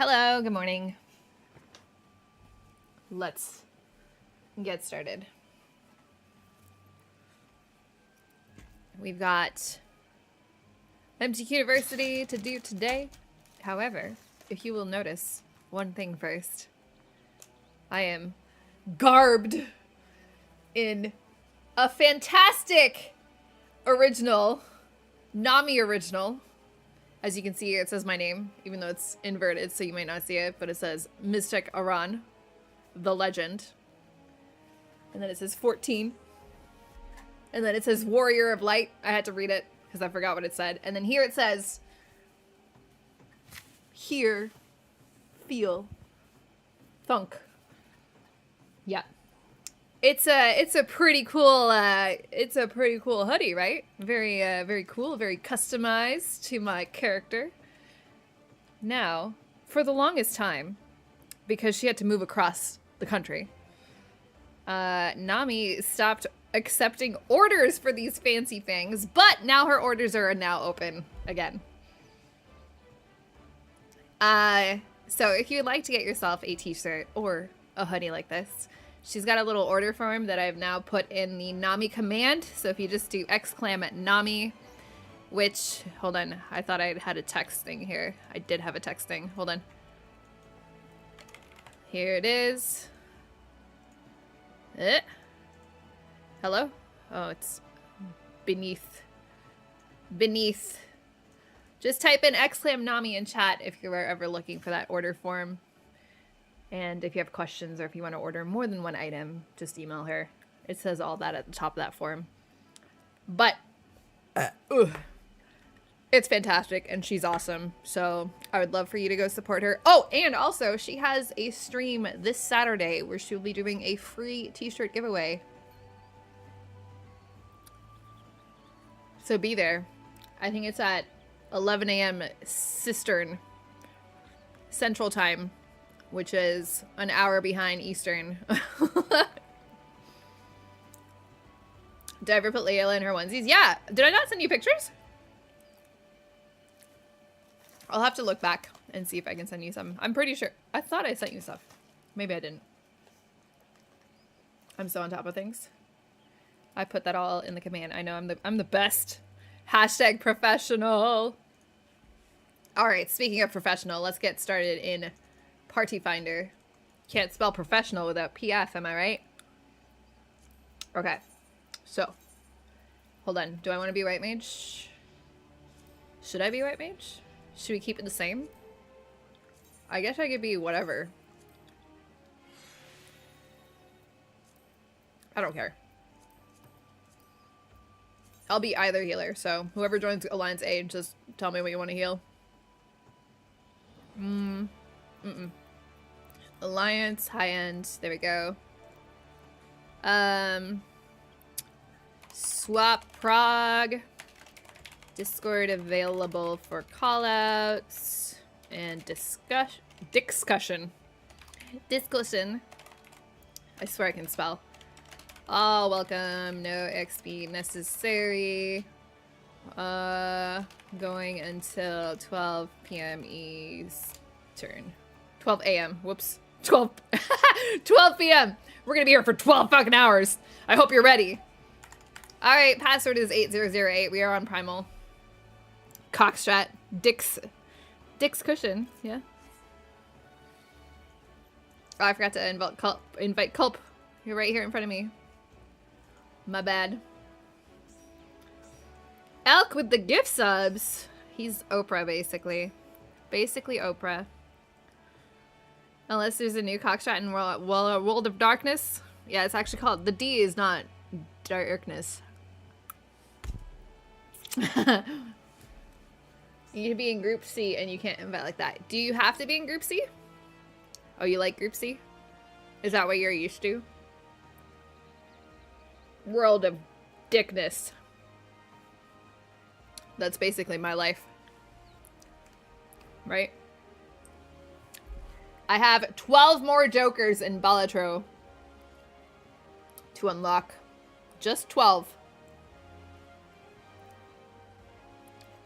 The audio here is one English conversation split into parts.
Hello, good morning. Let's get started. We've got MTQ University to do today. However, if you will notice one thing first, I am garbed in a fantastic original, Nami original. As you can see, it says my name, even though it's inverted, so you might not see it, but it says Mystic Aran, the legend. And then it says 14. And then it says Warrior of Light. I had to read it because I forgot what it said. And then here it says, hear, feel, thunk. Yeah. It's a pretty cool hoodie, right? Very cool, very customized to my character. Now, for the longest time, because she had to move across the country, Nami stopped accepting orders for these fancy things, but now her orders are now open again. So if you'd like to get yourself a t-shirt or a hoodie like this, she's got a little order form that I've now put in the Nami command. So if you just do !Nami, which, hold on, I thought I had a text thing here. I did have a text thing. Hold on. Here it is. Hello? Oh, it's beneath. Just type in !Nami in chat if you're ever looking for that order form. And if you have questions or if you want to order more than one item, just email her. It says all that at the top of that form. But it's fantastic and she's awesome. So I would love for you to go support her. Oh, and also she has a stream this Saturday where she'll be doing a free t-shirt giveaway. So be there. I think it's at 11 a.m. Central Time, which is an hour behind Eastern. Did I ever put Layla in her onesies? Yeah. Did I not send you pictures? I'll have to look back and see if I can send you some. I'm pretty sure. I thought I sent you stuff. Maybe I didn't. I'm so on top of things. I put that all in the command. I know I'm the best. Hashtag professional. All right, speaking of professional, let's get started in Party Finder. Can't spell professional without PF, am I right? Okay, so hold on. Do I want to be white mage? Should I be white mage? Should we keep it the same? I guess I could be whatever. I don't care. I'll be either healer, so whoever joins Alliance A, just tell me what you want to heal. Alliance, high end, there we go. Swap prog. Discord available for callouts. And discussion. I swear I can spell. Oh, welcome. No XP necessary. Going until 12 p.m. Eastern. 12 a.m. Whoops. 12 p.m. We're gonna be here for 12 fucking hours. I hope you're ready. Alright, password is 8008. We are on Primal. Cockstrat. Dick's cushion. Yeah. Oh, I forgot to invite Culp. You're right here in front of me. My bad. Elk with the gift subs. He's Oprah, basically. Basically Oprah. Unless there's a new cockshot in World of Darkness. Yeah, it's actually called... The D is not darkness. You need to be in Group C and you can't invite like that. Do you have to be in Group C? Oh, you like Group C? Is that what you're used to? World of Dickness. That's basically my life. Right? I have 12 more Jokers in Balatro to unlock. Just 12.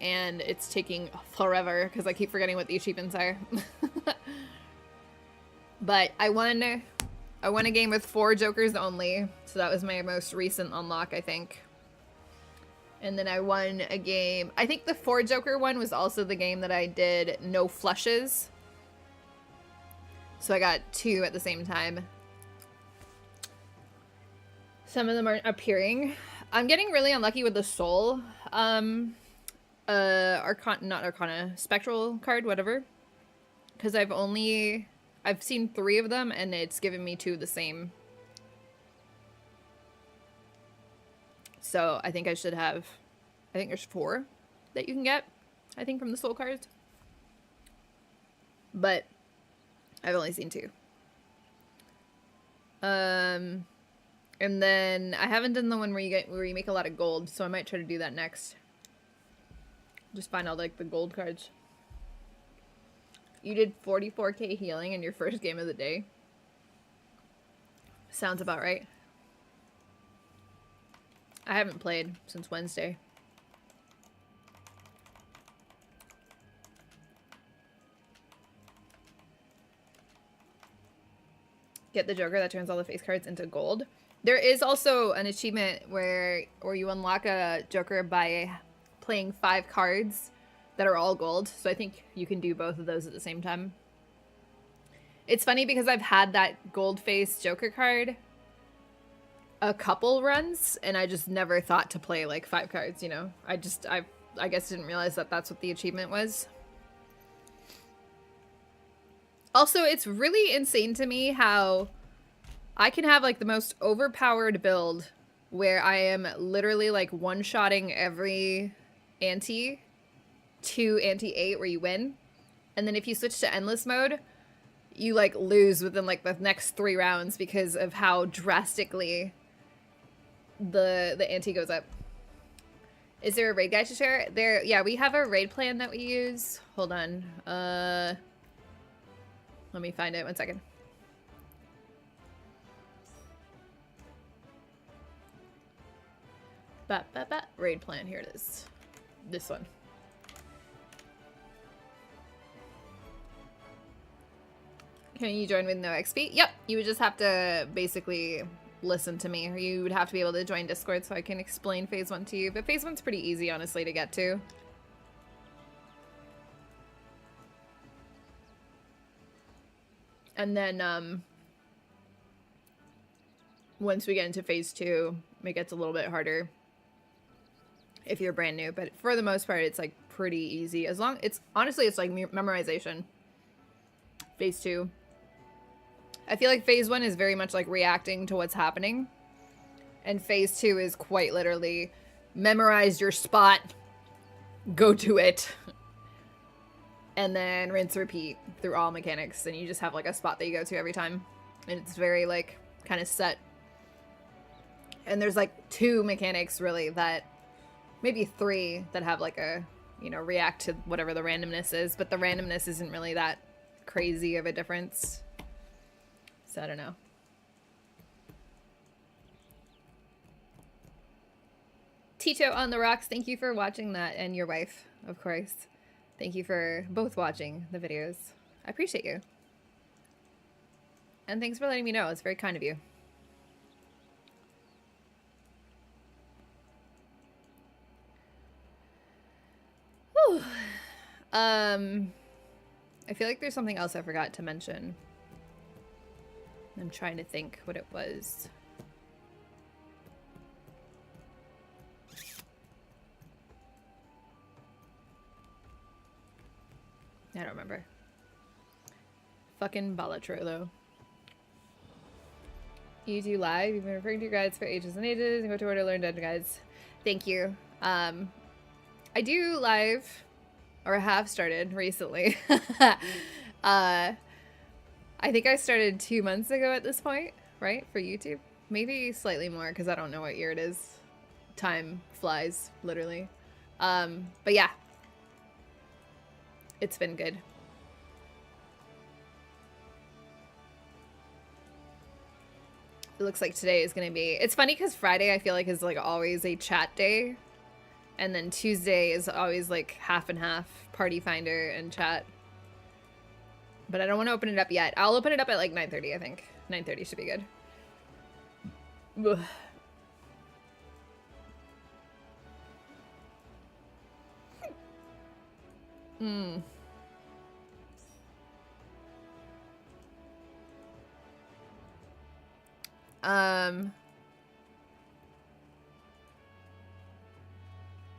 And it's taking forever because I keep forgetting what the achievements are. But I won a game with 4 Jokers only. So that was my most recent unlock, I think. And then I won a game. I think the 4 Joker one was also the game that I did no flushes. So I got 2 at the same time. Some of them aren't appearing. I'm getting really unlucky with the soul. Not Arcana, Spectral card, whatever. Because I've seen 3 of them and it's given me 2 of the same. So I think I should have, I think there's 4 that you can get, I think, from the soul cards. But I've only seen 2. And then I haven't done the one where you make a lot of gold, so I might try to do that next. Just find out like the gold cards. You did 44k healing in your first game of the day. Sounds about right. I haven't played since Wednesday. Get the Joker that turns all the face cards into gold. There is also an achievement where you unlock a Joker by playing 5 cards that are all gold. So I think you can do both of those at the same time. It's funny because I've had that gold face Joker card a couple runs and I just never thought to play like 5 cards, you know. I guess didn't realize that that's what the achievement was. Also, it's really insane to me how I can have like the most overpowered build where I am literally like one-shotting every ante to ante 8 where you win. And then if you switch to endless mode, you like lose within like the next 3 rounds because of how drastically the ante goes up. Is there a raid guide to share? There, yeah, we have a raid plan that we use. Hold on. Let me find it. 1 second. Raid plan. Here it is. This one. Can you join with no XP? Yep. You would just have to basically listen to me. Or you would have to be able to join Discord so I can explain phase 1 to you. But phase 1's pretty easy, honestly, to get to. And then, once we get into phase 2, it gets a little bit harder if you're brand new. But for the most part, it's, like, pretty easy. As long... Honestly, it's, like, memorization. Phase 2. I feel like phase 1 is very much, like, reacting to what's happening. And phase 2 is quite literally memorize your spot, go to it, and then rinse repeat through all mechanics. And you just have, like, a spot that you go to every time. And it's very, like, kind of set. And there's, like, 2 mechanics, really, that... Maybe 3 that have, like, a, you know, react to whatever the randomness is. But the randomness isn't really that crazy of a difference. So, I don't know. Tito on the rocks, thank you for watching that. And your wife, of course. Thank you for both watching the videos. I appreciate you. And thanks for letting me know. It's very kind of you. Whew. I feel like there's something else I forgot to mention. I'm trying to think what it was. I don't remember. Fucking Balatro, though. You do live. You've been referring to your guides for ages and ages. And go to where to learn dungeon guides. Thank you. I do live, or have started recently. I think I started 2 months ago at this point, right? For YouTube. Maybe slightly more, because I don't know what year it is. Time flies, literally. But yeah. It's been good. It looks like today is going to be... It's funny because Friday I feel like is like always a chat day. And then Tuesday is always like half and half, party finder and chat. But I don't want to open it up yet. I'll open it up at like 9:30, I think. 9:30 should be good. Ugh.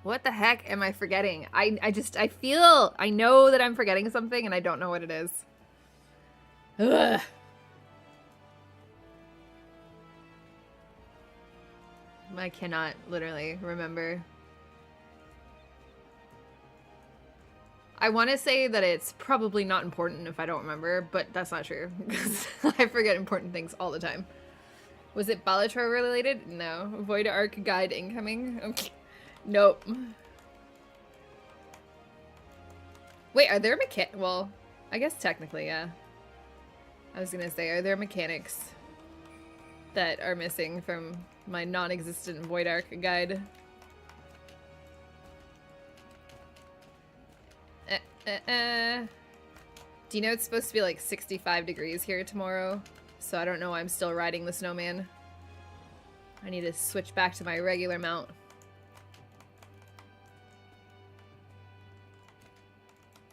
What the heck am I forgetting? I know that I'm forgetting something and I don't know what it is. Ugh. I cannot literally remember. I want to say that it's probably not important if I don't remember, but that's not true because I forget important things all the time. Was it Balatro related? No. Void Arc guide incoming? Okay. Nope. Wait, are there well, I guess technically, yeah. I was gonna say, are there mechanics that are missing from my non-existent Void Arc guide? Do you know it's supposed to be like 65 degrees here tomorrow? So I don't know why I'm still riding the snowman. I need to switch back to my regular mount.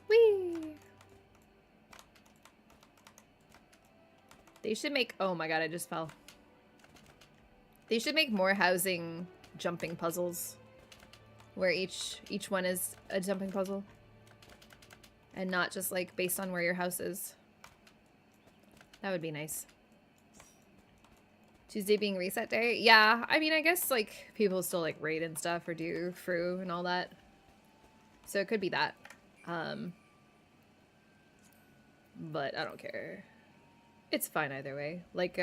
Whee! They should make... Oh my god, I just fell. They should make more housing jumping puzzles. Where each one is a jumping puzzle. And not just like based on where your house is. That would be nice. Tuesday being reset day? Yeah, I mean, I guess, like, people still, like, raid and stuff or do Fru and all that. So it could be that. But I don't care. It's fine either way. Like,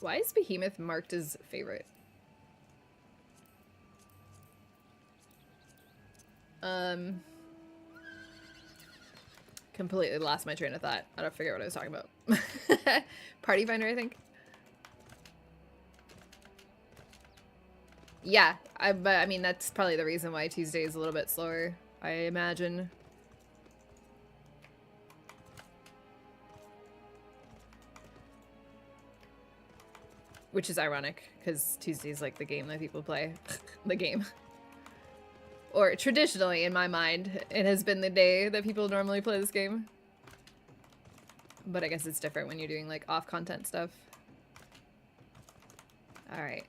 why is Behemoth marked as favorite? Completely lost my train of thought. I don't figure out what I was talking about. Party Finder, I think. Yeah, but I mean, that's probably the reason why Tuesday is a little bit slower, I imagine. Which is ironic, because Tuesday's like the game that people play. The game. Or traditionally, in my mind, it has been the day that people normally play this game. But I guess it's different when you're doing like off-content stuff. Alright.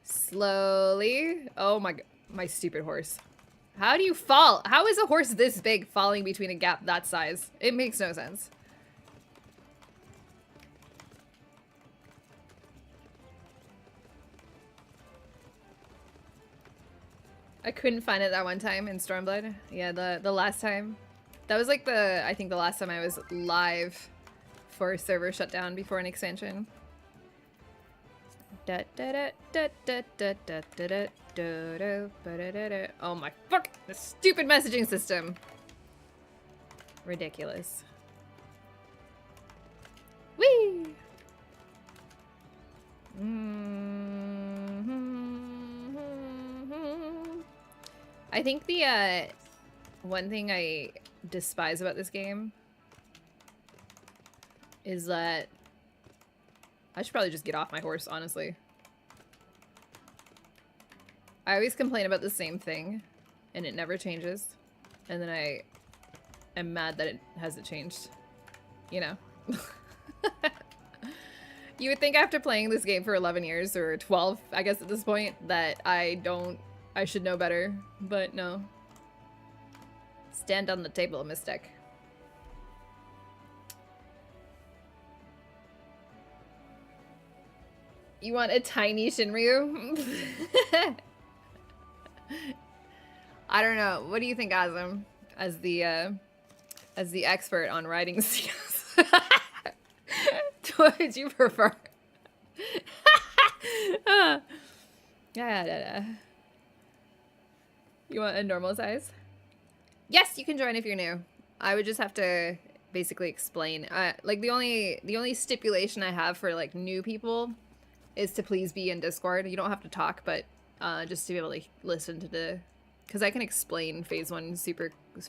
Slowly. Oh my stupid horse. How do you fall? How is a horse this big falling between a gap that size? It makes no sense. I couldn't find it that one time in Stormblood. Yeah, the last time. That was like I think the last time I was live for a server shutdown before an expansion. Oh my fuck! The stupid messaging system. Ridiculous. Whee! I think the one thing I despise about this game is that I should probably just get off my horse, honestly. I always complain about the same thing and it never changes. And then I am mad that it hasn't changed. You know? You would think after playing this game for 11 years, or 12, I guess at this point, that I should know better, but no. Stand on the table, Mystic. You want a tiny Shinryu? I don't know. What do you think, Azam? As the expert on riding seals. What would you prefer? Yeah. You want a normal size? Yes, you can join if you're new. I would just have to basically explain. Like the only stipulation I have for like new people is to please be in Discord. You don't have to talk, but just to be able to listen to because I can explain phase 1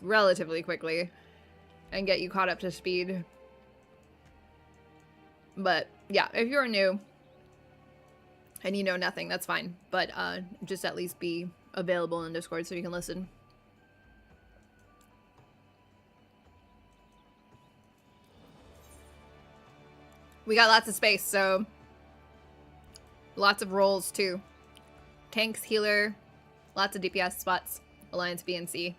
relatively quickly and get you caught up to speed. But yeah, if you're new and you know nothing, that's fine. But just at least be available in Discord so you can listen. We got lots of space, so lots of roles too. Tanks, healer, lots of DPS spots, Alliance B and C.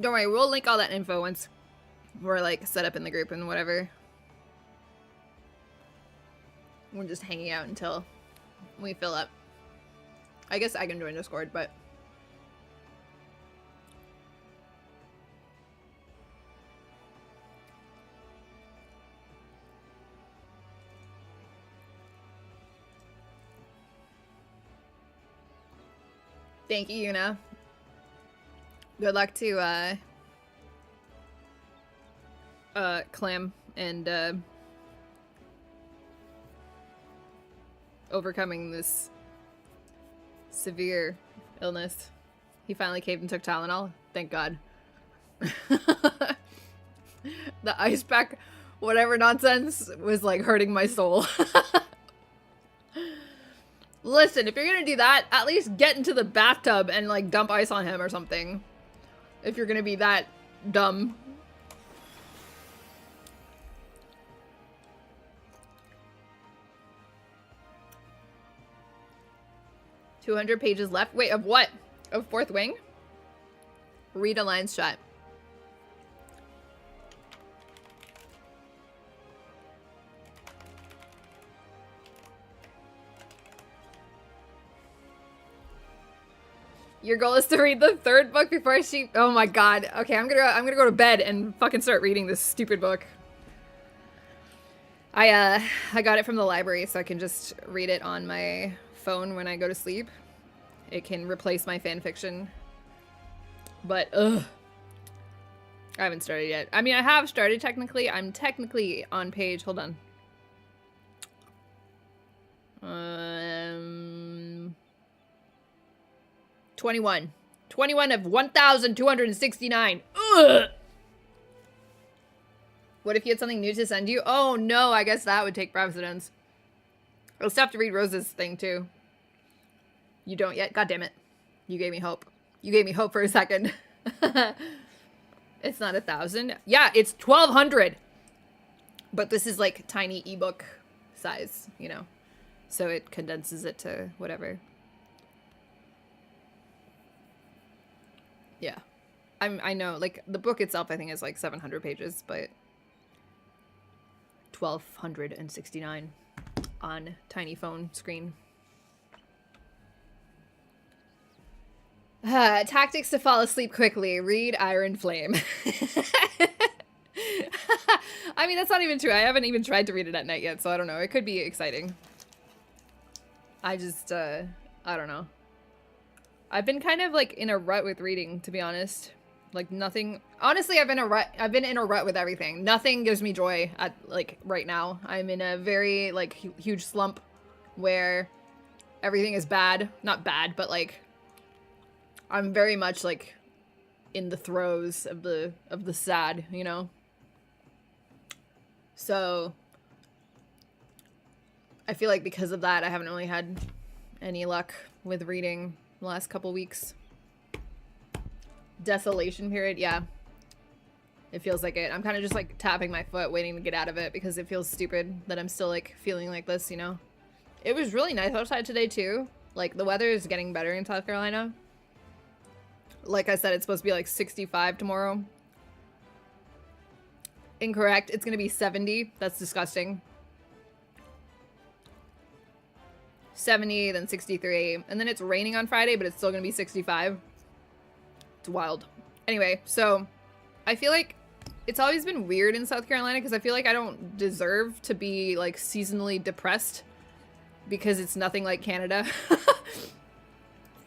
Don't worry, we'll link all that info once we're like set up in the group and whatever. We're just hanging out until we fill up. I guess I can join Discord, but thank you, Yuna. Good luck to Clam and overcoming this severe illness. He finally caved and took Tylenol. Thank God. The ice pack, whatever nonsense, was like hurting my soul. Listen, if you're gonna do that, at least get into the bathtub and like dump ice on him or something. If you're gonna be that dumb. 200 pages left. Wait, of what? Of Fourth Wing? Read a line shot. Your goal is to read the third book before she... Oh my god. Okay, I'm gonna go to bed and fucking start reading this stupid book. I got it from the library, so I can just read it on my phone when I go to sleep. It can replace my fan fiction. But, ugh. I haven't started yet. I mean, I have started technically. I'm technically on page... Hold on. 21. 21 of 1,269. Ugh! What if you had something new to send you? Oh no, I guess that would take precedence. I'll still have to read Rose's thing too. You don't yet? God damn it. You gave me hope. You gave me hope for a second. It's not 1,000. Yeah, it's 1,200. But this is like tiny ebook size, you know. So it condenses it to whatever. Yeah. I know, like, the book itself I think is like 700 pages, but 1,269 on tiny phone screen. Tactics to fall asleep quickly. Read Iron Flame. I mean, that's not even true. I haven't even tried to read it at night yet, so I don't know. It could be exciting. I just, I don't know. I've been kind of like in a rut with reading, to be honest. Like nothing. Honestly, I've been in a rut with everything. Nothing gives me joy at like right now. I'm in a very like huge slump where everything is bad. Not bad, but like I'm very much like in the throes of the sad, you know. So I feel like because of that, I haven't really had any luck with reading the last couple weeks. Desolation period, yeah. It feels like it. I'm kind of just like tapping my foot waiting to get out of it because it feels stupid that I'm still like feeling like this, you know? It was really nice outside today too. Like the weather is getting better in South Carolina. Like I said, it's supposed to be like 65 tomorrow. Incorrect. It's gonna be 70. That's disgusting. 70, then 63. And then it's raining on Friday, but it's still gonna be 65. It's wild. Anyway, so I feel like it's always been weird in South Carolina because I feel like I don't deserve to be like seasonally depressed because it's nothing like Canada.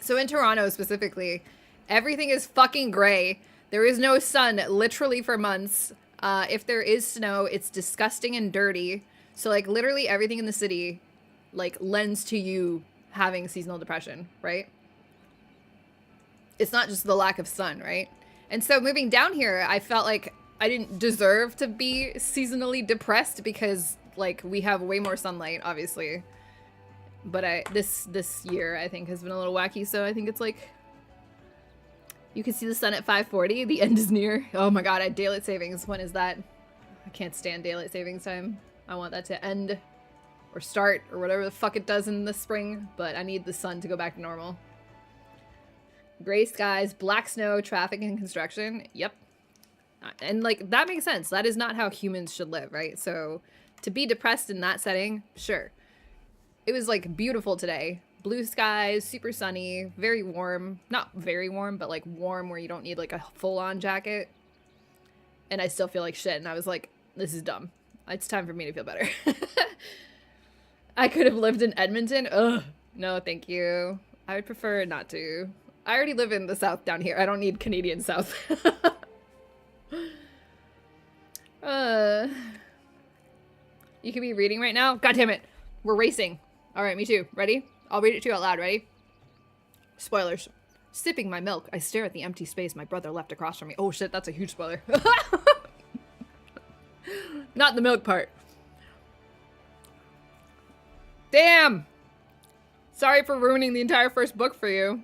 So in Toronto specifically, everything is fucking gray. There is no sun literally for months. If there is snow, it's disgusting and dirty. So like literally everything in the city like lends to you having seasonal depression, right? It's not just the lack of sun, right? And so moving down here, I felt like I didn't deserve to be seasonally depressed because like we have way more sunlight, obviously. But this year I think has been a little wacky, so I think it's like you can see the sun at 5:40. The end is near. Oh my god, I had daylight savings. When is that? I can't stand daylight savings time. I want that to end or start or whatever the fuck it does in the spring, but I need the sun to go back to normal. Gray skies, black snow, traffic, and construction. Yep. And like that makes sense. That is not how humans should live, right? So to be depressed in that setting, sure. It was like beautiful today. Blue skies, super sunny, very warm. Not very warm, but like warm where you don't need like a full-on jacket. And I still feel like shit. And I was like, this is dumb. It's time for me to feel better. I could have lived in Edmonton. Ugh. No, thank you. I would prefer not to. I already live in the South down here. I don't need Canadian South. You could be reading right now? God damn it. We're racing. All right, me too. Ready? I'll read it to you out loud. Ready? Spoilers. Sipping my milk, I stare at the empty space my brother left across from me. Oh shit, that's a huge spoiler. Not the milk part. Damn! Sorry for ruining the entire first book for you.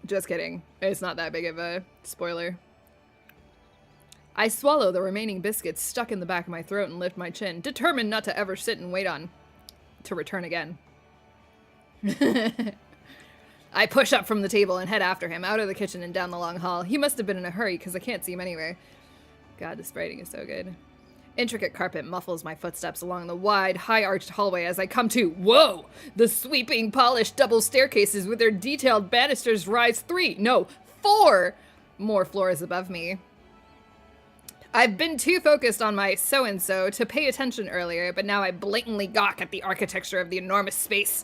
Just kidding. It's not that big of a spoiler. I swallow the remaining biscuits stuck in the back of my throat and lift my chin, determined not to ever sit and wait on to return again. I push up from the table and head after him, out of the kitchen and down the long hall. He must have been in a hurry, because I can't see him anywhere. God, this writing is so good. Intricate carpet muffles my footsteps along the wide, high-arched hallway as I come to, whoa! The sweeping, polished double staircases with their detailed banisters rise 4 more floors above me. I've been too focused on my so-and-so to pay attention earlier, but now I blatantly gawk at the architecture of the enormous space.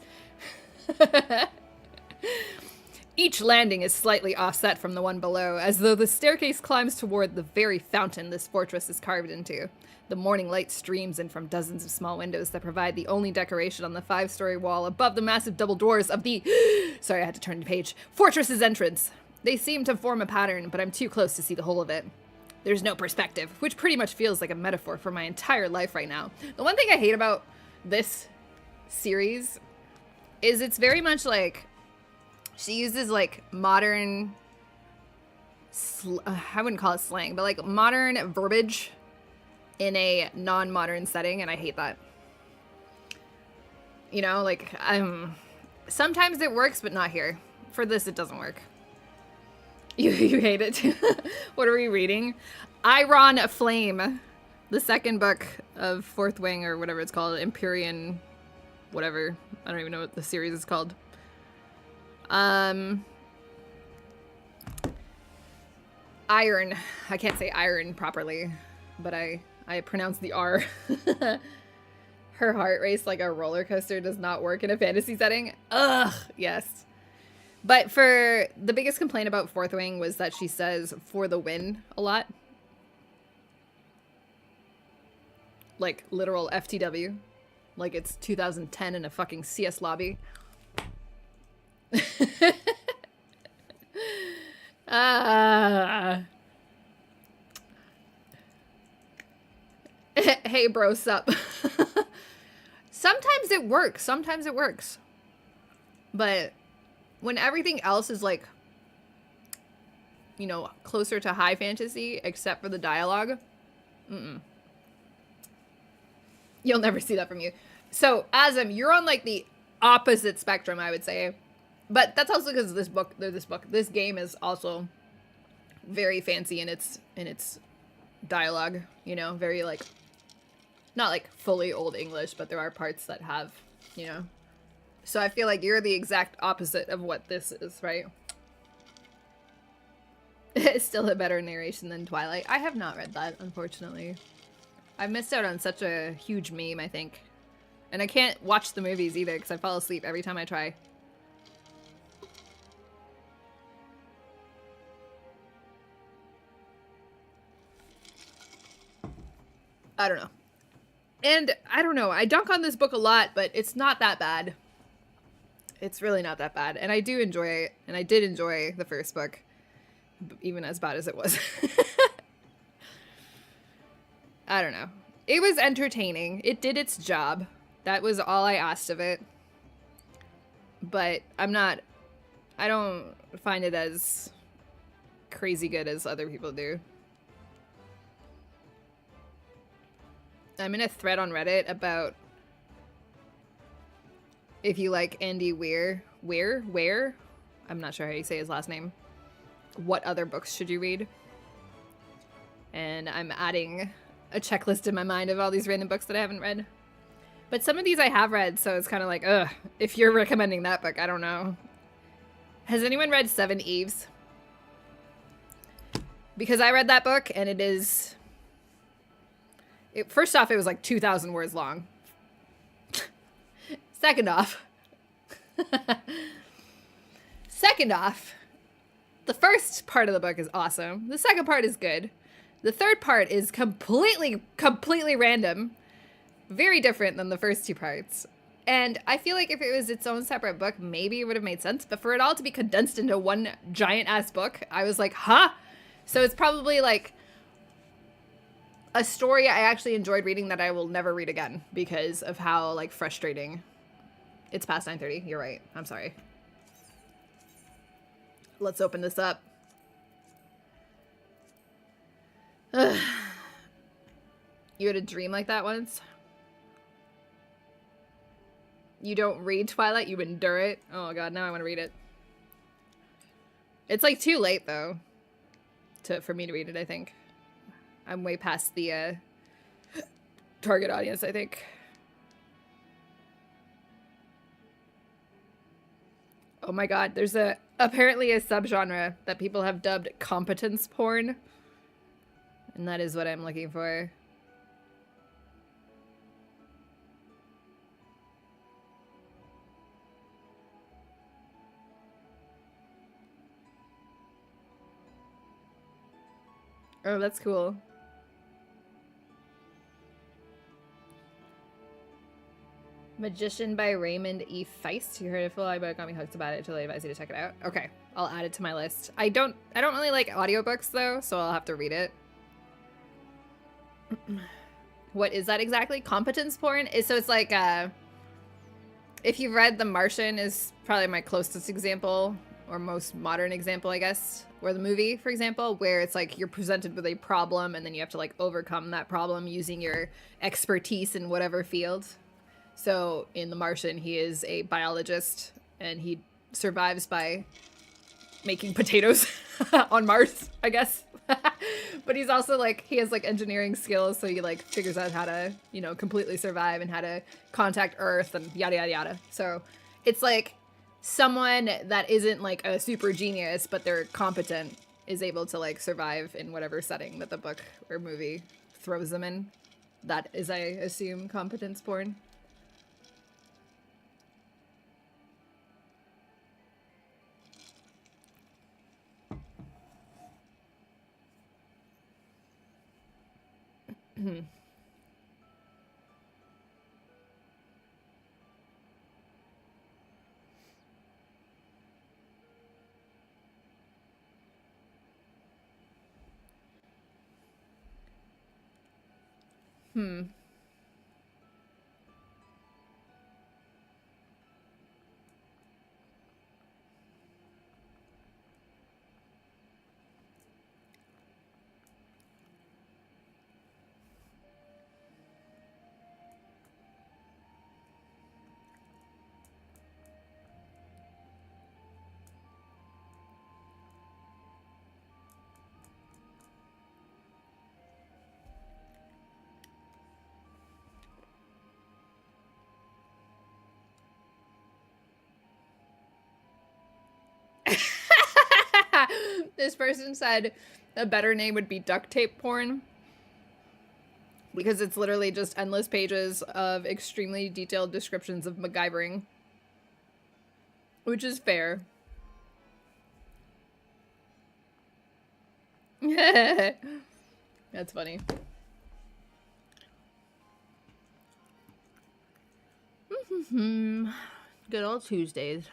Each landing is slightly offset from the one below, as though the staircase climbs toward the very fountain this fortress is carved into. The morning light streams in from dozens of small windows that provide the only decoration on the 5-story wall above the massive double doors of the... Sorry, I had to turn the page. Fortress's entrance. They seem to form a pattern, but I'm too close to see the whole of it. There's no perspective, which pretty much feels like a metaphor for my entire life right now. The one thing I hate about this series is it's very much like... She uses, like, modern... I wouldn't call it slang, but, like, modern verbiage in a non-modern setting, and I hate that. You know, like, sometimes it works, but not here. For this, it doesn't work. You hate it too. What are we reading? Iron Flame, the second book of Fourth Wing, or whatever it's called, Empyrean, whatever. I don't even know what the series is called. Iron. I can't say iron properly, but I pronounce the R. Her heart race like a roller coaster does not work in a fantasy setting. Ugh, yes. But for the biggest complaint about Fourth Wing was that she says "for the win" a lot. Like literal FTW. Like it's 2010 in a fucking CS lobby. Hey bro, sup? Sometimes it works. Sometimes it works. But when everything else is like, you know, closer to high fantasy, except for the dialogue, you'll never see that from you. So, Azim, you're on like the opposite spectrum, I would say. But that's also because this game is also very fancy in its dialogue, you know, very like, not like fully old English, but there are parts that have, you know. So I feel like you're the exact opposite of what this is, right? It's still a better narration than Twilight. I have not read that, unfortunately. I've missed out on such a huge meme, I think. And I can't watch the movies either because I fall asleep every time I try. I don't know. And I don't know. I dunk on this book a lot, but it's not that bad. It's really not that bad. And I do enjoy it. And I did enjoy the first book, even as bad as it was. I don't know. It was entertaining. It did its job. That was all I asked of it. But I don't find it as crazy good as other people do. I'm in a thread on Reddit about if you like Andy Weir, I'm not sure how you say his last name. What other books should you read? And I'm adding a checklist in my mind of all these random books that I haven't read. But some of these I have read, so it's kind of like, ugh, if you're recommending that book, I don't know. Has anyone read Seven Eves? Because I read that book, and it is... First off, it was like 2,000 words long. Second off, the first part of the book is awesome. The second part is good. The third part is completely random. Very different than the first two parts. And I feel like if it was its own separate book, maybe it would have made sense. But for it all to be condensed into one giant-ass book, I was like, huh? So it's probably like a story I actually enjoyed reading that I will never read again because of how, like, frustrating. It's past 9:30. You're right. I'm sorry. Let's open this up. Ugh. You had a dream like that once? You don't read Twilight, you endure it? Oh god, now I want to read it. It's like too late though for me to read it, I think. I'm way past the target audience, I think. Oh my god, there's apparently a subgenre that people have dubbed competence porn. And that is what I'm looking for. Oh, that's cool. Magician by Raymond E. Feist. You heard it full, but got me hooked about it. Totally advise you to check it out. Okay, I'll add it to my list. I don't really like audiobooks though, so I'll have to read it. What is that exactly? Competence porn? So it's like if you've read The Martian is probably my closest example, or most modern example, I guess, or the movie, for example, where it's like you're presented with a problem and then you have to like overcome that problem using your expertise in whatever field. So in The Martian, he is a biologist and he survives by making potatoes on Mars, I guess. But he's also like, he has like engineering skills, so he like figures out how to, you know, completely survive and how to contact Earth and yada yada yada. So it's like someone that isn't like a super genius, but they're competent, is able to like survive in whatever setting that the book or movie throws them in. That is, I assume, competence porn. This person said a better name would be duct tape porn, because it's literally just endless pages of extremely detailed descriptions of MacGyvering, which is fair. That's funny. Good old Tuesdays.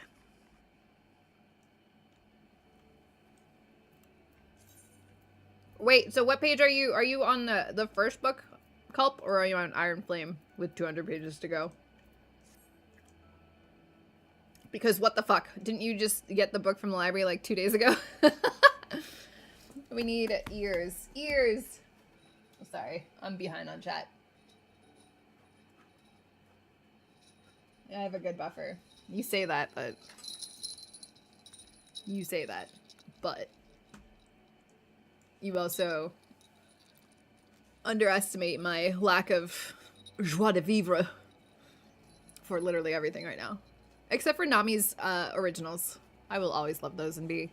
Wait, so what page are you? Are you on the first book, Culp, or are you on Iron Flame with 200 pages to go? Because what the fuck? Didn't you just get the book from the library like 2 days ago? We need ears. Ears! Oh, sorry, I'm behind on chat. I have a good buffer. You say that, but... You say that, but... You also underestimate my lack of joie de vivre for literally everything right now. Except for Nami's originals. I will always love those and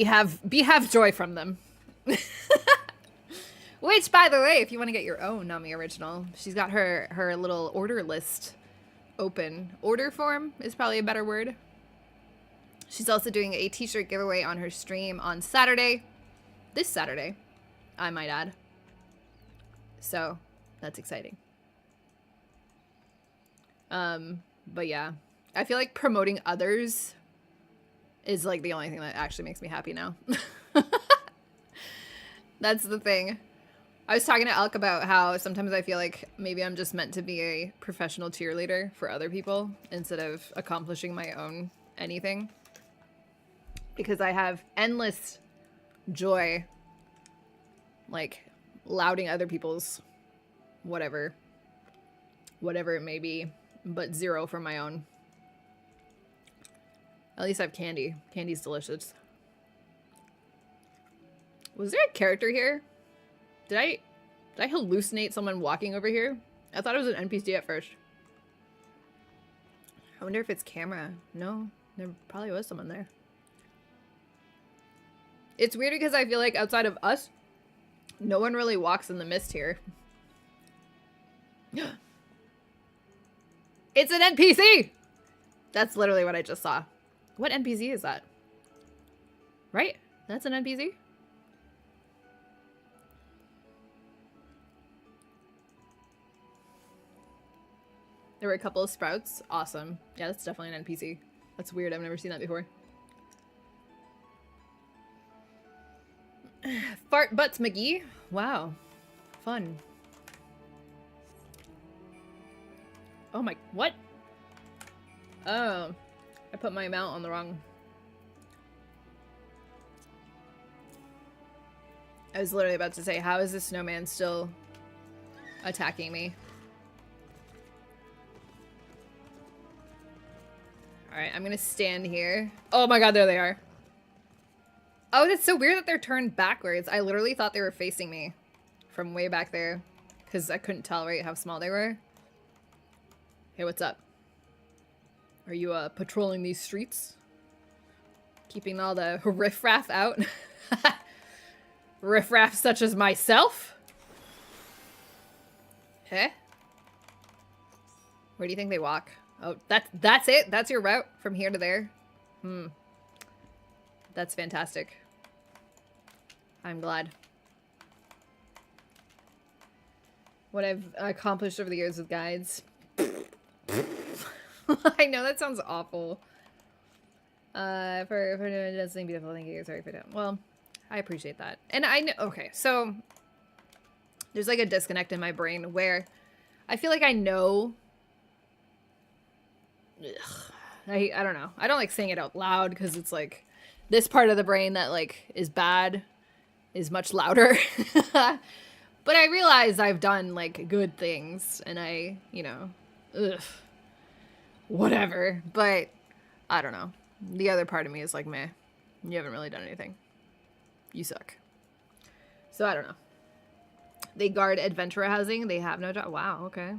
have joy from them. Which, by the way, if you want to get your own Nami original, she's got her little order list open. Order form is probably a better word. She's also doing a t-shirt giveaway on her stream on Saturday. This Saturday, I might add. So, that's exciting. But yeah. I feel like promoting others is like the only thing that actually makes me happy now. That's the thing. I was talking to Elk about how sometimes I feel like maybe I'm just meant to be a professional cheerleader for other people instead of accomplishing my own anything. Because I have endless joy, like, lauding other people's whatever it may be, but zero for my own. At least I have candy. Candy's delicious. Was there a character here? Did I hallucinate someone walking over here? I thought it was an NPC at first. I wonder if it's camera. No, there probably was someone there. It's weird because I feel like outside of us, no one really walks in the mist here. It's an NPC! That's literally what I just saw. What NPC is that? Right? That's an NPC? There were a couple of sprouts. Awesome. Yeah, that's definitely an NPC. That's weird. I've never seen that before. Fart Butts McGee? Wow. Fun. Oh my... What? Oh. I put my amount on the wrong... I was literally about to say, how is this snowman still attacking me? Alright, I'm gonna stand here. Oh my god, there they are. Oh, that's so weird that they're turned backwards. I literally thought they were facing me from way back there. Because I couldn't tell, right, how small they were. Hey, what's up? Are you, patrolling these streets? Keeping all the riffraff out? Riffraff such as myself? Huh? Where do you think they walk? Oh, that's it? That's your route from here to there? Hmm. That's fantastic. I'm glad. What I've accomplished over the years with guides. I know, that sounds awful. For doing something beautiful, thank you. Sorry for that. Well, I appreciate that. And I know, okay, so there's like a disconnect in my brain where I feel like I know. Ugh, I don't know. I don't like saying it out loud because it's like this part of the brain that like is bad is much louder. But I realize I've done like good things and I, you know, ugh, whatever. But I don't know. The other part of me is like, meh, you haven't really done anything. You suck. So I don't know. They guard adventurer housing. They have no job. Wow, okay.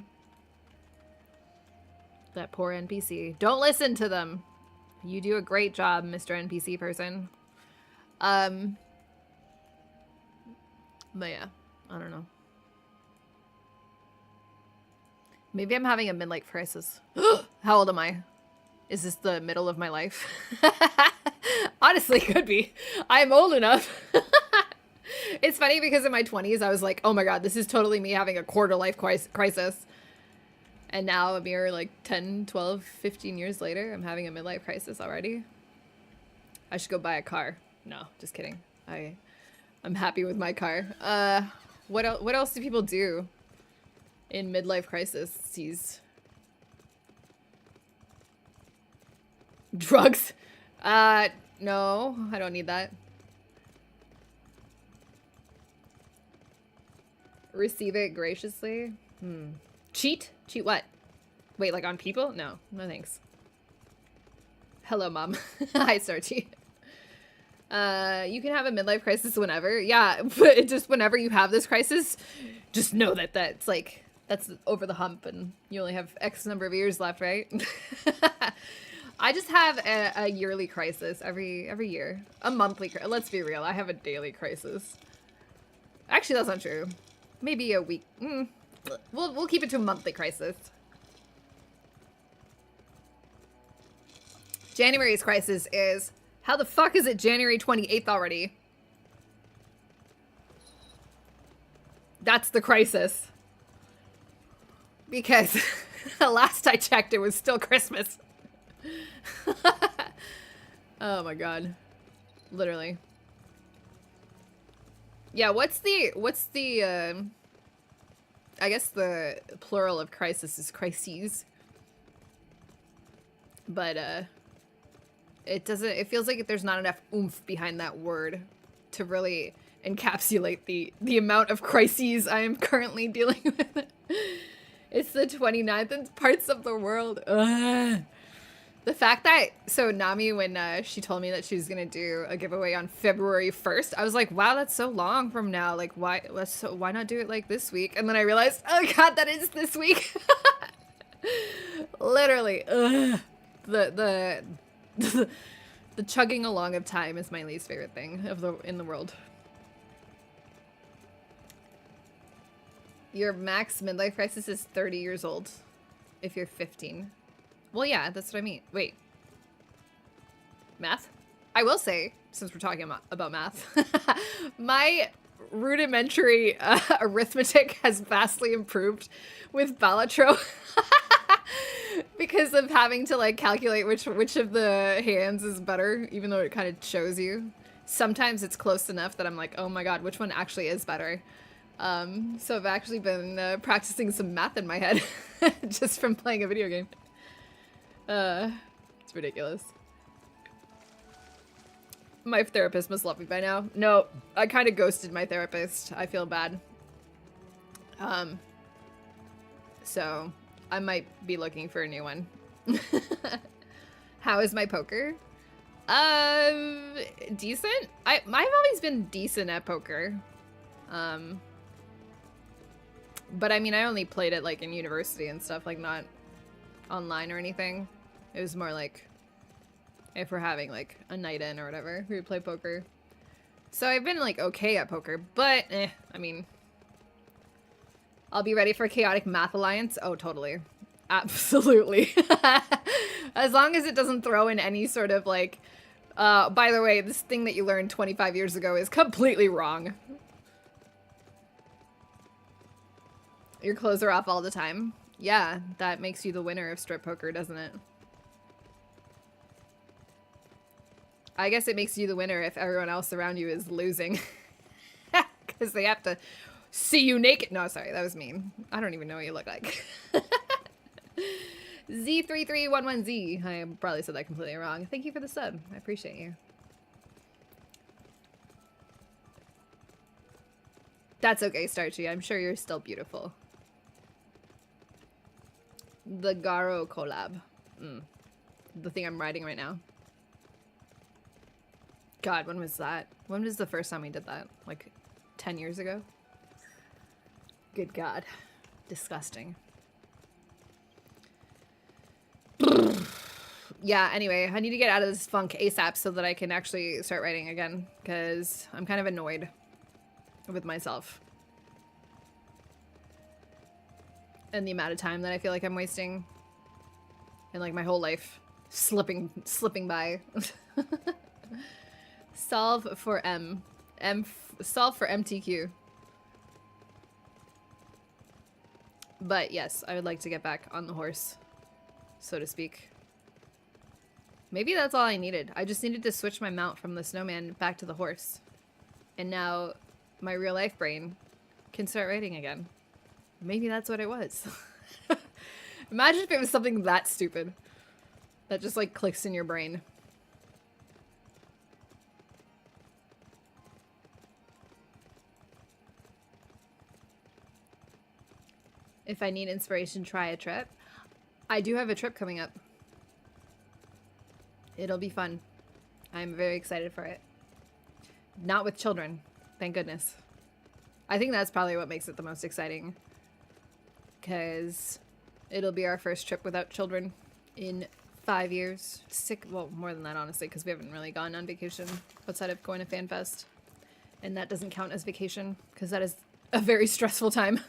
That poor NPC. Don't listen to them. You do a great job, Mr. NPC person. But yeah, I don't know. Maybe I'm having a midlife crisis. How old am I? Is this the middle of my life? Honestly, could be. I'm old enough. It's funny because in my 20s, I was like, oh my god, this is totally me having a quarter life crisis. And now a mere like 10, 12, 15 years later, I'm having a midlife crisis already. I should go buy a car. No, just kidding. I'm happy with my car. What else do people do in midlife crises? Drugs? No, I don't need that. Receive it graciously? Cheat? Cheat what? Wait, like on people? No, no thanks. Hello, Mom. Hi, Sarchi. You can have a midlife crisis whenever. Yeah, but just whenever you have this crisis, just know that that's like, that's over the hump and you only have X number of years left, right? I just have a yearly crisis every year. A monthly crisis. Let's be real. I have a daily crisis. Actually, that's not true. Maybe a week. We'll keep it to a monthly crisis. January's crisis is, how the fuck is it January 28th already? That's the crisis. Because the last I checked, it was still Christmas. Oh my god. Literally. Yeah, what's the I guess the plural of crisis is crises. But it feels like there's not enough oomph behind that word to really encapsulate the amount of crises I am currently dealing with. It's the 29th in parts of the world. Ugh. The fact that, so Nami, when she told me that she was gonna do a giveaway on February 1st, I was like, wow, that's so long from now. Like, why not do it like this week? And then I realized, oh god, that is this week. Literally, ugh. The chugging along of time is my least favorite thing in the world. Your max midlife crisis is 30 years old if you're 15. Well, yeah, that's what I mean. Wait. Math? I will say, since we're talking about math, my rudimentary arithmetic has vastly improved with Balatro. Because of having to like calculate which of the hands is better, even though it kind of shows you. Sometimes it's close enough that I'm like, oh my god, which one actually is better? So I've actually been practicing some math in my head just from playing a video game. It's ridiculous. My therapist must love me by now. No, I kind of ghosted my therapist. I feel bad. So I might be looking for a new one. How is my poker? Decent. I've always been decent at poker. But I mean, I only played it like in university and stuff, like not online or anything. It was more like if we're having like a night in or whatever, we would play poker. So I've been like okay at poker, but I mean, I'll be ready for Chaotic Math Alliance. Oh, totally. Absolutely. As long as it doesn't throw in any sort of like, by the way, this thing that you learned 25 years ago is completely wrong. Your clothes are off all the time. Yeah, that makes you the winner of strip poker, doesn't it? I guess it makes you the winner if everyone else around you is losing. Because they have to see you naked. No, sorry, that was mean. I don't even know what you look like. Z3311Z. I probably said that completely wrong. Thank you for the sub. I appreciate you. That's okay, Starchy. I'm sure you're still beautiful. The Garo collab. The thing I'm writing right now. God, when was that? When was the first time we did that? Like 10 years ago? Good God. Disgusting. Yeah, anyway, I need to get out of this funk ASAP so that I can actually start writing again, because I'm kind of annoyed with myself. And the amount of time that I feel like I'm wasting. And like my whole life slipping by. Solve for solve for MTQ. But yes, I would like to get back on the horse, so to speak. Maybe that's all I needed. I just needed to switch my mount from the snowman back to the horse. And now my real life brain can start writing again. Maybe that's what it was. Imagine if it was something that stupid. That just like clicks in your brain. If I need inspiration, try a trip. I do have a trip coming up. It'll be fun. I'm very excited for it. Not with children, thank goodness. I think that's probably what makes it the most exciting. Because it'll be our first trip without children in 5 years. Well, more than that, honestly, because we haven't really gone on vacation outside of going to FanFest. And that doesn't count as vacation, because that is a very stressful time.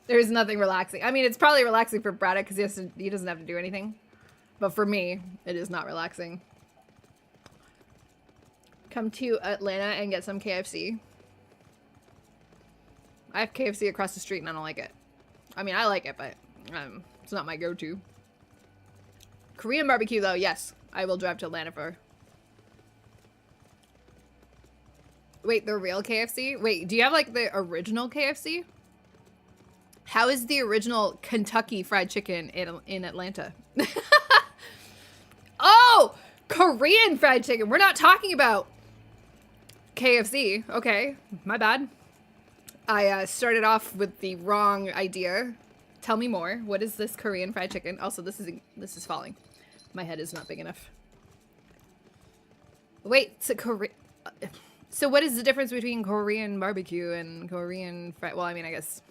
There's nothing relaxing. I mean, it's probably relaxing for Braddock because he doesn't have to do anything. But for me, it is not relaxing. Come to Atlanta and get some KFC. I have KFC across the street and I don't like it. I mean, I like it, but it's not my go-to. Korean barbecue, though, yes. I will drive to Atlanta for. Wait, the real KFC? Wait, do you have, like, the original KFC? How is the original Kentucky Fried Chicken in Atlanta? Oh! Korean Fried Chicken! We're not talking about KFC. Okay, my bad. I started off with the wrong idea. Tell me more. What is this Korean Fried Chicken? Also, this is falling. My head is not big enough. Wait, so what is the difference between Korean barbecue and Korean fried? Well, I mean, I guess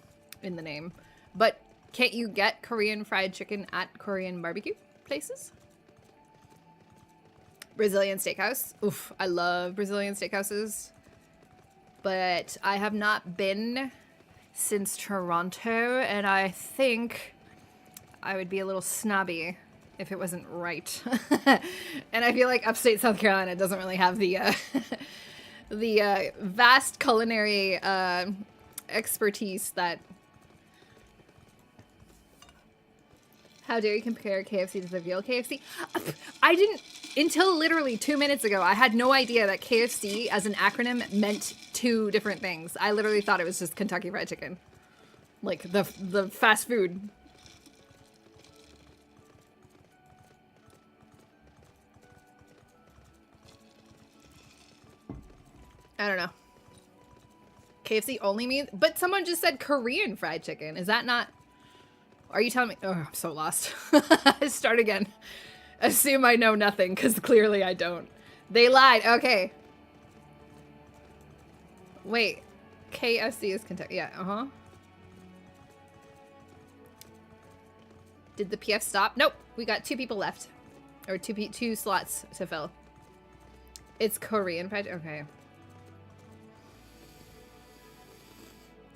in the name. But can't you get Korean fried chicken at Korean barbecue places? Brazilian steakhouse. Oof, I love Brazilian steakhouses. But I have not been since Toronto, and I think I would be a little snobby if it wasn't right. And I feel like upstate South Carolina doesn't really have the the vast culinary expertise that... How dare you compare KFC to the real KFC? I didn't, until literally 2 minutes ago, I had no idea that KFC as an acronym meant 2 different things. I literally thought it was just Kentucky Fried Chicken. Like the fast food. I don't know. KFC only means, but someone just said Korean fried chicken. Is that not... Are you telling me? Oh, I'm so lost. Start again. Assume I know nothing, because clearly I don't. They lied. Okay. Wait. KFC is Kentucky. Yeah, uh-huh. Did the PF stop? Nope. We got 2 people left. Or 2 slots to fill. It's Korean fried. Okay.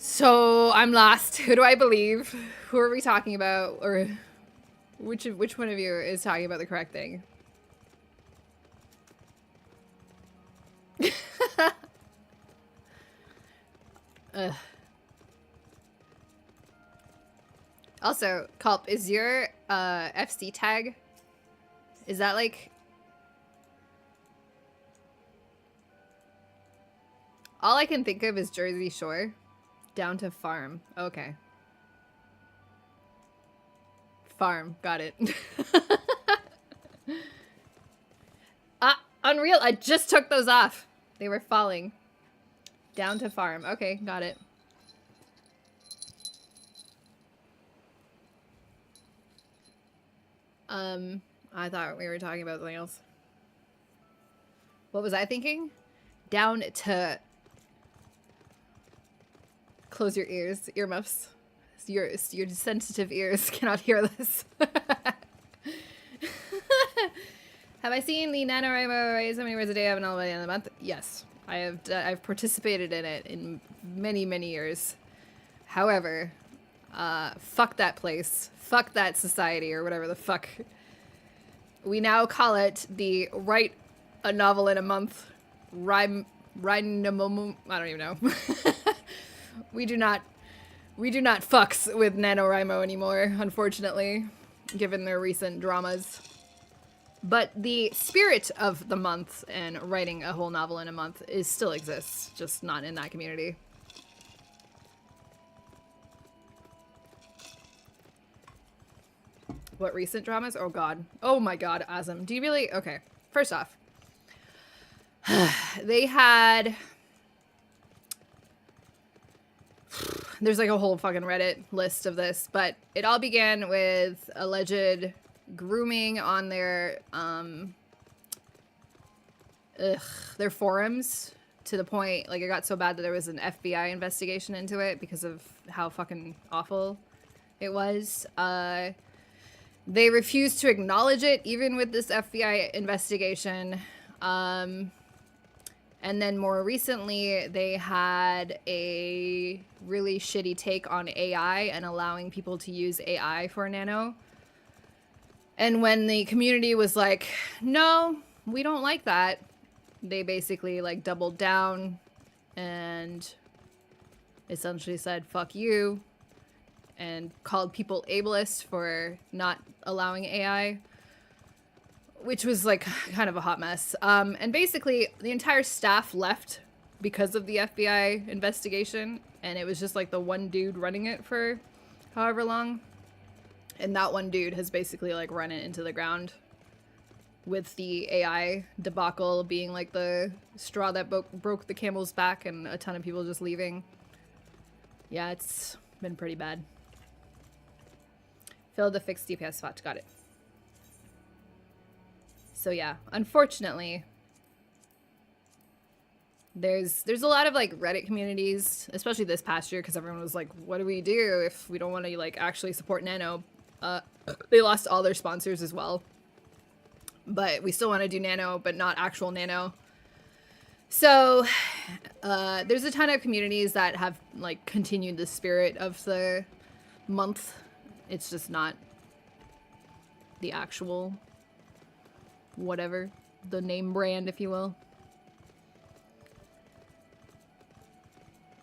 So I'm lost. Who do I believe? Who are we talking about? Or which one of you is talking about the correct thing? Also, Culp, is your FC tag? Is that like... All I can think of is Jersey Shore. Down to farm. Okay. Farm. Got it. Unreal. I just took those off. They were falling. Down to farm. Okay, got it. I thought we were talking about something else. What was I thinking? Down to... Close your ears, earmuffs. Your sensitive ears cannot hear this. Have I seen the NaNoWriMo raise how many words a day I have an all by the end of the month? Yes, I have. I've participated in it in many, many years. However, fuck that place. Fuck that society or whatever the fuck. We now call it the write a novel in a month. I don't even know. We do not fucks with NaNoWriMo anymore, unfortunately, given their recent dramas. But the spirit of the month and writing a whole novel in a month still exists, just not in that community. What recent dramas? Oh god. Oh my god, Azam. Do you really? Okay. First off, they had... There's like a whole fucking Reddit list of this, but it all began with alleged grooming on their forums, to the point, like, it got so bad that there was an FBI investigation into it because of how fucking awful it was. They refused to acknowledge it, even with this FBI investigation. And then more recently, they had a really shitty take on AI and allowing people to use AI for Nano. And when the community was like, no, we don't like that, they basically like doubled down and essentially said, fuck you, and called people ableist for not allowing AI. Which was like kind of a hot mess. And basically the entire staff left because of the FBI investigation. And it was just like the one dude running it for however long. And that one dude has basically like run it into the ground, with the AI debacle being like the straw that broke the camel's back, and a ton of people just leaving. Yeah, it's been pretty bad. Failed to fix DPS spot. Got it. So yeah, unfortunately, there's a lot of like Reddit communities, especially this past year, because everyone was like, what do we do if we don't want to like actually support Nano? They lost all their sponsors as well, but we still want to do Nano, but not actual Nano. So there's a ton of communities that have like continued the spirit of the month. It's just not the actual whatever, the name brand, if you will.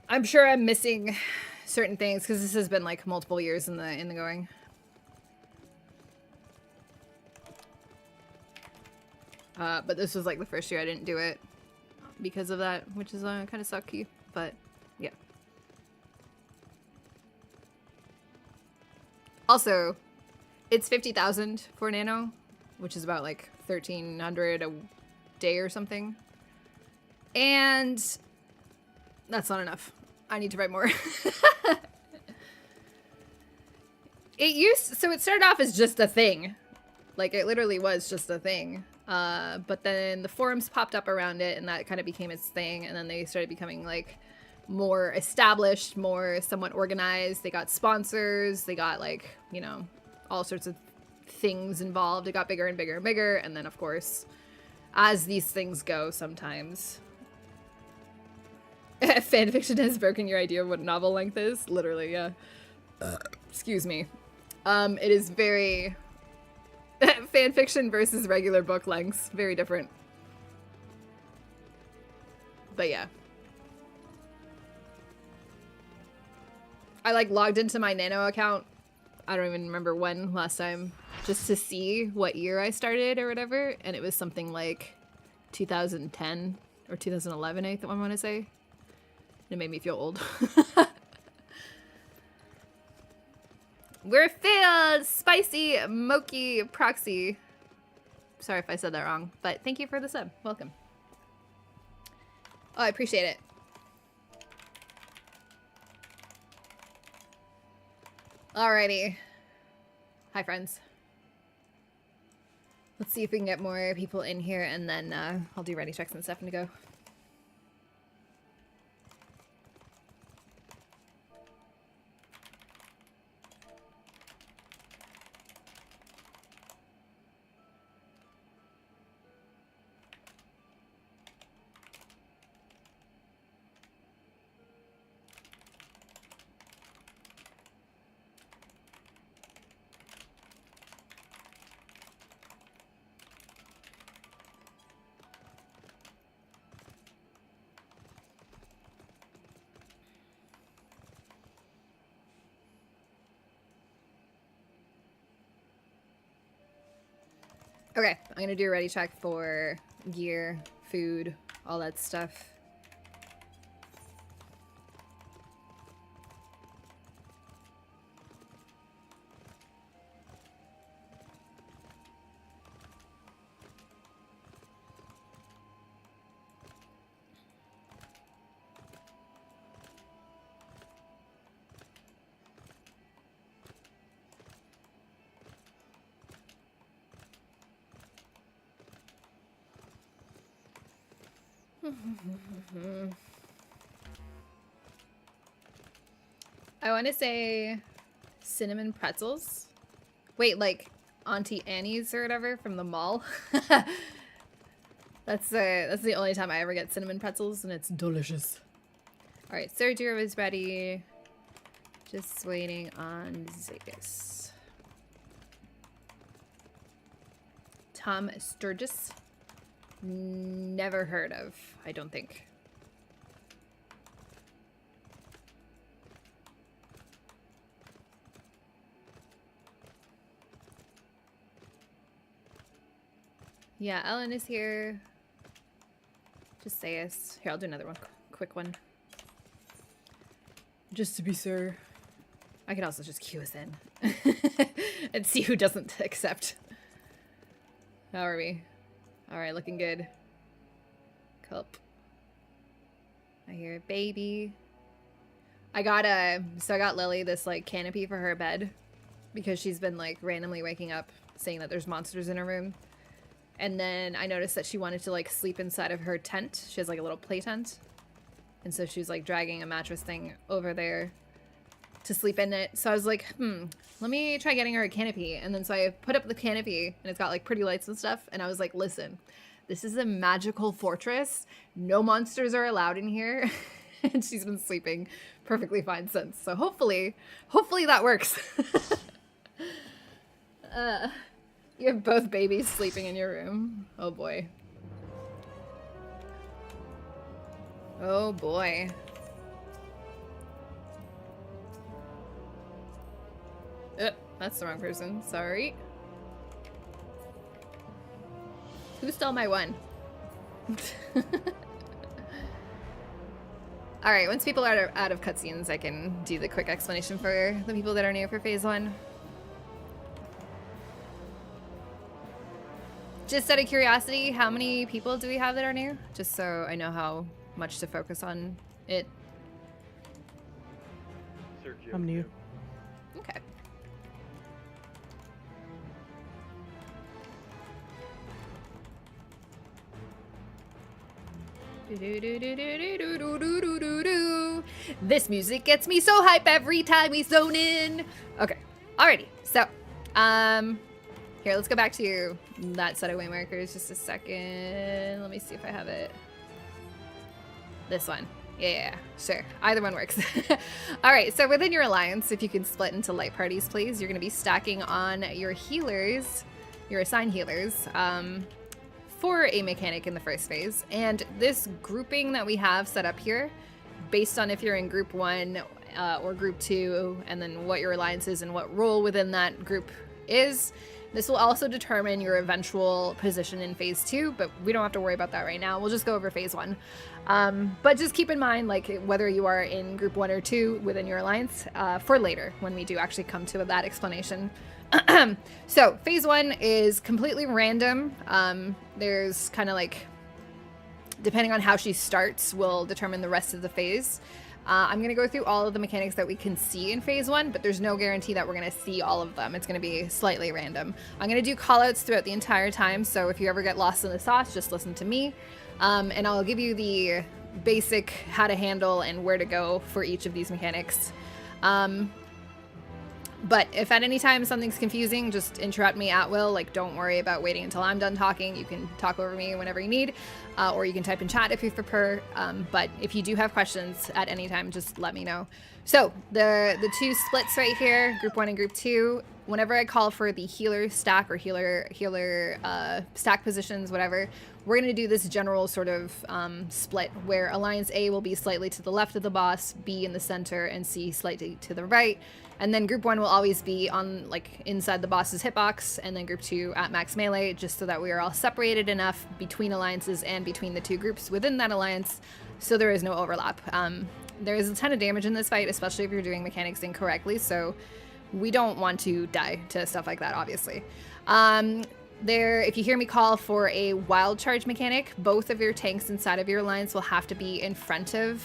I'm sure I'm missing certain things because this has been like multiple years in the going. But this was like the first year I didn't do it because of that, which is kind of sucky, but yeah. Also, it's 50,000 for Nano, which is about like 1,300 a day or something. And that's not enough. I need to write more. So it started off as just a thing. Like, it literally was just a thing. But then the forums popped up around it, and that kind of became its thing. And then they started becoming, like, more established, more somewhat organized. They got sponsors. They got, like, you know, all sorts of things involved. It got bigger and bigger and bigger. And then, of course, as these things go sometimes... Fanfiction has broken your idea of what novel length is? Literally, yeah. Excuse me. It is very... Fanfiction versus regular book lengths. Very different. But yeah. I like logged into my Nano account. I don't even remember when last time. Just to see what year I started or whatever. And it was something like 2010 or 2011, I want to say. It made me feel old. We're filled! Spicy Moki Proxy. Sorry if I said that wrong, but thank you for the sub. Welcome. Oh, I appreciate it. Alrighty. Hi, friends. Let's see if we can get more people in here, and then I'll do ready checks and stuff and go. Okay, I'm gonna do a ready check for gear, food, all that stuff. I want to say cinnamon pretzels. Wait, like Auntie Annie's or whatever from the mall. That's the only time I ever get cinnamon pretzels, and it's delicious. All right, Sergio is ready. Just waiting on Zegas. Tom Sturgis. Never heard of, I don't think. Yeah, Ellen is here. Just say us. Here, I'll do another one. Quick one. Just to be sure. I could also just queue us in. And see who doesn't accept. How are we? Alright, looking good. Cup. I hear a baby. I got Lily this like canopy for her bed because she's been like randomly waking up saying that there's monsters in her room. And then I noticed that she wanted to like sleep inside of her tent. She has like a little play tent. And so she was like dragging a mattress thing over there to sleep in it. So I was like, let me try getting her a canopy. And then so I put up the canopy and it's got like pretty lights and stuff. And I was like, listen, this is a magical fortress. No monsters are allowed in here. And she's been sleeping perfectly fine since. So hopefully that works. You have both babies sleeping in your room. Oh boy. Oh boy. That's the wrong person. Sorry. Who stole my one? Alright, once people are out of cutscenes, I can do the quick explanation for the people that are new for Phase 1. Just out of curiosity, how many people do we have that are new? Just so I know how much to focus on it. I'm new. Okay. This music gets me so hype every time we zone in. Okay, alrighty. So, here, let's go back to that set of waymarkers just a second. Let me see if I have it. This one. Yeah, sure. Either one works. Alright, so within your alliance, if you can split into light parties, please, you're going to be stacking on your healers, your assigned healers, for a mechanic in the first phase. And this grouping that we have set up here, based on if you're in group 1 or group 2, and then what your alliance is and what role within that group is, this will also determine your eventual position in phase 2, but we don't have to worry about that right now. We'll just go over phase 1. But just keep in mind, like, whether you are in group 1 or 2 within your alliance for later when we do actually come to that explanation. So phase 1 is completely random. There's kind of like, depending on how she starts will determine the rest of the phase. I'm going to go through all of the mechanics that we can see in phase 1, but there's no guarantee that we're going to see all of them. It's going to be slightly random. I'm going to do callouts throughout the entire time, so if you ever get lost in the sauce, just listen to me. And I'll give you the basic how to handle and where to go for each of these mechanics. But if at any time something's confusing, just interrupt me at will. Like, don't worry about waiting until I'm done talking. You can talk over me whenever you need, or you can type in chat if you prefer. But if you do have questions at any time, just let me know. So the two splits right here, group 1 and group 2, whenever I call for the healer stack or healer stack positions, whatever, we're going to do this general sort of split where Alliance A will be slightly to the left of the boss, B in the center, and C slightly to the right. And then group 1 will always be on, like, inside the boss's hitbox, and then group 2 at max melee, just so that we are all separated enough between alliances and between the two groups within that alliance, so there is no overlap. There is a ton of damage in this fight, especially if you're doing mechanics incorrectly, so we don't want to die to stuff like that, obviously. If you hear me call for a wild charge mechanic, both of your tanks inside of your alliance will have to be in front of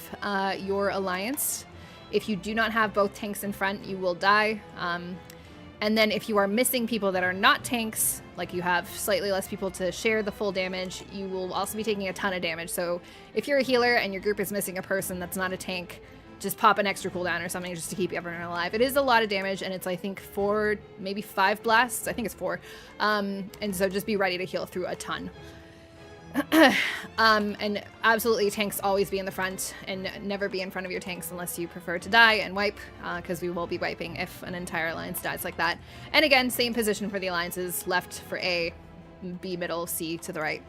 your alliance. If you do not have both tanks in front, you will die. And then if you are missing people that are not tanks, like you have slightly less people to share the full damage, you will also be taking a ton of damage. So if you're a healer and your group is missing a person that's not a tank, just pop an extra cooldown or something just to keep everyone alive. It is a lot of damage, and it's, I think, 4, maybe 5 blasts. I think it's 4. And so just be ready to heal through a ton. And absolutely, tanks always be in the front, and never be in front of your tanks unless you prefer to die and wipe, because we will be wiping if an entire alliance dies like that. And again, same position for the alliances: left for A, B middle, C to the right.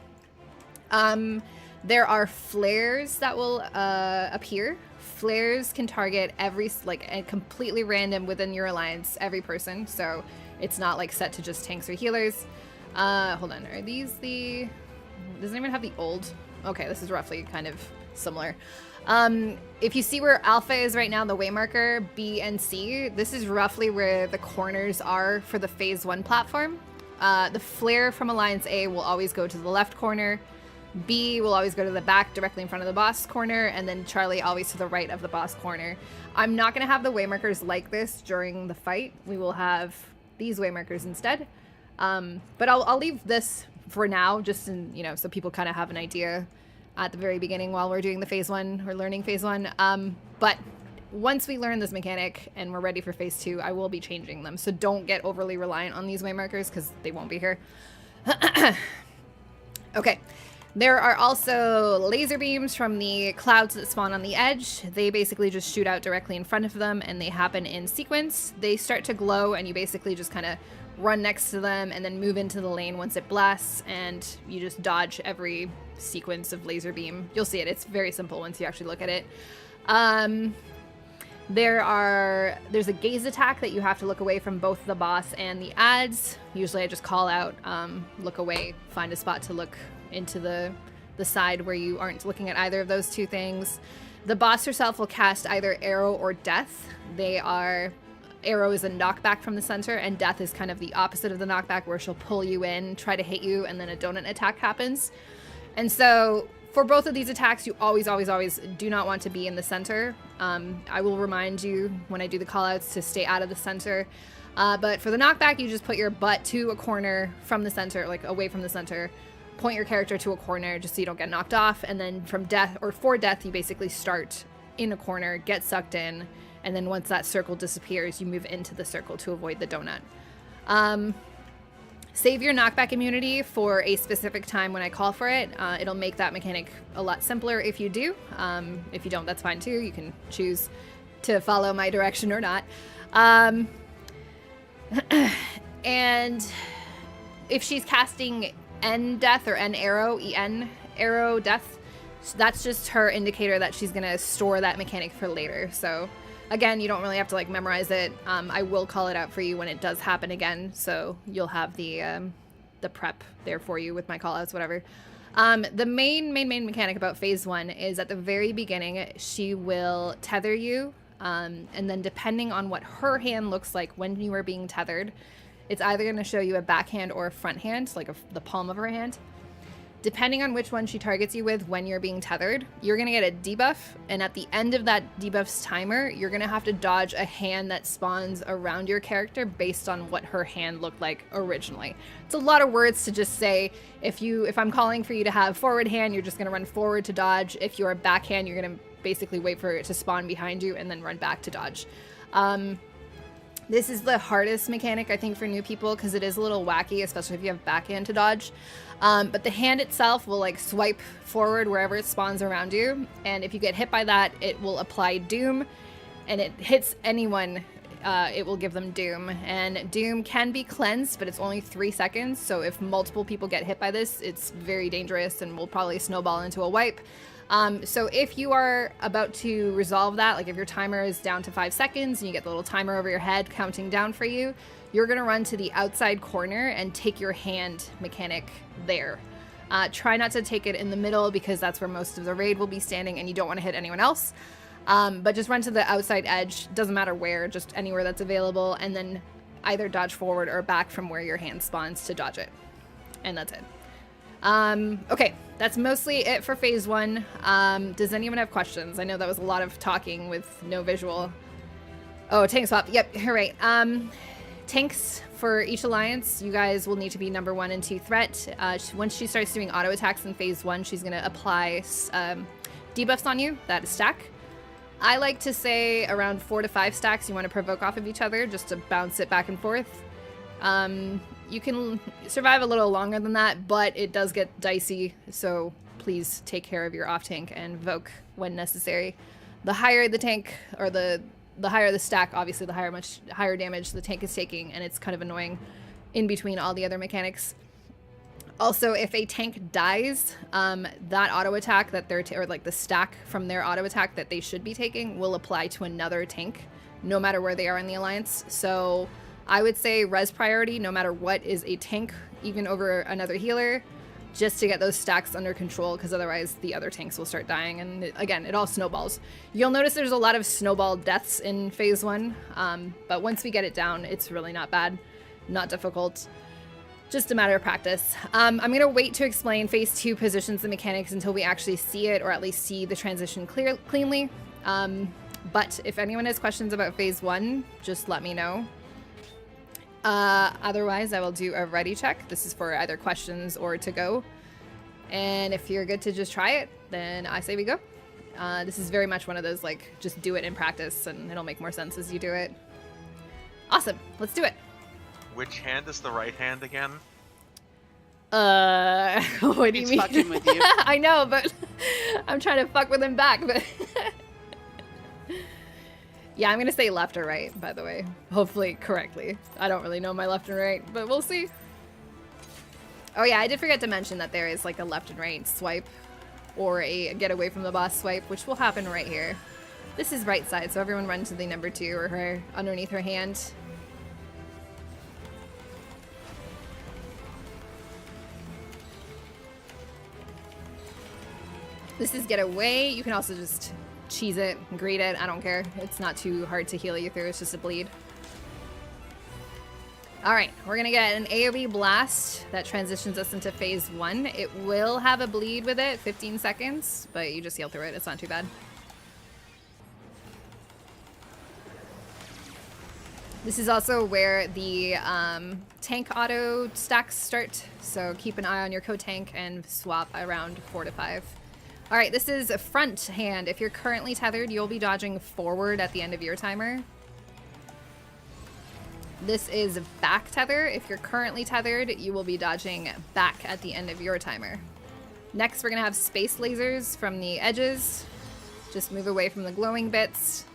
There are flares that will appear. Flares can target completely random within your alliance, every person, so it's not like set to just tanks or healers. Hold on, are these the... Doesn't even have the old. Okay, this is roughly kind of similar. If you see where alpha is right now, the waymarker, B and C, this is roughly where the corners are for the phase 1 platform. The flare from Alliance A will always go to the left corner. B will always go to the back directly in front of the boss corner, and then Charlie always to the right of the boss corner. I'm not going to have the waymarkers like this during the fight. We will have these waymarkers instead. But I'll leave this for now, just in, you know, so people kind of have an idea at the very beginning while we're doing the phase 1 or learning phase 1. But once we learn this mechanic and we're ready for phase 2, I will be changing them. So don't get overly reliant on these waymarkers because they won't be here. Okay. There are also laser beams from the clouds that spawn on the edge. They basically just shoot out directly in front of them and they happen in sequence. They start to glow and you basically just kind of run next to them and then move into the lane once it blasts, and you just dodge every sequence of laser beam. You'll see it. It's very simple once you actually look at it. There's a gaze attack that you have to look away from both the boss and the ads. Usually I just call out, look away, find a spot to look into the side where you aren't looking at either of those two things. The boss herself will cast either arrow or death. Arrow is a knockback from the center, and death is kind of the opposite of the knockback, where she'll pull you in, try to hit you, and then a donut attack happens. And so for both of these attacks, you always do not want to be in the center. I will remind you when I do the callouts to stay out of the center. But for the knockback, you just put your butt to a corner from the center, like away from the center. Point your character to a corner just so you don't get knocked off. And then for death, you basically start in a corner, get sucked in, and then once that circle disappears, you move into the circle to avoid the donut. Save your knockback immunity for a specific time when I call for it. It'll make that mechanic a lot simpler if you do. If you don't, that's fine too. You can choose to follow my direction or not. And if she's casting N death or N arrow, EN arrow death, that's just her indicator that she's going to store that mechanic for later. So again, you don't really have to like memorize it. I will call it out for you when it does happen again, so you'll have the prep there for you with my callouts, whatever. The main mechanic about phase 1 is at the very beginning, she will tether you, and then depending on what her hand looks like when you are being tethered, it's either going to show you a backhand or a front hand, like the palm of her hand. Depending on which one she targets you with when you're being tethered, you're going to get a debuff, and at the end of that debuff's timer, you're going to have to dodge a hand that spawns around your character based on what her hand looked like originally. It's a lot of words to just say. If I'm calling for you to have forward hand, you're just going to run forward to dodge. If you're backhand, you're going to basically wait for it to spawn behind you and then run back to dodge. This is the hardest mechanic, I think, for new people because it is a little wacky, especially if you have backhand to dodge. But the hand itself will like swipe forward wherever it spawns around you. And if you get hit by that, it will apply Doom. And it hits anyone, it will give them Doom. And Doom can be cleansed, but it's only 3 seconds. So if multiple people get hit by this, it's very dangerous and will probably snowball into a wipe. So if you are about to resolve that, like if your timer is down to 5 seconds and you get the little timer over your head counting down for you, you're going to run to the outside corner and take your hand mechanic there. Try not to take it in the middle because that's where most of the raid will be standing and you don't want to hit anyone else. But just run to the outside edge, doesn't matter where, just anywhere that's available, and then either dodge forward or back from where your hand spawns to dodge it. And that's it. Okay, that's mostly it for phase 1. Does anyone have questions? I know that was a lot of talking with no visual. Oh, tank swap. Yep, you're right. Tanks for each alliance, you guys will need to be number 1 and 2 threat. Once she starts doing auto attacks in phase 1, she's going to apply debuffs on you that stack. I like to say around 4 to 5 stacks you want to provoke off of each other just to bounce it back and forth. You can survive a little longer than that, but it does get dicey, so please take care of your off-tank and voke when necessary. The higher the tank, or the higher the stack, obviously the much higher damage the tank is taking, and it's kind of annoying in between all the other mechanics. Also, if a tank dies, that auto attack that they're, or like the stack from their auto attack that they should be taking will apply to another tank, no matter where they are in the alliance. So I would say res priority, no matter what, is a tank, even over another healer, just to get those stacks under control, because otherwise the other tanks will start dying, and again, it all snowballs. You'll notice there's a lot of snowball deaths in phase 1, but once we get it down, it's really not bad, not difficult, just a matter of practice. I'm going to wait to explain phase 2 positions and mechanics until we actually see it, or at least see the transition cleanly. But if anyone has questions about phase 1, just let me know. Otherwise, I will do a ready check. This is for either questions or to go. And if you're good to just try it, then I say we go. This is very much one of those, like, just do it in practice and it'll make more sense as you do it. Awesome. Let's do it. Which hand is the right hand again? What do you mean? He's fucking with you. I know, but I'm trying to fuck with him back, but... Yeah, I'm gonna say left or right, by the way. Hopefully correctly. I don't really know my left and right, but we'll see. Oh yeah, I did forget to mention that there is like a left and right swipe or a get away from the boss swipe, which will happen right here. This is right side, so everyone run to the number 2 or her underneath her hand. This is get away. You can also just cheese it, greet it, I don't care. It's not too hard to heal you through, it's just a bleed. Alright, we're gonna get an AoE blast that transitions us into phase 1. It will have a bleed with it, 15 seconds, but you just heal through it, it's not too bad. This is also where the tank auto stacks start, so keep an eye on your co-tank and swap around 4 to 5. Alright, this is a front hand. If you're currently tethered, you'll be dodging forward at the end of your timer. This is back tether. If you're currently tethered, you will be dodging back at the end of your timer. Next, we're gonna have space lasers from the edges. Just move away from the glowing bits.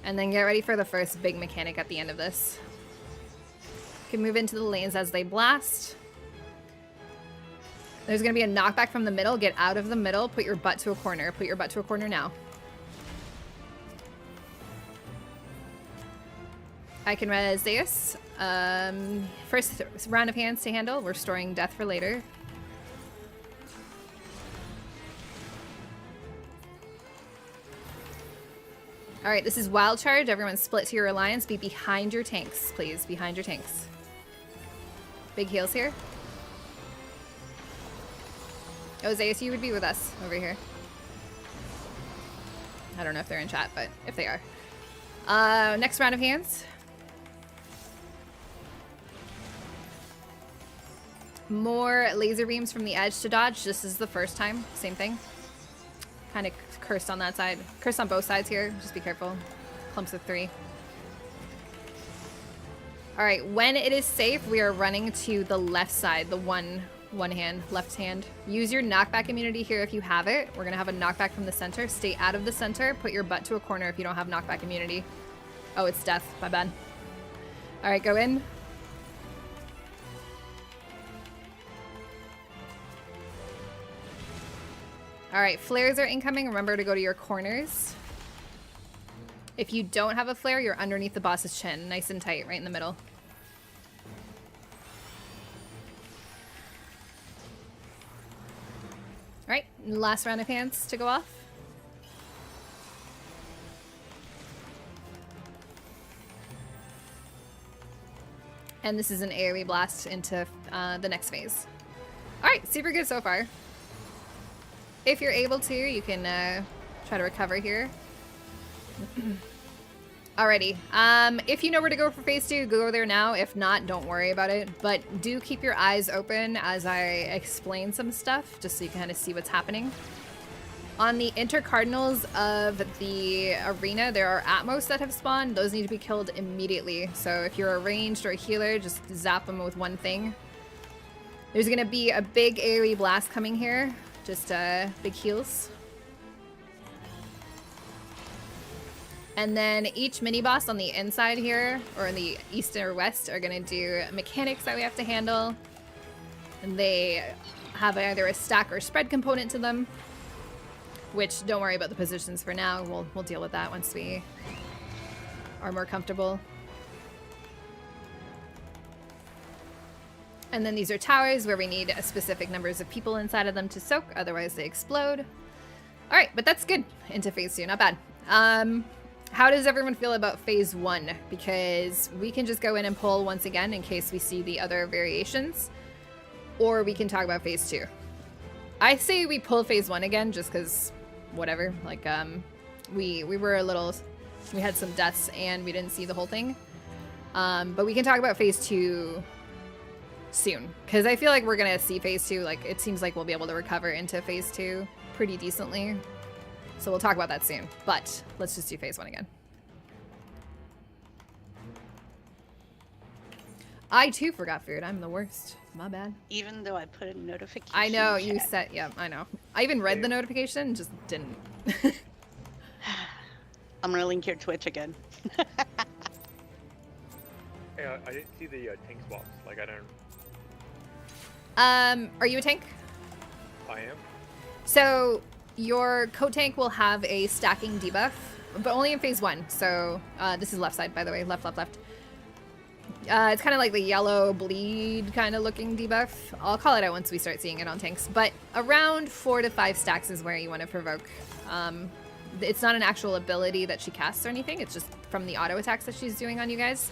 And then get ready for the first big mechanic at the end of this. You can move into the lanes as they blast. There's going to be a knockback from the middle. Get out of the middle. Put your butt to a corner. Put your butt to a corner now. I can res Zeus. First round of hands to handle. We're storing death for later. Alright, this is wild charge. Everyone split to your alliance. Be behind your tanks, please. Behind your tanks. Big heals here. Oh, Zeus, you would be with us over here. I don't know if they're in chat, but if they are. Next round of hands. More laser beams from the edge to dodge. This is the first time. Same thing. Kind of cursed on that side. Cursed on both sides here. Just be careful. Clumps of 3. Alright, when it is safe, we are running to the left side. The one hand, left hand. Use your knockback immunity here if you have it. We're gonna have a knockback from the center. Stay out of the center. Put your butt to a corner if you don't have knockback immunity. Oh, it's death. My bad. Alright, go in. Alright, flares are incoming. Remember to go to your corners. If you don't have a flare, you're underneath the boss's chin. Nice and tight, right in the middle. Alright, last round of hands to go off. And this is an AoE blast into the next phase. Alright, super good so far. If you're able to, you can try to recover here. Alrighty, if you know where to go for phase 2, go there now. If not, don't worry about it. But do keep your eyes open as I explain some stuff, just so you can kind of see what's happening. On the intercardinals of the arena, there are Atmos that have spawned. Those need to be killed immediately. So if you're a ranged or a healer, just zap them with one thing. There's going to be a big AoE blast coming here. Just big heals. And then each mini-boss on the inside here, or in the east or west, are going to do mechanics that we have to handle. And they have either a stack or spread component to them. Which, don't worry about the positions for now. We'll deal with that once we are more comfortable. And then these are towers where we need a specific numbers of people inside of them to soak, otherwise they explode. Alright, but that's good into phase 2, not bad. How does everyone feel about phase 1? Because we can just go in and pull once again in case we see the other variations. Or we can talk about phase 2. I say we pull phase 1 again just because whatever. Like, we were a little... We had some deaths and we didn't see the whole thing. But we can talk about phase 2 soon, because I feel like we're gonna see phase 2. Like, it seems like we'll be able to recover into phase 2 pretty decently. So we'll talk about that soon. But let's just do phase 1 again. I too forgot food. I'm the worst. My bad. Even though I put a notification. I know in you chat. said. Yeah, I know. I even read the notification, just didn't. I'm gonna link your Twitch again. Hey, I didn't see the tank swaps. Like, I don't. Are you a tank? I am. So your coat tank will have a stacking debuff, but only in phase 1. So this is left side, by the way. Left, left, left. It's kind of like the yellow bleed kind of looking debuff. I'll call it out once we start seeing it on tanks. But around 4 to 5 stacks is where you want to provoke. It's not an actual ability that she casts or anything. It's just from the auto attacks that she's doing on you guys.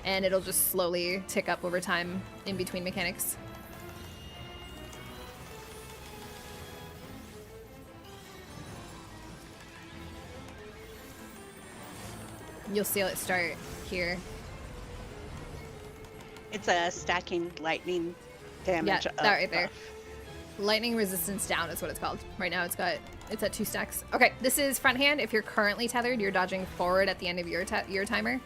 And it'll just slowly tick up over time in between mechanics. You'll see it start here. It's a stacking lightning damage. Yeah, that right there. Lightning resistance down is what it's called. Right now it's at 2 stacks. Okay, this is front hand. If you're currently tethered, you're dodging forward at the end of your timer.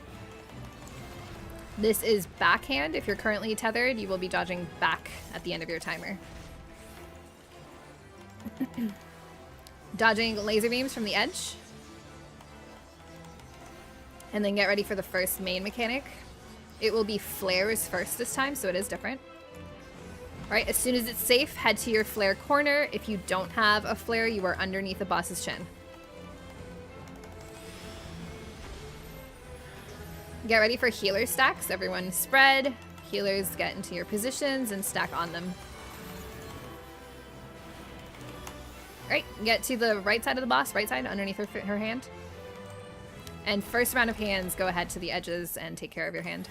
This is backhand. If you're currently tethered, you will be dodging back at the end of your timer. Dodging laser beams from the edge. And then get ready for the first main mechanic. It will be flares first this time, so it is different. All right, as soon as it's safe, head to your flare corner. If you don't have a flare, you are underneath the boss's chin. Get ready for healer stacks. Everyone spread. Healers get into your positions and stack on them. All right, get to the right side of the boss, right side, underneath her hand. And first round of hands, go ahead to the edges and take care of your hand.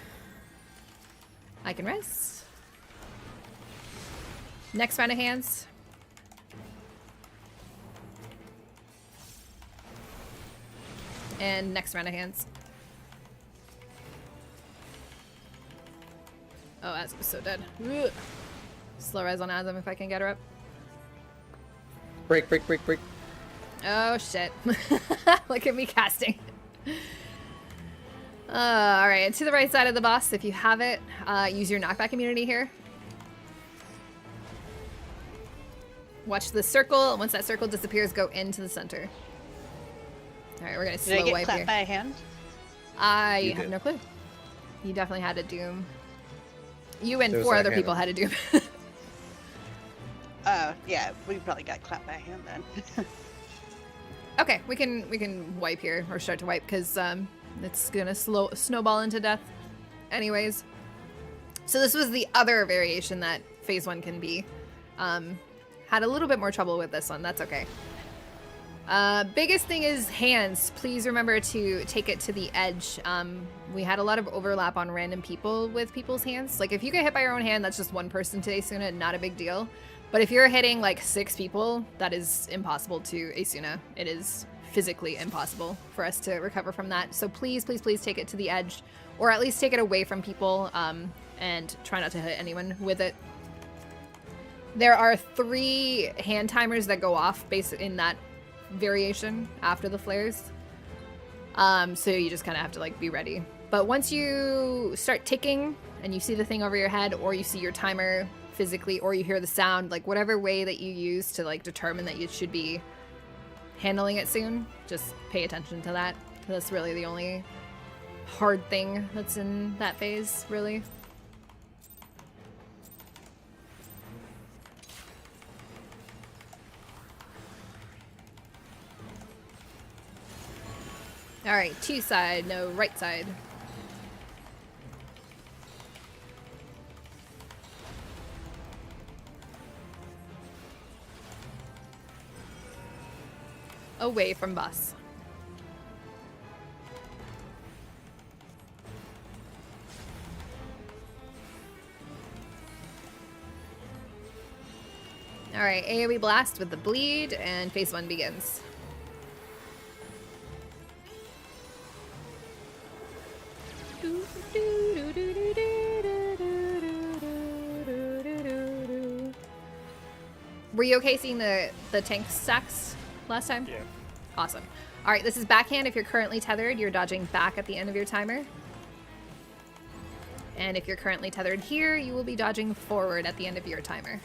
I can rest. Next round of hands. And next round of hands. Oh, Azum's so dead. Ugh. Slow res on Azum if I can get her up. Break, break, break, break. Oh, shit. Look at me casting. Alright, to the right side of the boss, if you have it, use your knockback immunity here. Watch the circle, and once that circle disappears, go into the center. Alright, we're gonna slow Did I get wipe clapped here. by a hand? I You have did. no clue. You definitely had a doom. You and There was 4 that other hand people up. had a doom. Yeah, we probably got clapped by a hand then. Okay, we can wipe here, or start to wipe, because it's gonna snowball into death anyways. So this was the other variation that phase 1 can be. Had a little bit more trouble with this one. That's okay. Biggest thing is hands. Please remember to take it to the edge. We had a lot of overlap on random people with people's hands. Like, if you get hit by your own hand, that's just one person to Asuna, not a big deal. But if you're hitting like 6 people, that is impossible to Asuna. It is physically impossible for us to recover from that. So please, please, please take it to the edge, or at least take it away from people, and try not to hit anyone with it. There are 3 hand timers that go off based in that variation after the flares. So you just kind of have to like be ready. But once you start ticking and you see the thing over your head, or you see your timer physically, or you hear the sound, like whatever way that you use to like determine that you should be handling it soon, just pay attention to that. That's really the only hard thing that's in that phase, really. All right, 2 side, no right side. Away from bus. All right, AoE blast with the bleed, and phase 1 begins. Doo, doo. Were you okay seeing the tank stacks last time? Yeah. Awesome. All right, this is backhand. If you're currently tethered, you're dodging back at the end of your timer. And if you're currently tethered here, you will be dodging forward at the end of your timer.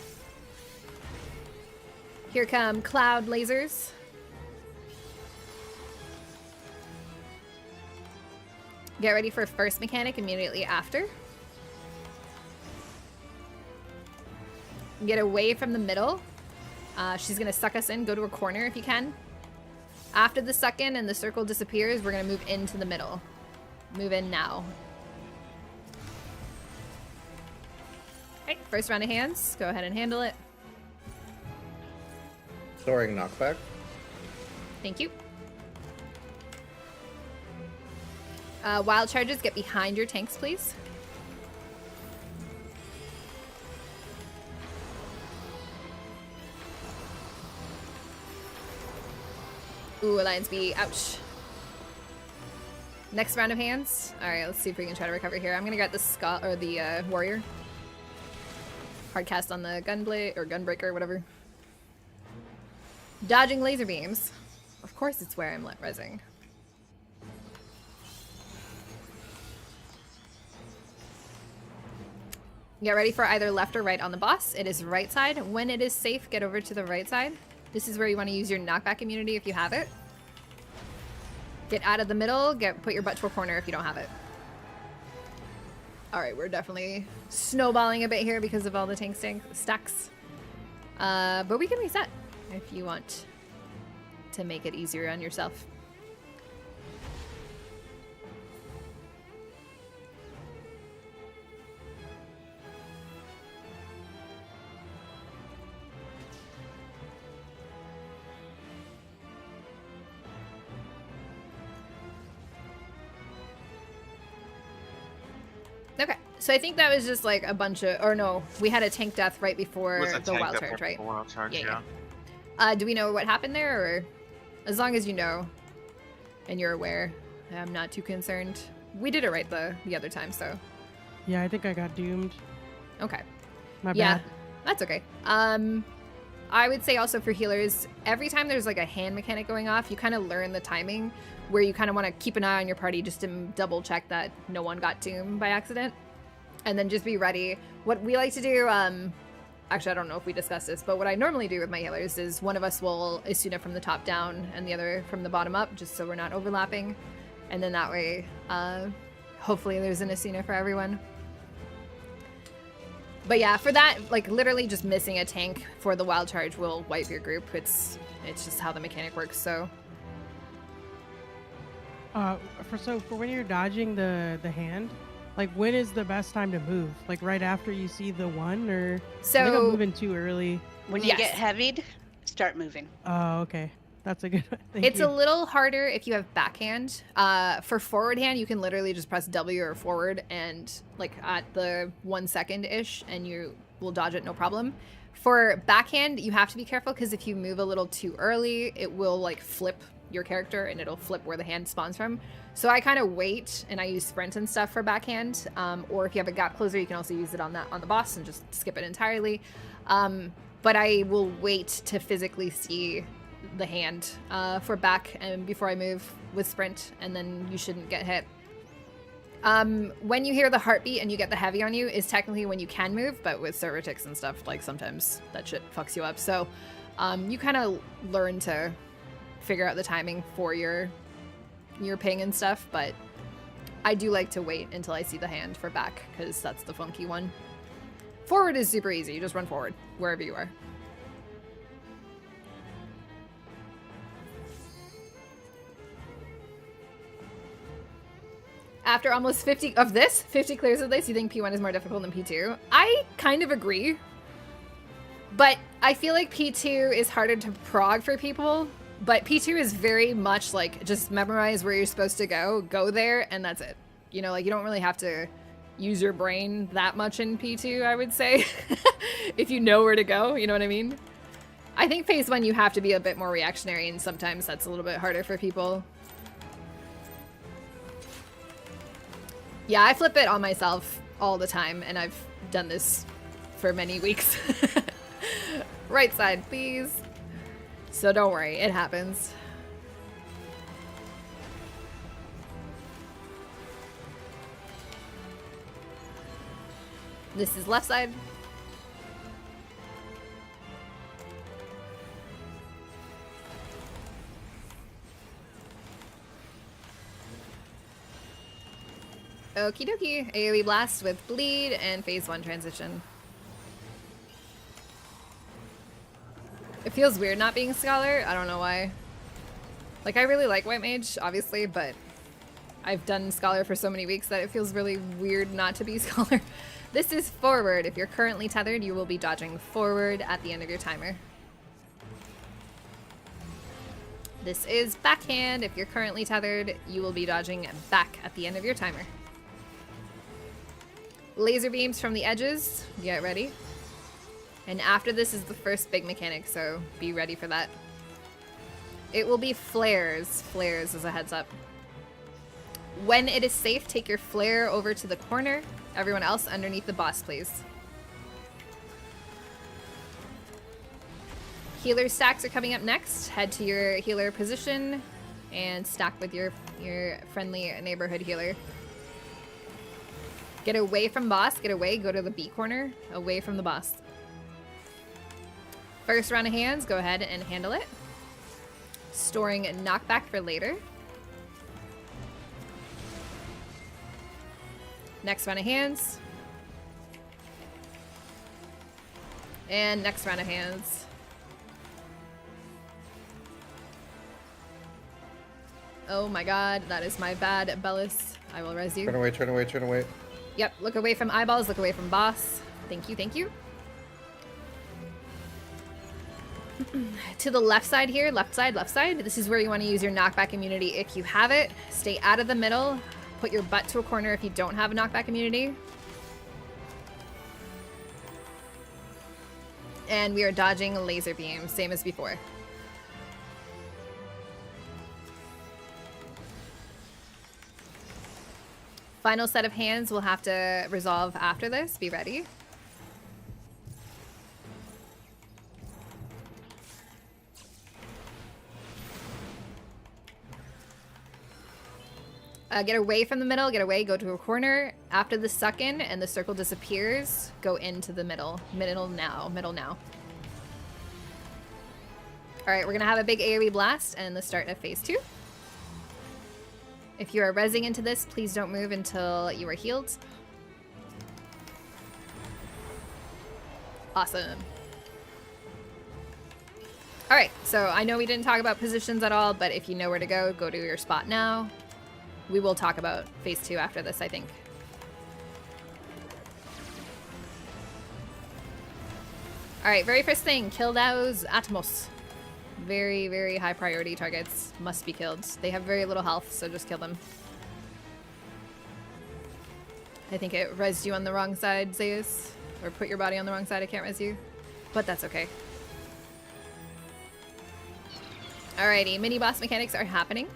Here come cloud lasers. Get ready for first mechanic immediately after. Get away from the middle. She's gonna suck us in. Go to a corner if you can. After the suck in and the circle disappears, we're gonna move into the middle. Move in now. Okay, first round of hands. Go ahead and handle it. Soaring knockback. Thank you. Wild charges, get behind your tanks, please. Ooh, Alliance B, ouch. Next round of hands. All right, let's see if we can try to recover here. I'm gonna get the Scott or the warrior. Hard cast on the gunblade or gunbreaker, whatever. Dodging laser beams. Of course, it's where I'm rezzing. Get ready for either left or right on the boss. It is right side. When it is safe, get over to the right side. This is where you want to use your knockback immunity if you have it. Get out of the middle. Put your butt to a corner if you don't have it. All right, we're definitely snowballing a bit here because of all the tank stacks. But we can reset if you want to make it easier on yourself. Okay, so I think that was just like a bunch of, or no, we had a tank death right before Was a the tank wild death charge, right? before wild charge, Yeah, yeah. Do we know what happened there, or as long as you know and you're aware, I'm not too concerned. We did it right the other time, so Yeah, I think I got doomed. okay. My Yeah, bad. that's okay. I would say also for healers, every time there's like a hand mechanic going off, you kind of learn the timing where you kind of want to keep an eye on your party just to double check that no one got doomed by accident. And then just be ready. What we like to do, actually I don't know if we discussed this, but what I normally do with my healers is one of us will Asuna from the top down and the other from the bottom up, just so we're not overlapping. And then that way, hopefully there's an Asuna for everyone. But yeah, for that, like literally just missing a tank for the wild charge will wipe your group. It's just how the mechanic works, so. For when you're dodging the hand, like when is the best time to move? Like right after you see the one, or I think I'm So moving too early. When you Yes. get heavied, start moving. Oh, okay. That's a good one. Thank it's you. a little harder if you have backhand. For forward hand, you can literally just press W or forward and like at the 1 second-ish and you will dodge it no problem. For backhand, you have to be careful because if you move a little too early, it will like flip your character and it'll flip where the hand spawns from. So I kind of wait and I use sprint and stuff for backhand. Or if you have a gap closer, you can also use it on the boss and just skip it entirely. But I will wait to physically see the hand for back and before I move with sprint, and then you shouldn't get hit. When you hear the heartbeat and you get the heavy on you is technically when you can move, but with server ticks and stuff, like sometimes that shit fucks you up. So you kind of learn to figure out the timing for your ping and stuff, but I do like to wait until I see the hand for back because that's the funky one. Forward is super easy. You just run forward wherever you are. After almost 50 clears of this, you think P1 is more difficult than P2? I kind of agree. But I feel like P2 is harder to prog for people. But P2 is very much like just memorize where you're supposed to go there, and that's it. You know, like you don't really have to use your brain that much in P2, I would say. If you know where to go, you know what I mean? I think phase 1 you have to be a bit more reactionary, and sometimes that's a little bit harder for people. Yeah, I flip it on myself all the time, and I've done this for many weeks. Right side, please. So don't worry, it happens. This is left side. Okie dokie. AoE blast with bleed and phase 1 transition. It feels weird not being a scholar. I don't know why. Like, I really like White Mage, obviously, but I've done Scholar for so many weeks that it feels really weird not to be Scholar. This is forward. If you're currently tethered, you will be dodging forward at the end of your timer. This is backhand. If you're currently tethered, you will be dodging back at the end of your timer. Laser beams from the edges. Get ready. And after this is the first big mechanic, so be ready for that. It will be flares. Flares as a heads up. When it is safe, take your flare over to the corner. Everyone else underneath the boss, please. Healer stacks are coming up next. Head to your healer position and stack with your friendly neighborhood healer. Get away from boss. Get away. Go to the B corner. Away from the boss. First round of hands, go ahead and handle it. Storing knockback for later. Next round of hands. And next round of hands. Oh my god, that is my bad, Bellis. I will res you. Turn away, turn away, turn away. Yep, look away from eyeballs, look away from boss. Thank you, thank you. To the left side here, left side, left side. This is where you want to use your knockback immunity if you have it. Stay out of the middle. Put your butt to a corner if you don't have a knockback immunity. And we are dodging laser beam, same as before. Final set of hands we'll have to resolve after this. Be ready. Get away from the middle, get away, go to a corner. After the suck-in and the circle disappears, go into the middle. Middle now, middle now. Alright, we're gonna have a big AoE blast and the start of phase 2. If you are rezzing into this, please don't move until you are healed. Awesome. Alright, so I know we didn't talk about positions at all, but if you know where to go to your spot now. We will talk about phase 2 after this, I think. Alright, very first thing, kill those Atmos. Very, very high priority targets. Must be killed. They have very little health, so just kill them. I think it rezzed you on the wrong side, Zeus. Or put your body on the wrong side, I can't res you. But that's okay. Alrighty, mini boss mechanics are happening.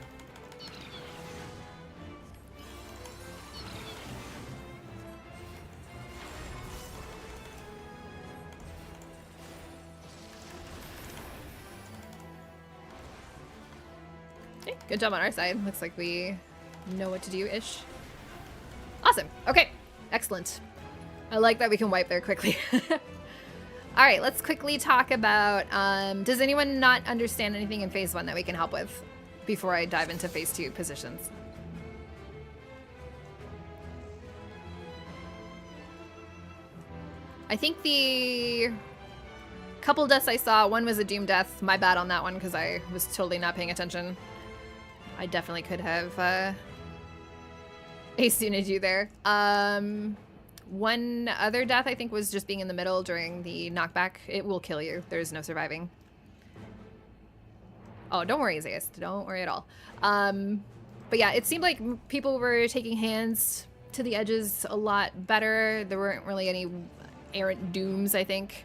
Okay, good job on our side. Looks like we know what to do-ish. Awesome. Okay. Excellent. I like that we can wipe there quickly. All right, let's quickly talk about, does anyone not understand anything in phase 1 that we can help with before I dive into phase 2 positions? I think the couple deaths I saw, one was a doom death. My bad on that one because I was totally not paying attention. I definitely could have aced you there. One other death I think was just being in the middle during the knockback. It will kill you. There's no surviving. Oh, don't worry, Zeus. Don't worry at all. But yeah, it seemed like people were taking hands to the edges a lot better. There weren't really any errant dooms, I think.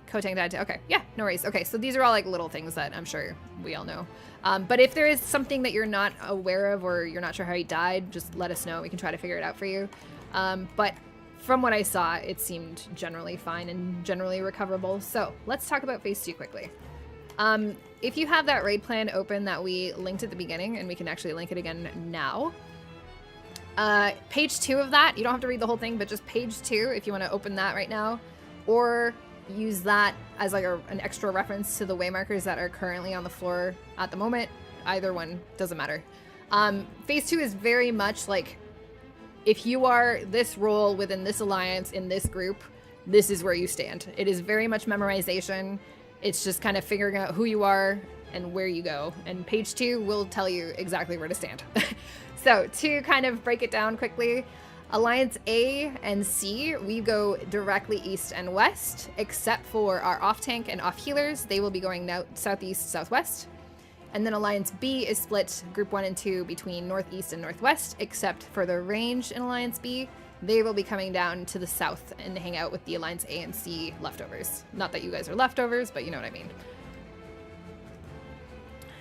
Kotang died too. Okay, yeah, no worries. Okay, so these are all like little things that I'm sure we all know. But if there is something that you're not aware of or you're not sure how he died, just let us know. We can try to figure it out for you. But from what I saw, it seemed generally fine and generally recoverable. So let's talk about phase 2 quickly. If you have that raid plan open that we linked at the beginning, and we can actually link it again now, page 2 of that, you don't have to read the whole thing, but just page 2 if you want to open that right now, or use that as like an extra reference to the waymarkers that are currently on the floor at the moment. Either one, doesn't matter. Phase 2 is very much like, if you are this role within this alliance in this group, this is where you stand. It is very much memorization. It's just kind of figuring out who you are and where you go. And page 2 will tell you exactly where to stand. So to kind of break it down quickly, Alliance A and C, we go directly east and west, except for our off tank and off healers. They will be going southeast, southwest. And then Alliance B is split group 1 and 2 between northeast and northwest, except for the range in Alliance B. They will be coming down to the south and hang out with the Alliance A and C leftovers. Not that you guys are leftovers, but you know what I mean.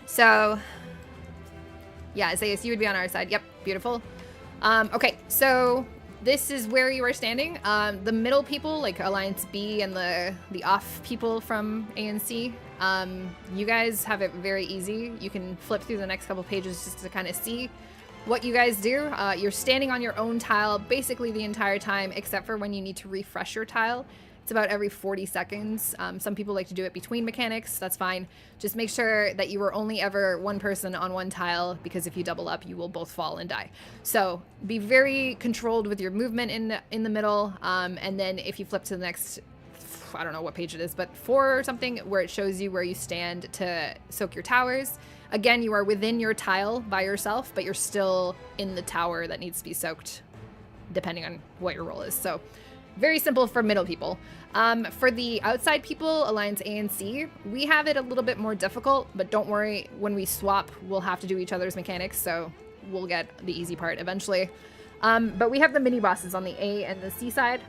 So, yeah, Isaiah, you would be on our side. Yep, beautiful. Okay, so this is where you are standing. The middle people, like Alliance B and the off people from A and C, you guys have it very easy. You can flip through the next couple pages just to kind of see what you guys do. You're standing on your own tile basically the entire time, except for when you need to refresh your tile. It's about every 40 seconds. Some people like to do it between mechanics. That's fine. Just make sure that you are only ever one person on one tile, because if you double up, you will both fall and die. So be very controlled with your movement in the middle. And then if you flip to the next, I don't know what page it is, but 4 or something, where it shows you where you stand to soak your towers. Again, you are within your tile by yourself, but you're still in the tower that needs to be soaked, depending on what your role is. So very simple for middle people. For the outside people, Alliance A and C, we have it a little bit more difficult, but don't worry, when we swap, we'll have to do each other's mechanics, so we'll get the easy part eventually. But we have the mini bosses on the A and the C side.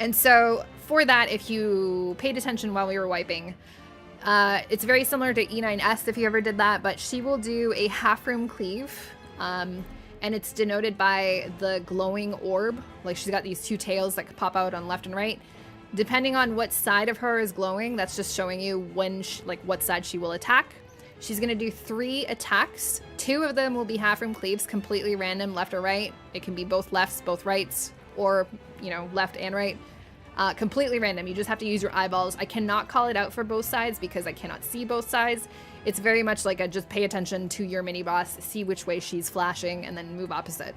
And so for that, if you paid attention while we were wiping, it's very similar to E9S if you ever did that, but she will do a half room cleave. And it's denoted by the glowing orb. Like, she's got these 2 tails that pop out on left and right. Depending on what side of her is glowing, that's just showing you when what side she will attack. She's gonna do 3 attacks. 2 of them will be half room cleaves, completely random, left or right. It can be both lefts, both rights, or, you know, left and right. Completely random. You just have to use your eyeballs. I cannot call it out for both sides because I cannot see both sides. It's very much like a just pay attention to your mini boss, see which way she's flashing, and then move opposite.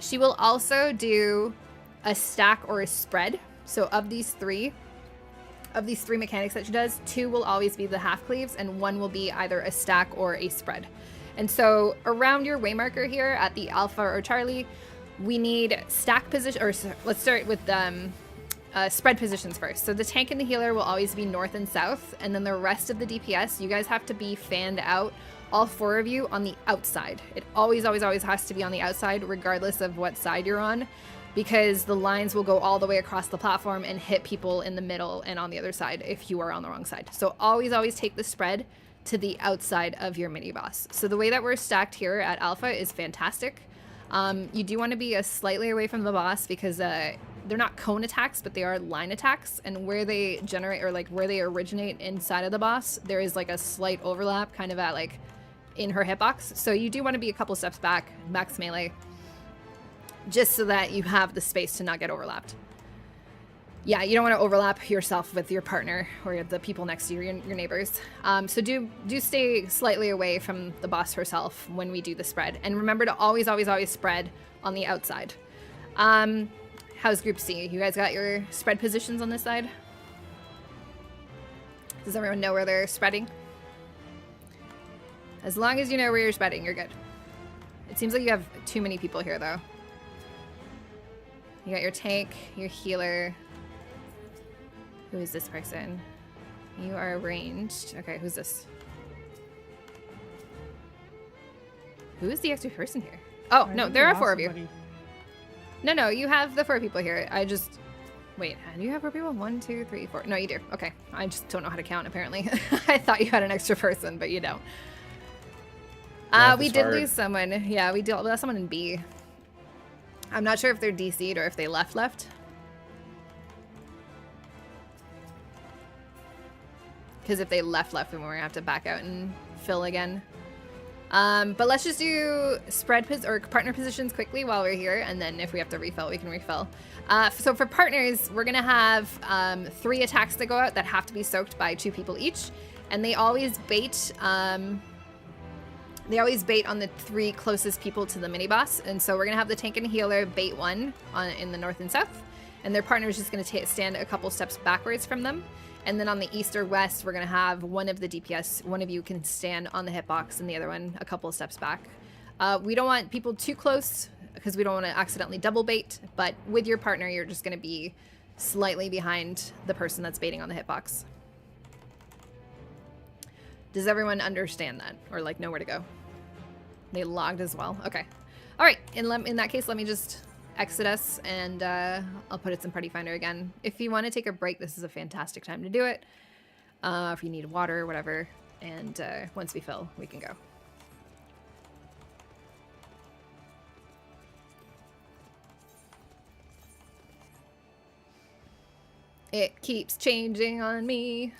She will also do a stack or a spread. So of these three mechanics that she does, 2 will always be the half cleaves, and 1 will be either a stack or a spread. And so around your waymarker here at the Alpha or Charlie, we need stack position, or let's start with spread positions first. So the tank and the healer will always be north and south, and then the rest of the DPS, you guys have to be fanned out, all 4 of you, on the outside. It always, always, always has to be on the outside, regardless of what side you're on, because the lines will go all the way across the platform and hit people in the middle and on the other side if you are on the wrong side. So always, always take the spread to the outside of your mini boss. So the way that we're stacked here at Alpha is fantastic. You do want to be slightly away from the boss because they're not cone attacks, but they are line attacks, and where they generate, or like where they originate inside of the boss, there is like a slight overlap kind of at like in her hitbox. So you do want to be a couple steps back, max melee, just so that you have the space to not get overlapped. Yeah, you don't want to overlap yourself with your partner or the people next to you, your neighbors. So do stay slightly away from the boss herself when we do the spread. And remember to always, always, always spread on the outside. How's Group C? You guys got your spread positions on this side? Does everyone know where they're spreading? As long as you know where you're spreading, you're good. It seems like you have too many people here, though. You got your tank, your healer. Who is this person? You are ranged. Okay, who's this? Who is the extra person here? Oh, no, there are 4 of you. No, you have the 4 people here. Wait, do you have 4 people? 1, 2, 3, 4. No, you do. Okay, I just don't know how to count, apparently. I thought you had an extra person, but you don't. We did lose someone. Yeah, we lost someone in B. I'm not sure if they're DC'd or if they left. Because if they left, then we're gonna have to back out and fill again. But let's just do or partner positions quickly while we're here, and then if we have to refill, we can refill. So for partners, we're gonna have 3 attacks that go out that have to be soaked by 2 people each, and they always bait. They always bait on the 3 closest people to the mini boss, and so we're gonna have the tank and healer bait one in the north and south, and their partner is just gonna stand a couple steps backwards from them. And then on the east or west, we're going to have one of the DPS. One of you can stand on the hitbox and the other one a couple of steps back. We don't want people too close because we don't want to accidentally double bait. But with your partner, you're just going to be slightly behind the person that's baiting on the hitbox. Does everyone understand that? Or like know where to go? They logged as well? Okay. All right. In that case, let me just exit us, and I'll put it in Party Finder again. If you want to take a break, this is a fantastic time to do it. If you need water or whatever, and once we fill, we can go. It keeps changing on me.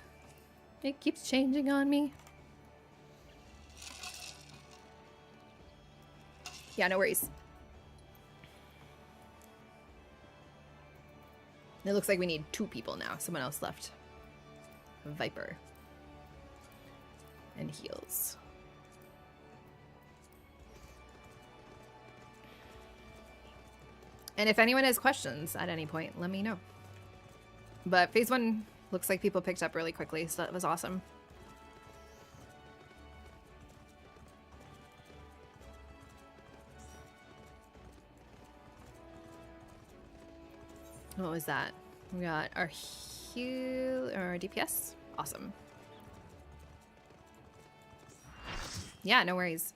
It keeps changing on me. Yeah, no worries. It looks like we need 2 people now. Someone else left. Viper. And heals. And if anyone has questions at any point, let me know. But phase 1 looks like people picked up really quickly, so that was awesome. What was that? We got our heal or our DPS. Awesome. Yeah, no worries.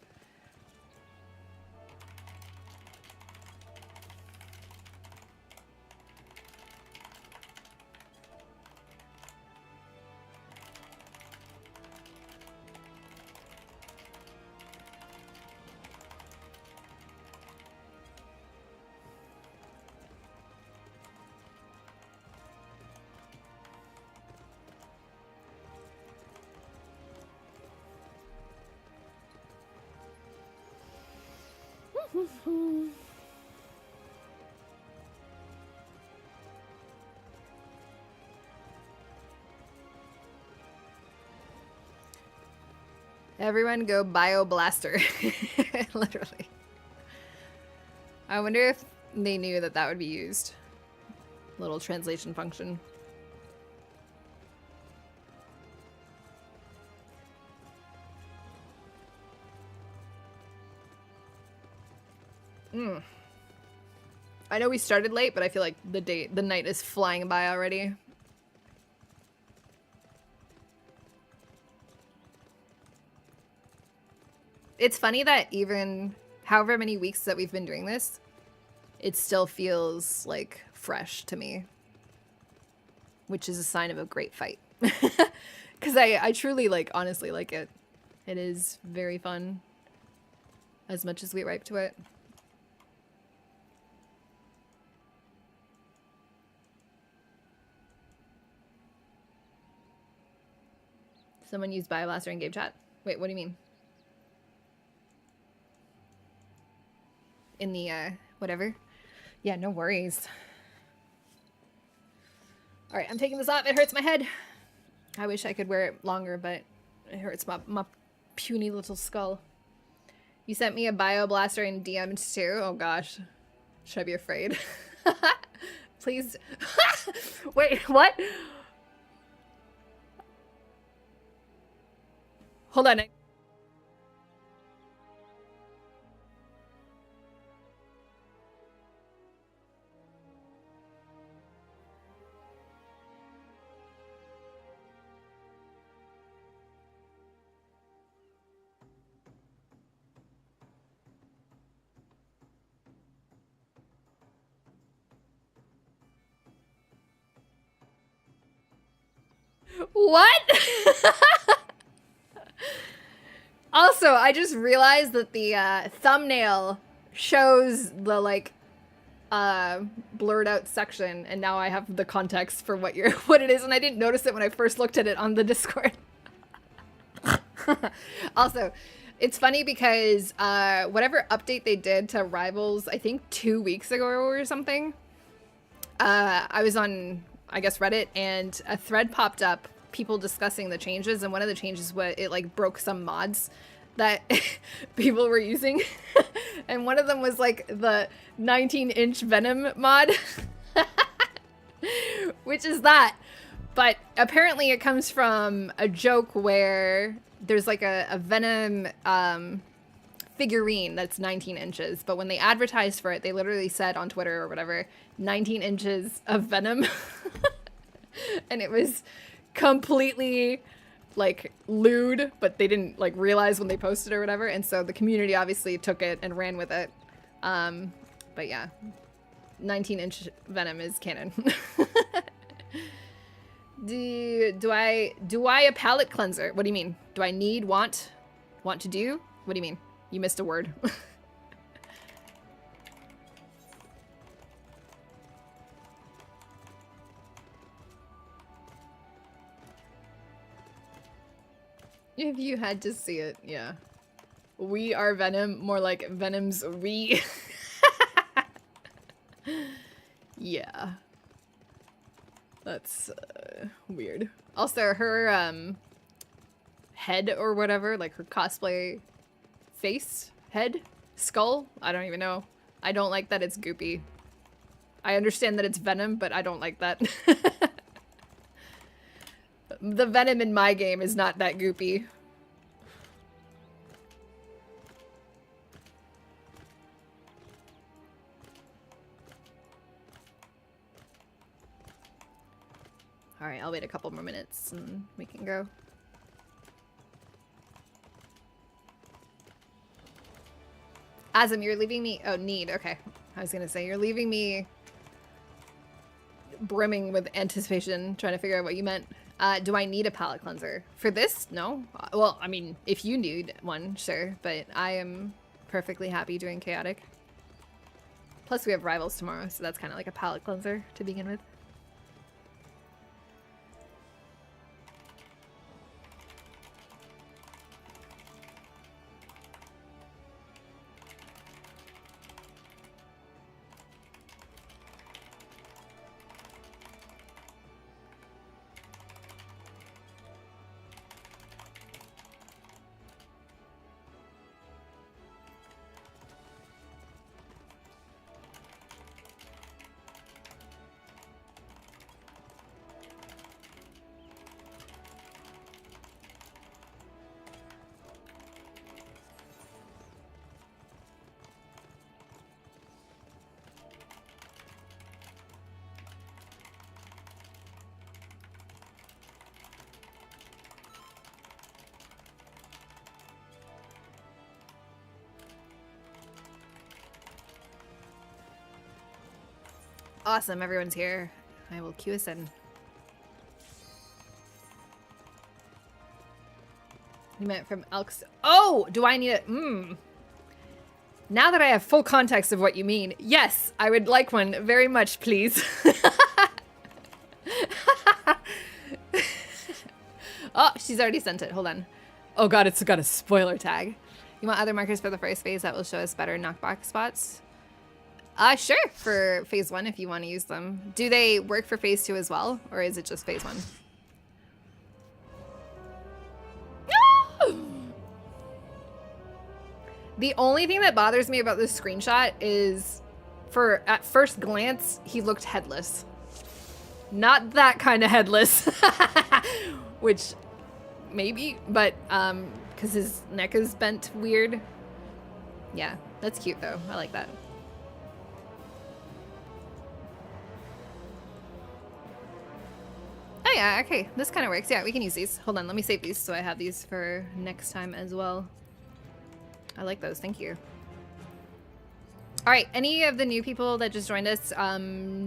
Everyone go Bio Blaster. Literally. I wonder if they knew that that would be used. Little translation function. I know we started late, but I feel like the night is flying by already. It's funny that even however many weeks that we've been doing this, it still feels like fresh to me, which is a sign of a great fight. Because I truly honestly like it. It is very fun as much as we ripe to it. Someone used Bioblaster in game chat. Wait, what do you mean? In the, whatever? Yeah, no worries. Alright, I'm taking this off. It hurts my head. I wish I could wear it longer, but it hurts my puny little skull. You sent me a Bioblaster in DMs too? Oh gosh. Should I be afraid? Please. Wait, what? Hold on. What? Also, I just realized that the thumbnail shows the blurred out section, and now I have the context for what what it is, and I didn't notice it when I first looked at it on the Discord. Also, it's funny because whatever update they did to Rivals, I think 2 weeks ago or something, I was on, I guess, Reddit, and a thread popped up, people discussing the changes, and one of the changes was it like broke some mods that people were using. And one of them was like the 19-inch Venom mod, which is that. But apparently it comes from a joke where there's like a Venom figurine that's 19 inches. But when they advertised for it, they literally said on Twitter or whatever, 19 inches of Venom. And it was completely like lewd, but they didn't like realize when they posted or whatever. And so the community obviously took it and ran with it. But yeah, 19-inch Venom is canon. Do I a palette cleanser? What do you mean? Do I need, want to do? What do you mean? You missed a word. If you had to see it, yeah. We are Venom, more like Venom's we. Yeah. That's weird. Also, her head or whatever, like her cosplay face, head, skull, I don't even know. I don't like that it's goopy. I understand that it's Venom, but I don't like that. The Venom in my game is not that goopy. Alright, I'll wait a couple more minutes and we can go. Azim, you're leaving me... Oh, need. Okay. I was gonna say, you're leaving me brimming with anticipation, trying to figure out what you meant. Do I need a palette cleanser? For this? No. Well, I mean, if you need one, sure. But I am perfectly happy doing chaotic. Plus, we have Rivals tomorrow, so that's kind of like a palette cleanser to begin with. Awesome, everyone's here. I will cue us in. You meant from Elks. Oh, do I need it? Now that I have full context of what you mean, yes, I would like one very much, please. Oh, she's already sent it. Hold on. Oh god, it's got a spoiler tag. You want other markers for the first phase that will show us better knockback spots? Sure, for phase 1 if you want to use them. Do they work for phase 2 as well, or is it just phase 1? The only thing that bothers me about this screenshot is, at first glance, he looked headless. Not that kind of headless. Which, maybe, but, because his neck is bent weird. Yeah, that's cute though. I like that. Oh yeah, okay, this kind of works. Yeah, we can use these. Hold on, let me save these so I have these for next time as well. I like those, thank you. All right, any of the new people that just joined us,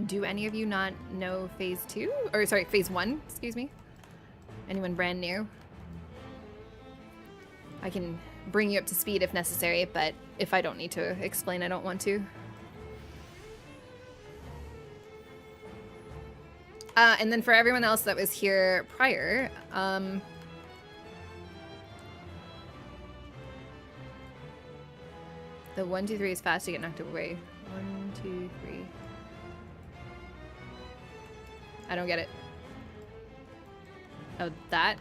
do any of you not know phase 2? Or sorry, phase 1, excuse me. Anyone brand new? I can bring you up to speed if necessary, but if I don't need to explain, I don't want to. And then for everyone else that was here prior, the 1, 2, 3 is fast to get knocked away. 1, 2, 3. I don't get it. Oh, that?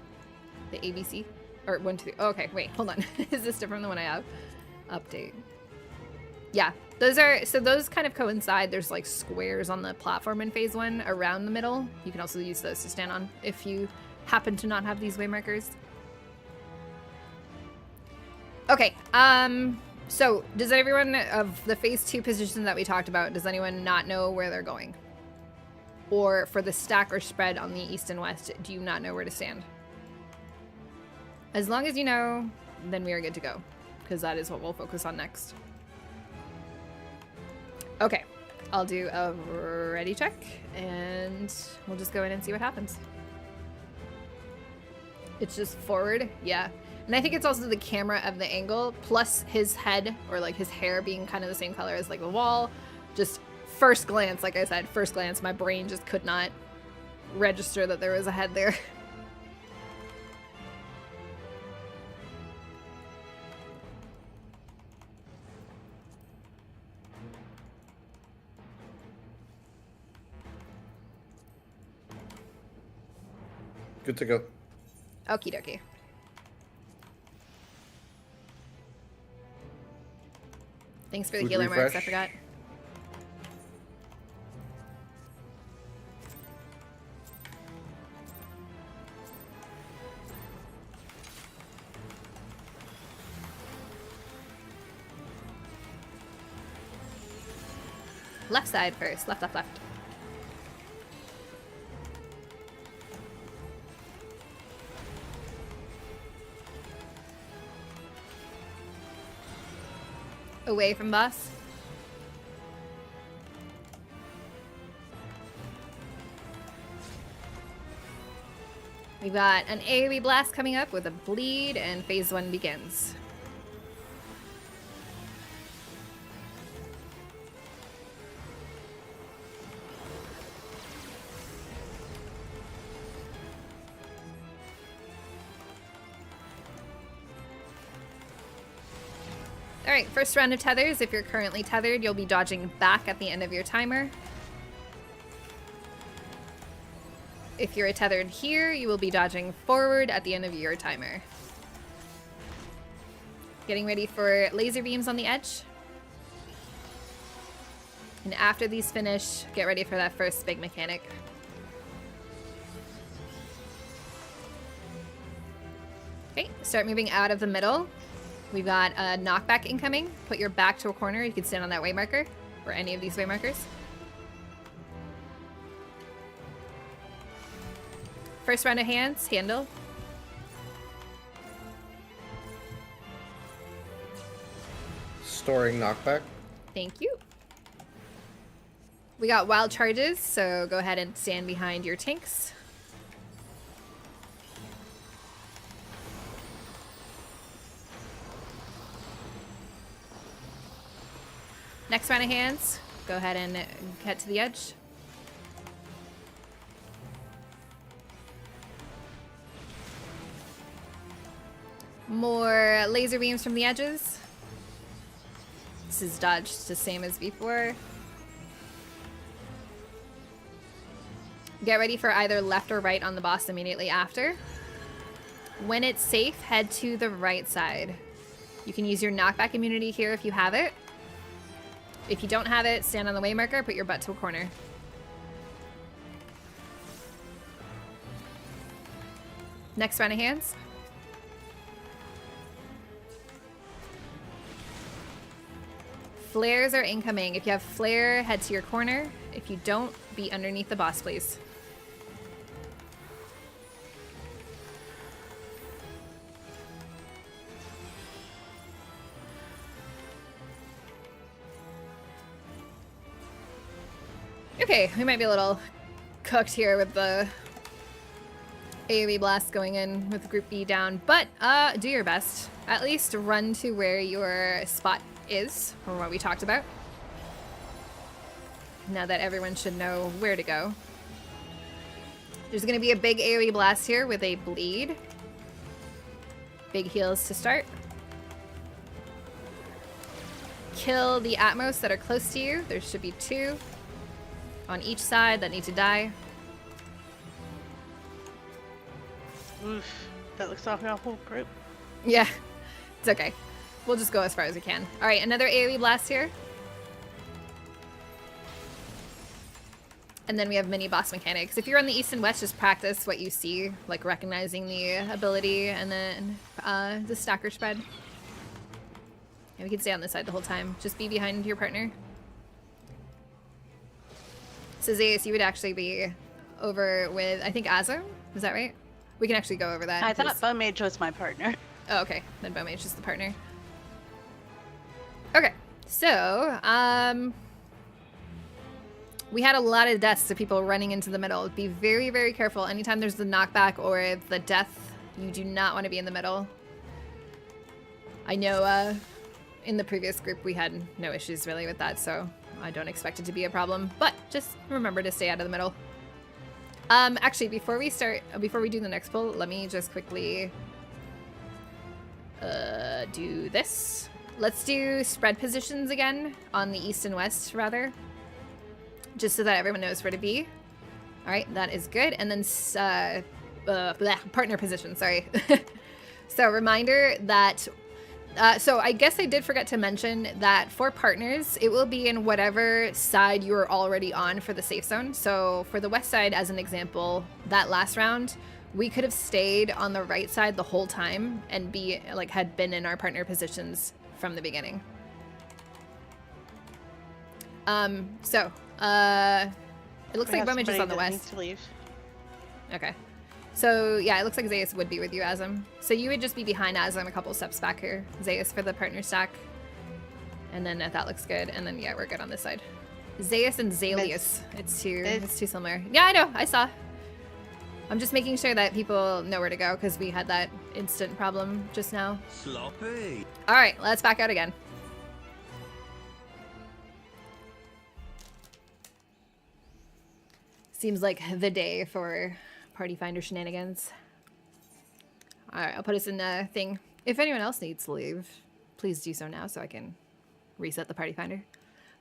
The ABC? Or 1, 2, 3. Oh, okay, wait, hold on. Is this different than what I have? Update. Yeah, those are, so those kind of coincide. There's like squares on the platform in phase 1 around the middle. You can also use those to stand on if you happen to not have these waymarkers. Okay, so does everyone of the phase 2 positions that we talked about, does anyone not know where they're going? Or for the stack or spread on the east and west, do you not know where to stand? As long as you know, then we are good to go, because that is what we'll focus on next. Okay, I'll do a ready check, and we'll just go in and see what happens. It's just forward, yeah. And I think it's also the camera of the angle, plus his head, or like his hair being kind of the same color as like the wall. Just first glance, like I said, first glance, my brain just could not register that there was a head there. Good to go. Okie dokie. Thanks for the Food healer marks, I refresh. forgot. Left side first. Left, left, left. Away from boss. We've got an AoE blast coming up with a bleed, and phase 1 begins. Alright, first round of tethers. If you're currently tethered, you'll be dodging back at the end of your timer. If you're tethered here, you will be dodging forward at the end of your timer. Getting ready for laser beams on the edge. And after these finish, get ready for that first big mechanic. Okay, start moving out of the middle. We've got a knockback incoming. Put your back to a corner. You can stand on that waymarker, or any of these waymarkers. First round of hands, handle. Storing knockback. Thank you. We got wild charges, so go ahead and stand behind your tanks. Next round of hands, go ahead and get to the edge. More laser beams from the edges. This is dodged the same as before. Get ready for either left or right on the boss immediately after. When it's safe, head to the right side. You can use your knockback immunity here if you have it. If you don't have it, stand on the waymarker, put your butt to a corner. Next round of hands. Flares are incoming. If you have flare, head to your corner. If you don't, be underneath the boss, please. Okay, we might be a little cooked here with the AoE blast going in with Group B down, but do your best. At least run to where your spot is, or what we talked about. Now that everyone should know where to go. There's going to be a big AoE blast here with a bleed. Big heals to start. Kill the Atmos that are close to you. There should be 2 on each side that need to die. Oof. That looks like our whole group. Yeah, it's okay. We'll just go as far as we can. All right, another AoE blast here. And then we have mini boss mechanics. If you're on the east and west, just practice what you see, like recognizing the ability and then the stacker spread. Yeah, we can stay on this side the whole time. Just be behind your partner. So Zeus, you would actually be over with, I think, Azum? Is that right? We can actually go over that. I thought Bone Mage was my partner. Oh, okay. Then Bone Mage is the partner. Okay. So, we had a lot of deaths of people running into the middle. Be very, very careful. Anytime there's the knockback or the death, you do not want to be in the middle. I know in the previous group we had no issues really with that, so I don't expect it to be a problem. But just remember to stay out of the middle. Actually, before we do the next pull, let me just quickly do this. Let's do spread positions again on the east and west, rather. Just so that everyone knows where to be. All right, that is good. And then partner position, sorry. So reminder that, so I guess I did forget to mention that for partners, it will be in whatever side you're already on for the safe zone. So for the west side, as an example, that last round, we could have stayed on the right side the whole time and had been in our partner positions from the beginning. It looks like Bone Mage is on the west. To leave. Okay. So, yeah, it looks like Zeus would be with you, Azum. So you would just be behind Azum a couple steps back here. Zeus for the partner stack. And then that looks good. And then, yeah, we're good on this side. Zeus and Zalius. It's too similar. Yeah, I know. I saw. I'm just making sure that people know where to go because we had that instant problem just now. Sloppy. All right, let's back out again. Seems like the day for Party Finder shenanigans. Alright, I'll put us in a thing. If anyone else needs to leave, please do so now so I can reset the Party Finder.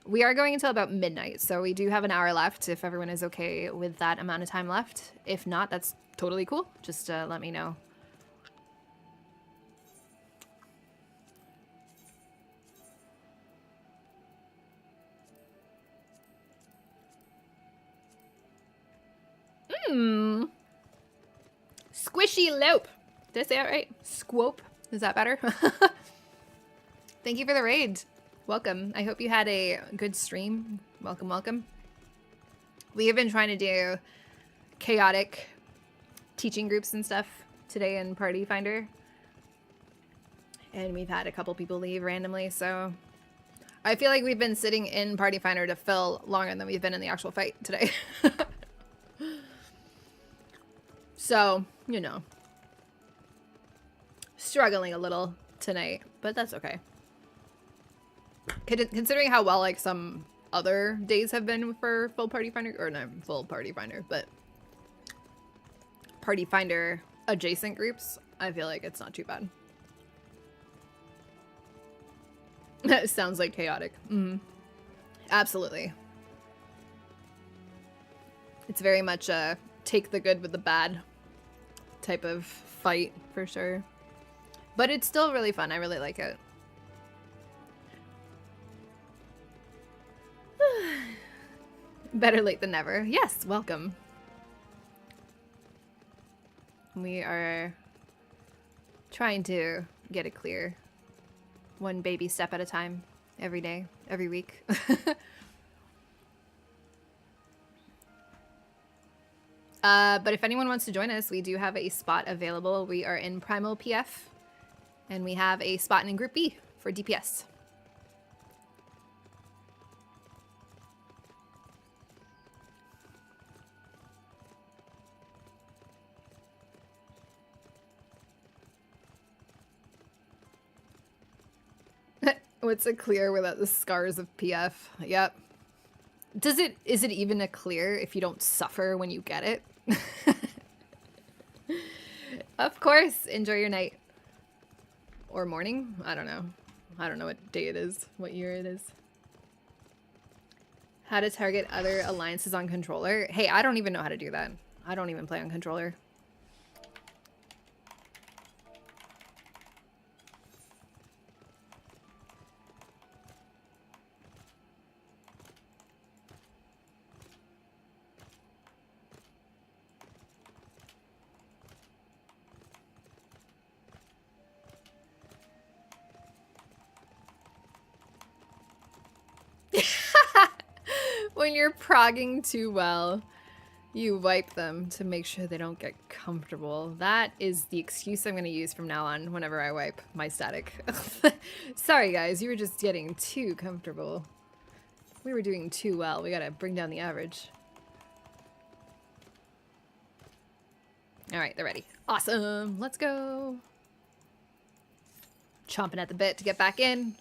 We are going until about midnight, so we do have an hour left if everyone is okay with that amount of time left. If not, that's totally cool. Just let me know. Squishy Lope. Did I say that right? Squope. Is that better? Thank you for the raid. Welcome. I hope you had a good stream. Welcome, welcome. We have been trying to do chaotic teaching groups and stuff today in Party Finder. And we've had a couple people leave randomly, so I feel like we've been sitting in Party Finder to fill longer than we've been in the actual fight today. So, you know, struggling a little tonight, but that's okay. Considering how well, like, some other days have been for full Party Finder, or not full Party Finder, but Party Finder adjacent groups, I feel like it's not too bad. It sounds like chaotic. Absolutely. It's very much a take the good with the bad type of fight, for sure. But it's still really fun. I really like it. Better late than never. Yes, welcome. We are trying to get it clear. One baby step at a time. Every day. Every week. But if anyone wants to join us, we do have a spot available. We are in Primal PF. And we have a spot in Group B for DPS. What's a clear without the scars of PF? Yep. Is it even a clear if you don't suffer when you get it? Of course, enjoy your night. Or morning? I don't know. I don't know what day it is, what year it is. How to target other alliances on controller? Hey, I don't even know how to do that. I don't even play on controller. When you're progging too well, you wipe them to make sure they don't get comfortable. That is the excuse I'm going to use from now on whenever I wipe my static. Sorry guys, you were just getting too comfortable. We were doing too well. We gotta bring down the average. Alright, they're ready. Awesome! Let's go! Chomping at the bit to get back in.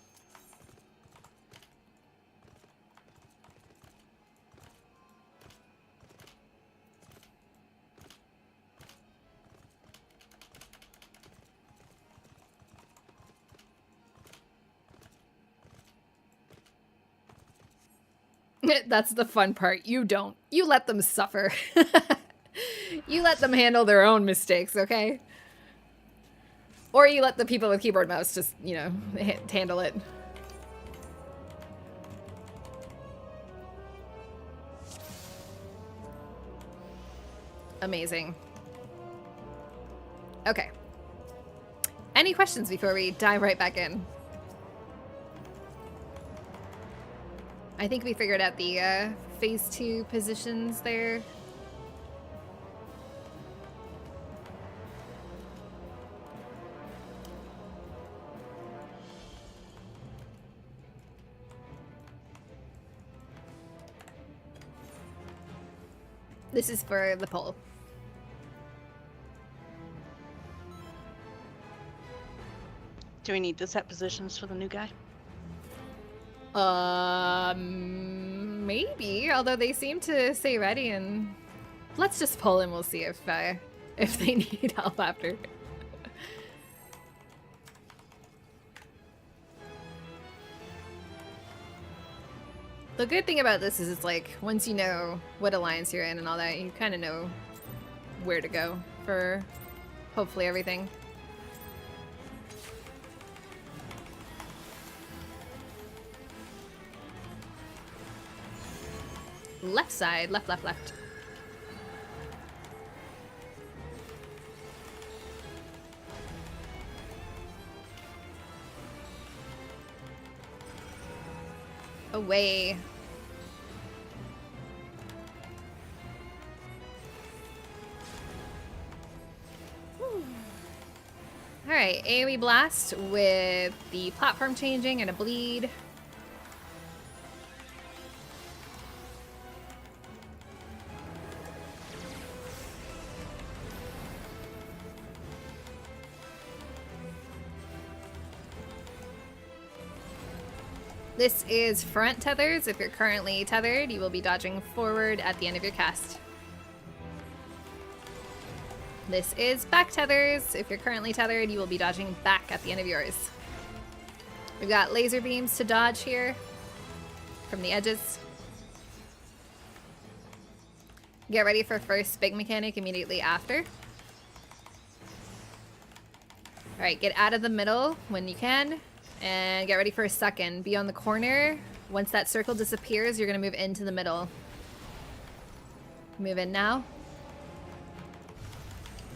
That's the fun part. You don't. You let them suffer. You let them handle their own mistakes, okay? Or you let the people with keyboard mouse just, you know, handle it. Amazing. Okay. Any questions before we dive right back in? I think we figured out the phase 2 positions there. This is for the poll. Do we need to set positions for the new guy? Maybe. Although they seem to stay ready, and let's just pull and we'll see if they need help after. The good thing about this is it's like once you know what alliance you're in and all that, you kind of know where to go for hopefully everything. Left side, left, left, left. Away. Alright, AoE blast with the platform changing and a bleed. This is front tethers. If you're currently tethered, you will be dodging forward at the end of your cast. This is back tethers. If you're currently tethered, you will be dodging back at the end of yours. We've got laser beams to dodge here from the edges. Get ready for first big mechanic immediately after. Alright, get out of the middle when you can. And get ready for a second. Be on the corner. Once that circle disappears, you're going to move into the middle. Move in now.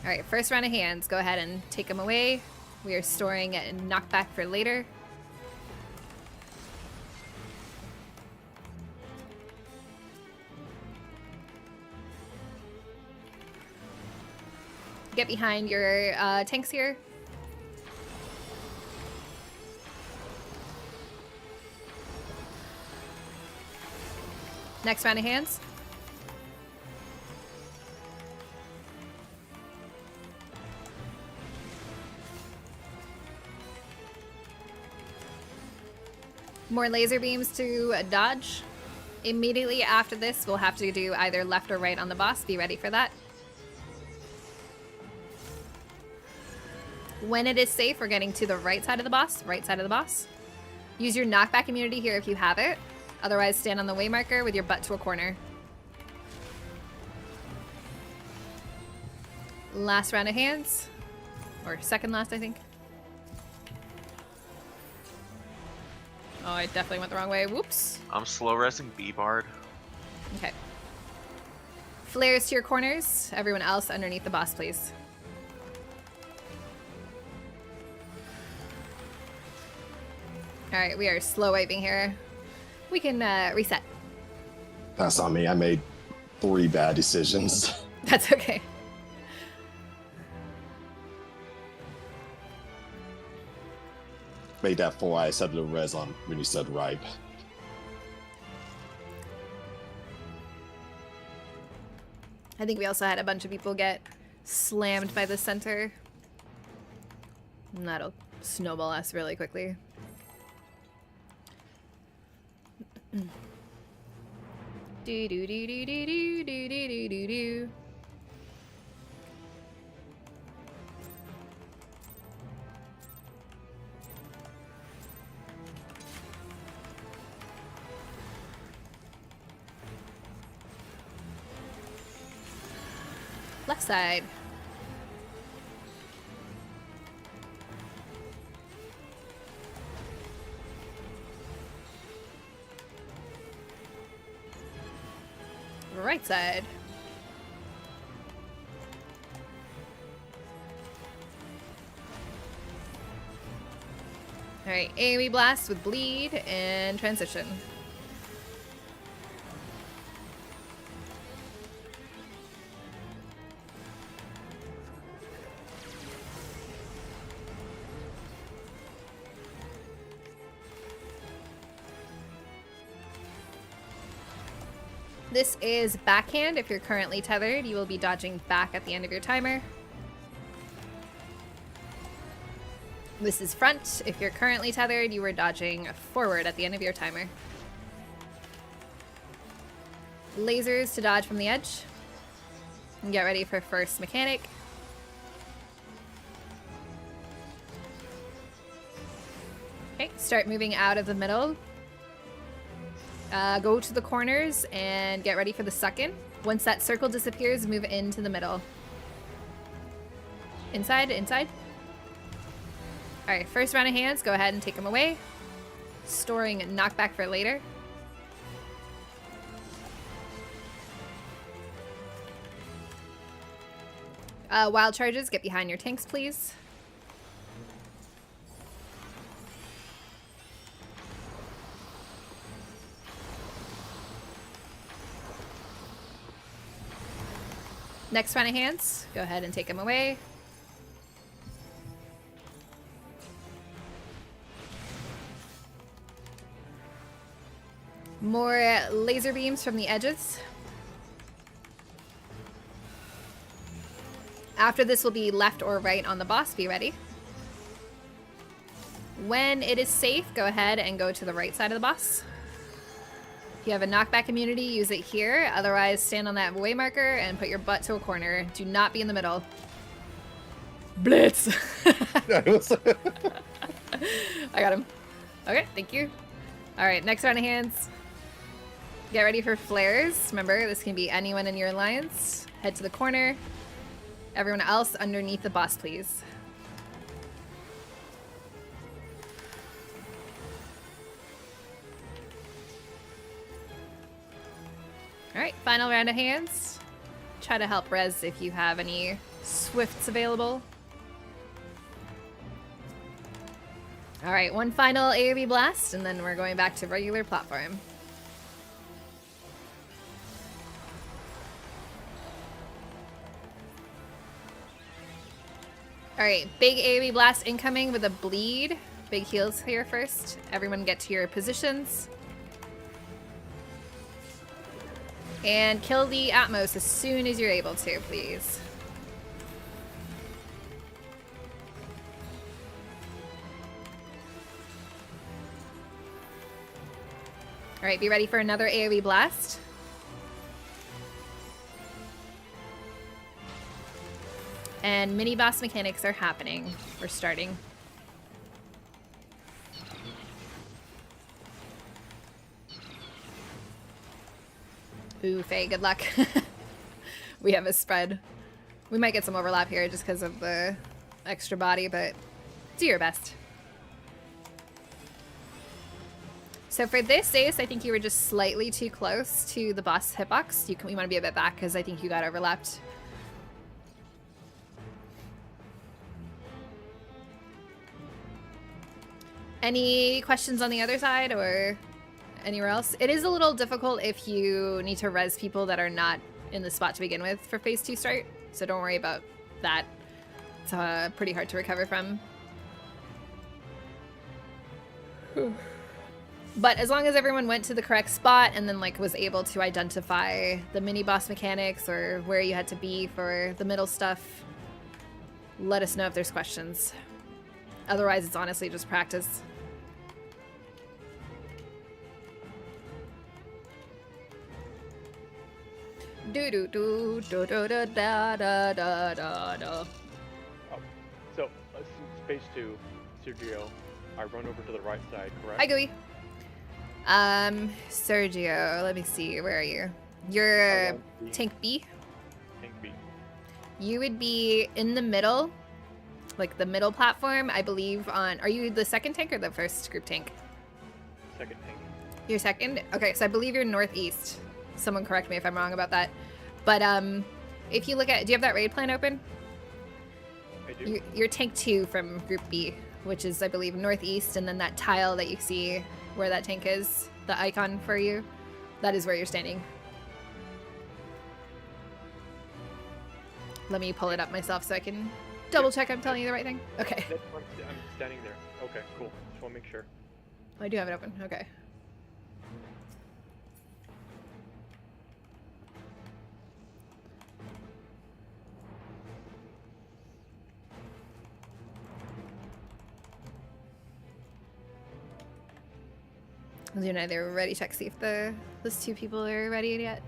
Alright, first round of hands. Go ahead and take them away. We are storing a knockback for later. Get behind your tanks here. Next round of hands. More laser beams to dodge. Immediately after this, we'll have to do either left or right on the boss. Be ready for that. When it is safe, we're getting to the right side of the boss. Right side of the boss. Use your knockback immunity here if you have it. Otherwise, stand on the way marker with your butt to a corner. Last round of hands. Or second last, I think. Oh, I definitely went the wrong way. Whoops. I'm slow resing B-Bard. Okay. Flares to your corners. Everyone else underneath the boss, please. Alright, we are slow wiping here. We can reset. That's on me. I made 3 bad decisions. That's okay. Made that 4. I accepted a res on when you said ripe. I think we also had a bunch of people get slammed by the center. And that'll snowball us really quickly. Do do do do do do do do do do. Left side. Right side. Alright, AoE blast with bleed and transition. This is backhand. If you're currently tethered, you will be dodging back at the end of your timer. This is front. If you're currently tethered, you are dodging forward at the end of your timer. Lasers to dodge from the edge. And get ready for first mechanic. Okay, start moving out of the middle. Go to the corners and get ready for the suck-in. Once that circle disappears, move into the middle. Inside, inside. Alright, first round of hands, go ahead and take them away. Storing knockback for later. Wild charges, get behind your tanks, please. Next round of hands, go ahead and take them away. More laser beams from the edges. After this will be left or right on the boss, be ready. When it is safe, go ahead and go to the right side of the boss. If you have a knockback immunity, use it here. Otherwise, stand on that way marker and put your butt to a corner. Do not be in the middle. Blitz! I got him. Okay, thank you. Alright, next round of hands. Get ready for flares. Remember, this can be anyone in your alliance. Head to the corner. Everyone else underneath the boss, please. Alright, final round of hands. Try to help res if you have any swifts available. Alright, one final AoE blast, and then we're going back to regular platform. Alright, big AoE blast incoming with a bleed. Big heals here first. Everyone get to your positions. And kill the Atmos as soon as you're able to, please. Alright, be ready for another AoE blast. And mini boss mechanics are happening. We're starting. Ooh, Faye, good luck. We have a spread. We might get some overlap here just because of the extra body, but do your best. So for this ace, I think you were just slightly too close to the boss hitbox. You want to be a bit back because I think you got overlapped. Any questions on the other side or anywhere else? It is a little difficult if you need to res people that are not in the spot to begin with for phase 2 start, so don't worry about that. It's pretty hard to recover from. But as long as everyone went to the correct spot and then like was able to identify the mini boss mechanics or where you had to be for the middle stuff, let us know if there's questions. Otherwise, it's honestly just practice. Do do do do do da da da da da da. Oh, so phase 2, Sergio, I run over to the right side, correct? Hi, Gooey. Sergio, let me see. Where are you? You're tank B. Tank B. You would be in the middle, like the middle platform, I believe. Are you the second tank or the first group tank? Second tank. You're second? Okay, so I believe you're northeast. Someone correct me if I'm wrong about that. But if you look at, do you have that raid plan open? I do. You're tank 2 from group B, which is, I believe, northeast, and then that tile that you see where that tank is, the icon for you, that is where you're standing. Let me pull it up myself so I can double check I'm telling you the right thing. Okay. I'm standing there. Okay, cool. Just want to make sure. I do have it open. Okay. You and I, were ready. Check, see if those two people are ready yet.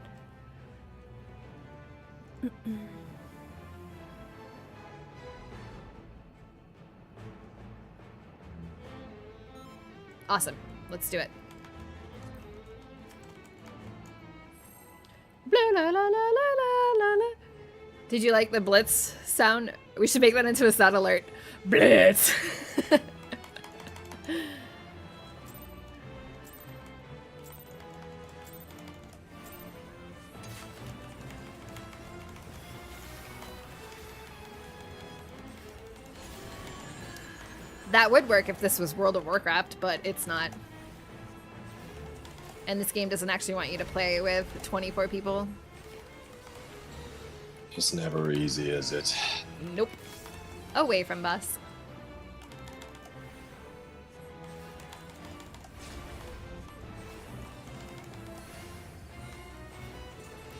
Awesome. Let's do it. Blah, la, la, la, la, la, la. Did you like the blitz sound? We should make that into a sound alert. Blitz! That would work if this was World of Warcraft, but it's not. And this game doesn't actually want you to play with 24 people. It's never easy, is it? Nope. Away from bus.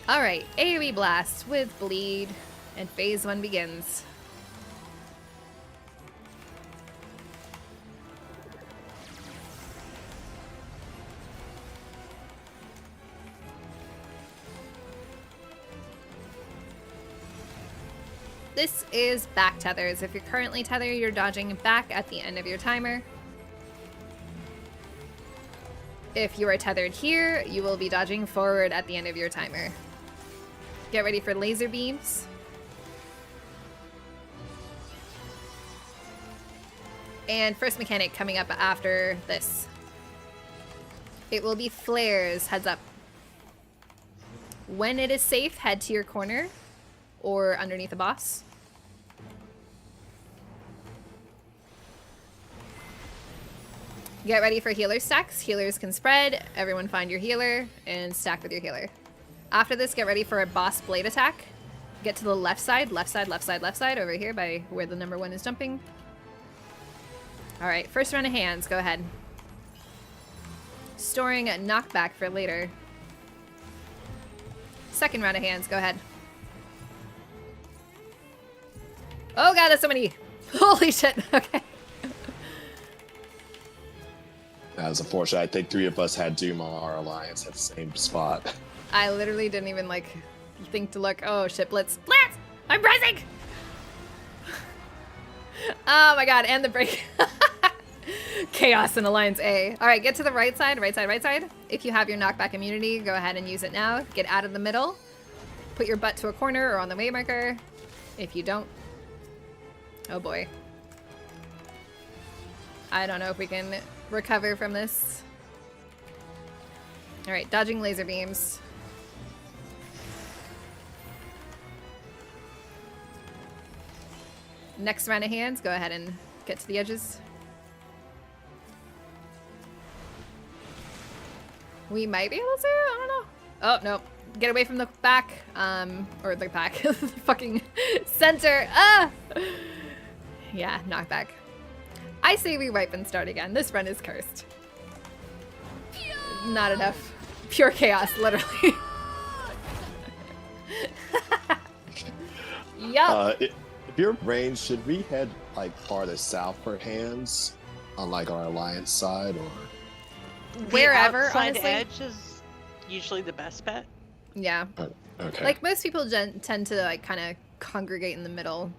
Alright, AoE Blast with Bleed, and phase 1 begins. This is back tethers. If you're currently tethered, you're dodging back at the end of your timer. If you are tethered here, you will be dodging forward at the end of your timer. Get ready for laser beams. And first mechanic coming up after this. It will be flares, heads up. When it is safe, head to your corner or underneath a boss. Get ready for healer stacks. Healers can spread. Everyone find your healer and stack with your healer. After this, get ready for a boss blade attack. Get to the left side, left side, left side, left side, over here by where the number 1 is jumping. All right, first round of hands, go ahead. Storing a knockback for later. Second round of hands, go ahead. Oh god, that's so many. Holy shit, okay. That was unfortunate. I think 3 of us had Doom on our alliance at the same spot. I literally didn't even like think to look. Oh shit, Blitz. Blitz! I'm pressing! Oh my god, and the break. Chaos in Alliance A. Alright, get to the right side, right side, right side. If you have your knockback immunity, go ahead and use it now. Get out of the middle. Put your butt to a corner or on the waymarker. If you don't. Oh boy. I don't know if we can recover from this. Alright, dodging laser beams. Next round of hands, go ahead and get to the edges. We might be able to, I don't know. Oh, no. Get away from the back, or the back, the fucking center. Ah! Yeah, knockback. I say we wipe and start again. This run is cursed. Not enough. Pure chaos, literally. Yup. If you're ranged, should we head like farther south for hands on like our alliance side, or Wherever, the outside honestly. edge is usually the best bet. Yeah. okay? Like most people tend to like kind of congregate in the middle.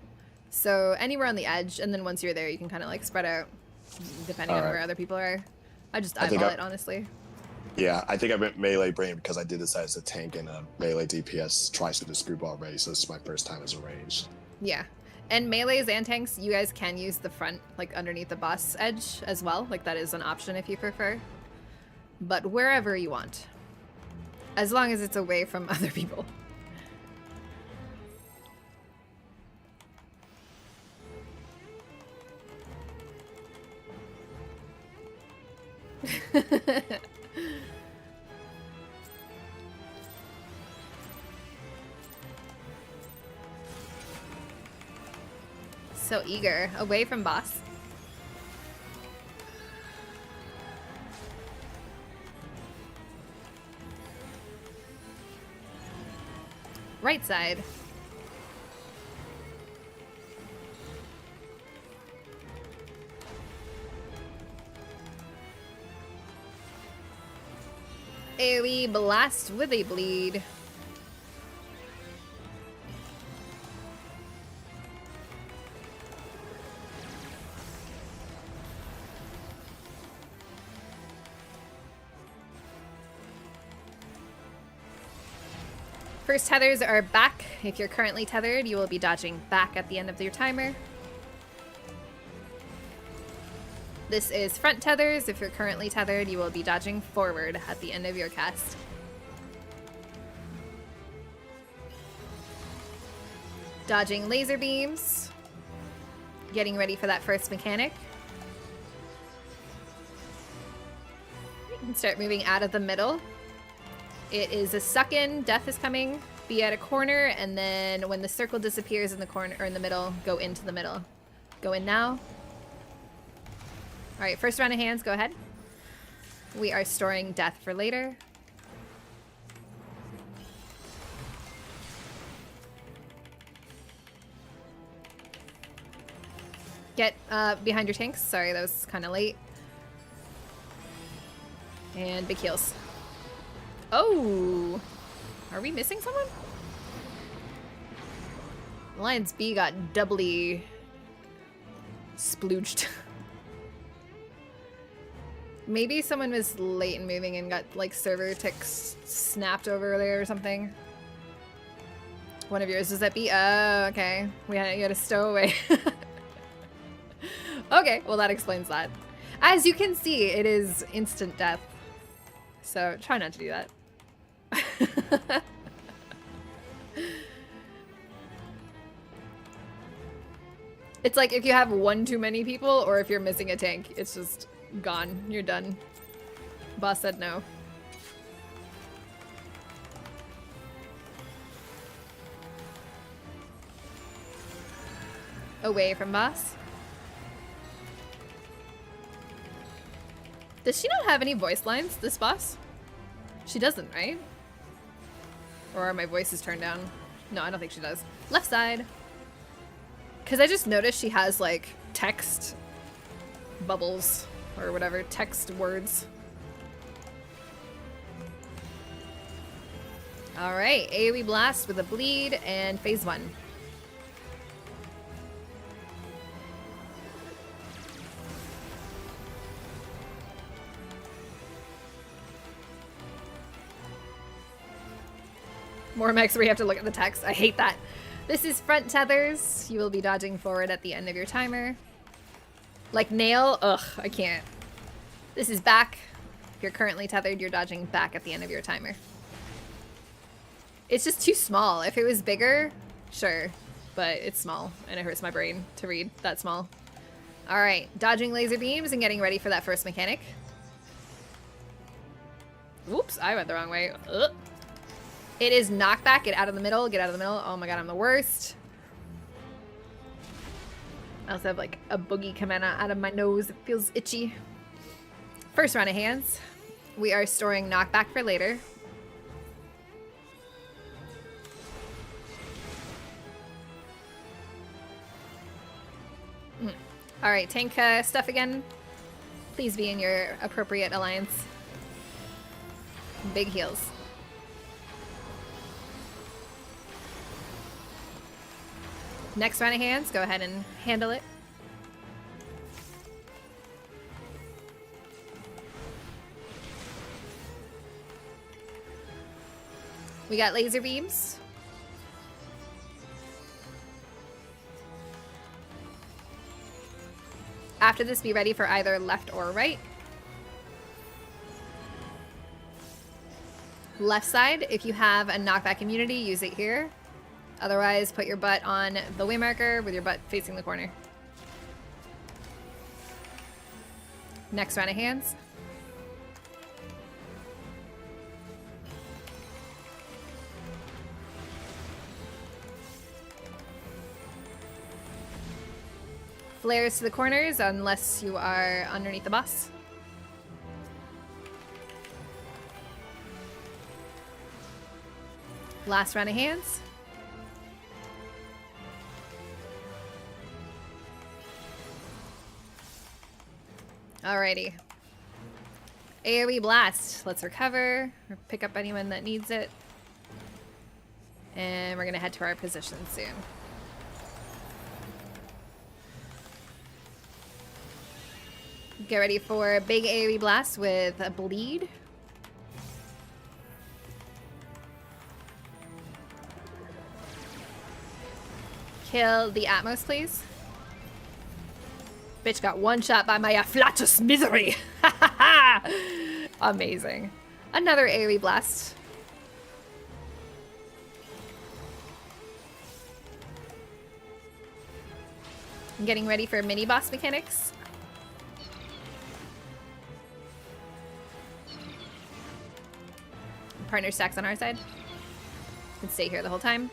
So anywhere on the edge, and then once you're there, you can kind of like spread out depending on Alright. where other people are. I just I think eyeball it, honestly. Yeah, I think I went melee brain because I did this as a tank and a melee DPS tries to this group already, so this is my first time as a ranged. Yeah. And melees and tanks, you guys can use the front, like underneath the boss edge as well. Like that is an option if you prefer. But wherever you want. As long as it's away from other people. So eager. Away from boss. Right side. AoE blast with a bleed. First tethers are back. If you're currently tethered, you will be dodging back at the end of your timer. This is front tethers. If you're currently tethered, you will be dodging forward at the end of your cast. Dodging laser beams. Getting ready for that first mechanic. You can start moving out of the middle. It is a suck in, death is coming, be at a corner, and then when the circle disappears in the corner or in the middle, go into the middle. Go in now. Alright, first round of hands, go ahead. We are storing death for later. Get behind your tanks. Sorry, that was kind of late. And big heals. Oh! Are we missing someone? Alliance B got doubly splooged. Maybe someone was late in moving and got like server ticks snapped over there or something. One of yours was at B. Oh, okay. You had a stowaway. Okay, well that explains that. As you can see, it is instant death. So try not to do that. It's like if you have one too many people or if you're missing a tank, it's just gone. You're done. Boss said no. Away from boss. Does she not have any voice lines, this boss? She doesn't, right? Or are my voices turned down? No, I don't think she does. Left side. Because I just noticed she has, like, text bubbles or whatever, text words. Alright, AoE Blast with a bleed and phase 1. More mechs where you have to look at the text. I hate that. This is front tethers. You will be dodging forward at the end of your timer. Like nail. Ugh, I can't. This is back. If you're currently tethered, you're dodging back at the end of your timer. It's just too small. If it was bigger, sure. But it's small, and it hurts my brain to read that small. Alright, dodging laser beams and getting ready for that first mechanic. Whoops, I went the wrong way. Ugh. It is knockback. Get out of the middle. Get out of the middle. Oh my god, I'm the worst. I also have like a boogie coming out of my nose. It feels itchy. First round of hands. We are storing knockback for later. Alright, tank stuff again. Please be in your appropriate alliance. Big heals. Next round of hands, go ahead and handle it. We got laser beams. After this, be ready for either left or right. Left side, if you have a knockback immunity, use it here. Otherwise, put your butt on the way marker with your butt facing the corner. Next round of hands. Flares to the corners unless you are underneath the boss. Last round of hands. Alrighty. AoE Blast. Let's recover, or pick up anyone that needs it. And we're gonna head to our position soon. Get ready for a big AoE Blast with a bleed. Kill the Atmos, please. Bitch got one shot by my afflatus misery. Amazing. Another AoE Blast. I'm getting ready for mini boss mechanics. Partner stacks on our side. You can stay here the whole time.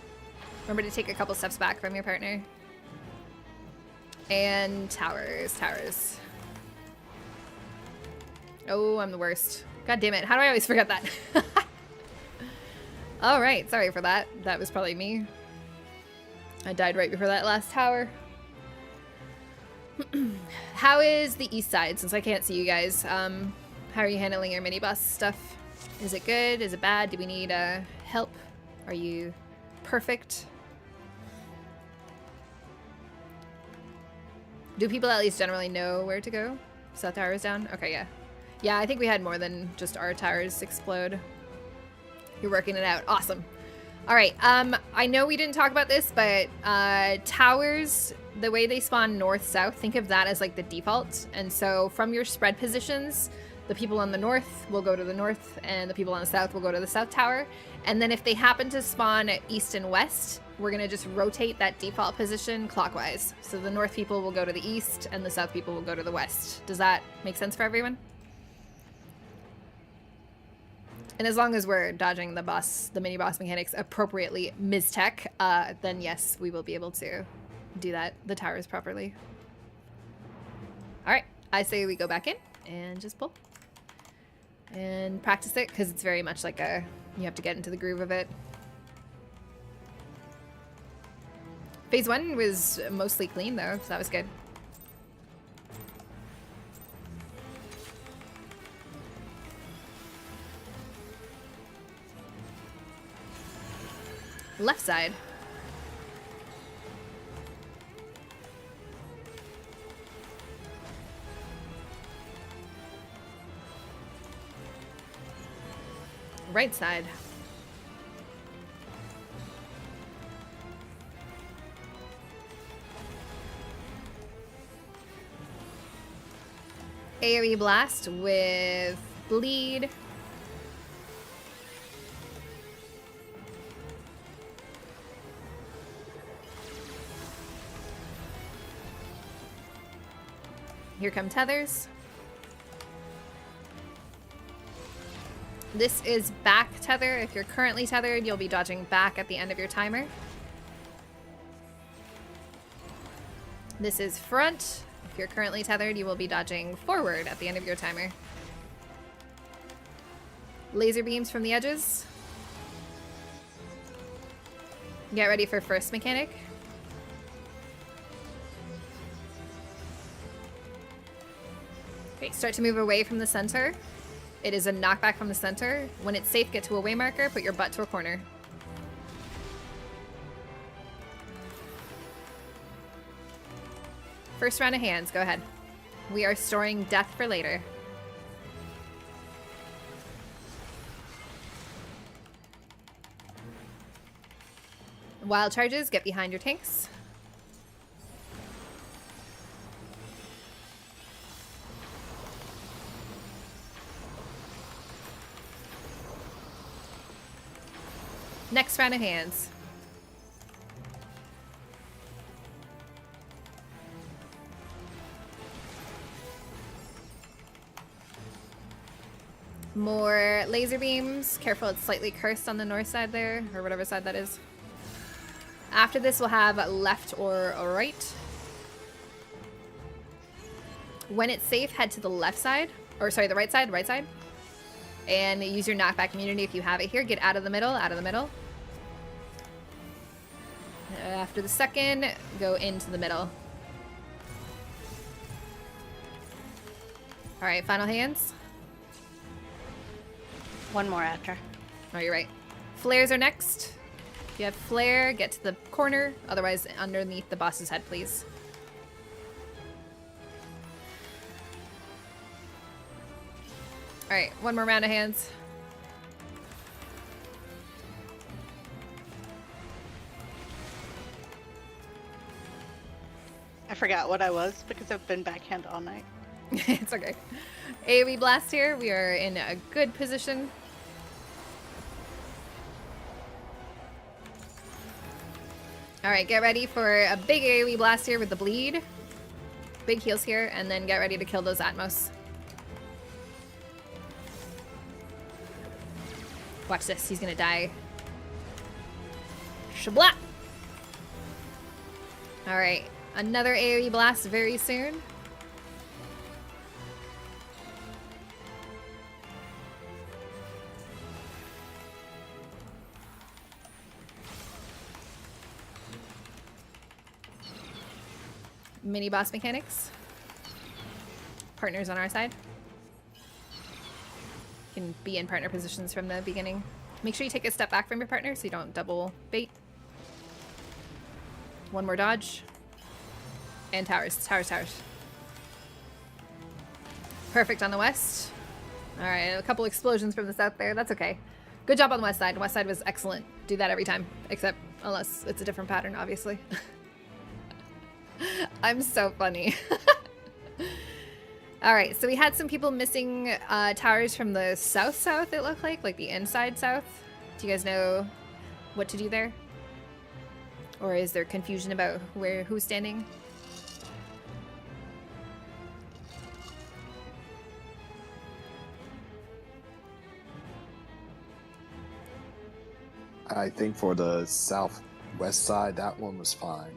Remember to take a couple steps back from your partner. And towers, towers. Oh, I'm the worst. God damn it, how do I always forget that? Alright, sorry for that. That was probably me. I died right before that last tower. How is the east side, since I can't see you guys? How are you handling your mini-boss stuff? Is it good? Is it bad? Do we need help? Are you perfect? Do people at least generally know where to go? South tower is down? Okay, yeah. Yeah, I think we had more than just our towers explode. You're working it out. Awesome. All right, I know we didn't talk about this, but towers, the way they spawn north-south, think of that as like the default. And so from your spread positions, the people on the north will go to the north, and the people on the south will go to the south tower. And then if they happen to spawn east and west, we're gonna just rotate that default position clockwise. So the north people will go to the east, and the south people will go to the west. Does that make sense for everyone? And as long as we're dodging the mini boss mechanics appropriately, Ms. Tech, then yes, we will be able to do that, the towers properly. All right, I say we go back in and just pull. And practice it, because it's very much like you have to get into the groove of it. Phase 1 was mostly clean though, so that was good. Left side. Right side. AoE blast with bleed. Here come tethers. This is back tether. If you're currently tethered, you'll be dodging back at the end of your timer. This is front. If you're currently tethered, you will be dodging forward at the end of your timer. Laser beams from the edges. Get ready for first mechanic. Okay, start to move away from the center. It is a knockback from the center. When it's safe, get to a way marker, put your butt to a corner. First round of hands, go ahead. We are storing death for later. Wild charges, get behind your tanks. Next round of hands. More laser beams. Careful, it's slightly cursed on the north side there, or whatever side that is. After this, we'll have left or right. When it's safe, head to the left side. Or sorry, the right side. And use your knockback immunity if you have it here. Get out of the middle, out of the middle. After the second, go into the middle. All right, final hands. One more after. Oh, you're right. Flares are next. If you have flare, get to the corner. Otherwise, underneath the boss's head, please. All right, one more round of hands. I forgot what I was because I've been backhand all night. It's okay. AoE blast here. We are in a good position. All right, get ready for a big AoE blast here with the bleed. Big heals here, and then get ready to kill those Atmos. Watch this, he's gonna die. Shablat! Alright, another AoE blast very soon. Mini boss mechanics. Partners on our side. Can be in partner positions from the beginning. Make sure you take a step back from your partner so you don't double bait. One more dodge. And towers. Perfect on the west. Alright, a couple explosions from the south there. That's okay. Good job on the west side. West side was excellent. Do that every time. Except unless it's a different pattern, obviously. I'm so funny. Alright, so we had some people missing towers from the south, it looked like the inside south. Do you guys know what to do there? Or is there confusion about who's standing? I think for the southwest side, that one was fine.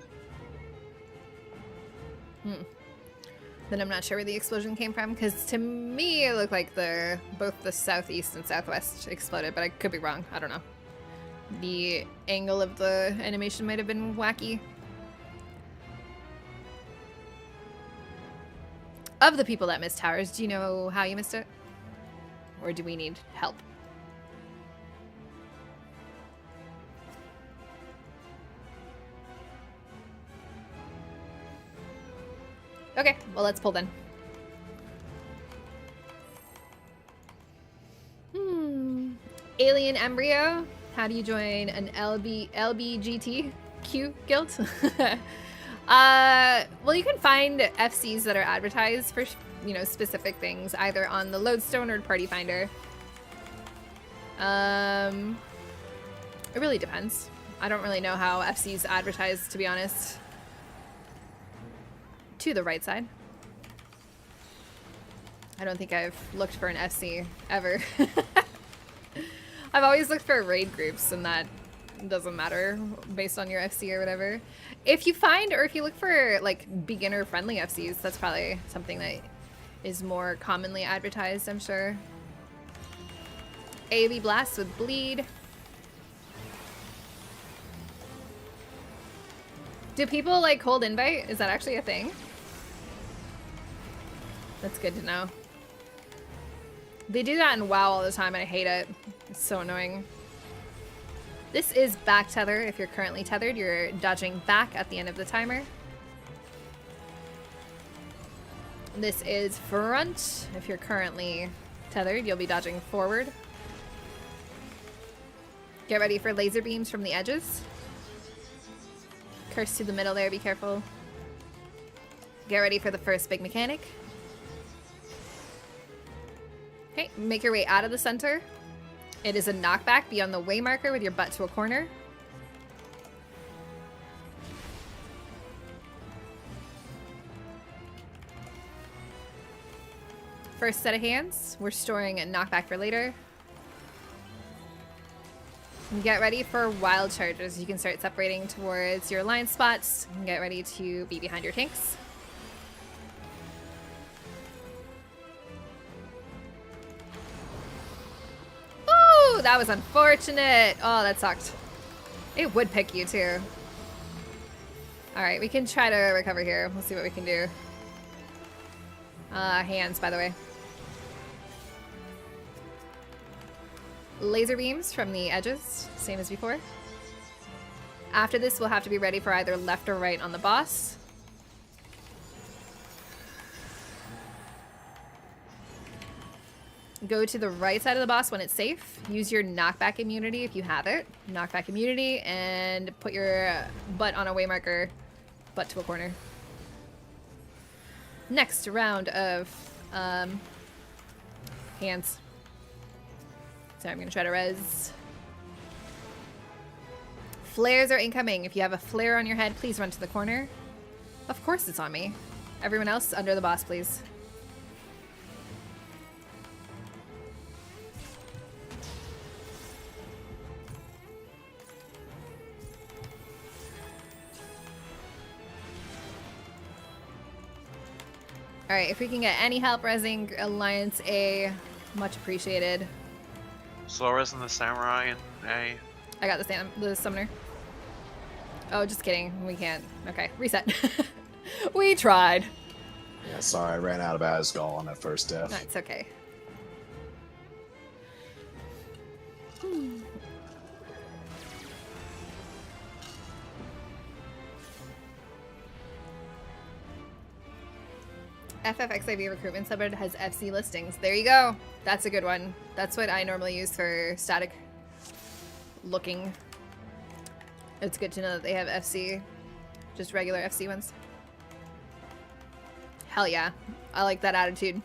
Then I'm not sure where the explosion came from, because to me it looked like both the southeast and southwest exploded, but I could be wrong. I don't know. The angle of the animation might have been wacky. Of the people that missed towers, do you know how you missed it? Or do we need help? Okay, well, let's pull then. Alien Embryo. How do you join an LBGTQ guild? Well, you can find FCs that are advertised for, you know, specific things, either on the Lodestone or Party Finder. It really depends. I don't really know how FCs advertise, to be honest. To the right side. I don't think I've looked for an FC ever. I've always looked for raid groups, and that doesn't matter based on your FC or whatever. If you find, or if you look for like beginner friendly FCs, that's probably something that is more commonly advertised, I'm sure. AoE Blast with Bleed. Do people like cold invite? Is that actually a thing? That's good to know. They do that in WoW all the time, and I hate it. It's so annoying. This is back tether. If you're currently tethered, you're dodging back at the end of the timer. This is front. If you're currently tethered, you'll be dodging forward. Get ready for laser beams from the edges. Curse to the middle there, be careful. Get ready for the first big mechanic. Okay, make your way out of the center. It is a knockback beyond the way marker with your butt to a corner. First set of hands, we're storing a knockback for later. And get ready for wild charges. You can start separating towards your line spots and get ready to be behind your tanks. Ooh, that was unfortunate. Oh, that sucked. It would pick you too. All right, we can try to recover here. We'll see what we can do. Hands, by the way. Laser beams from the edges, same as before. After this, we'll have to be ready for either left or right on the boss. Go to the right side of the boss when it's safe. Use your knockback immunity if you have it. Knockback immunity, and put your butt on a way marker, butt to a corner. Next round of hands. So I'm gonna try to res. Flares are incoming. If you have a flare on your head, please run to the corner. Of course it's on me. Everyone else under the boss, please. All right, if we can get any help resing Alliance A, much appreciated. Slower than the samurai and A. I got the summoner. Oh, just kidding. We can't. Okay, reset. We tried. Yeah, sorry, I ran out of Asgol on that first death. That's okay. FFXIV recruitment subreddit has FC listings. There you go. That's a good one. That's what I normally use for static looking. It's good to know that they have FC, just regular FC ones. Hell yeah. I like that attitude.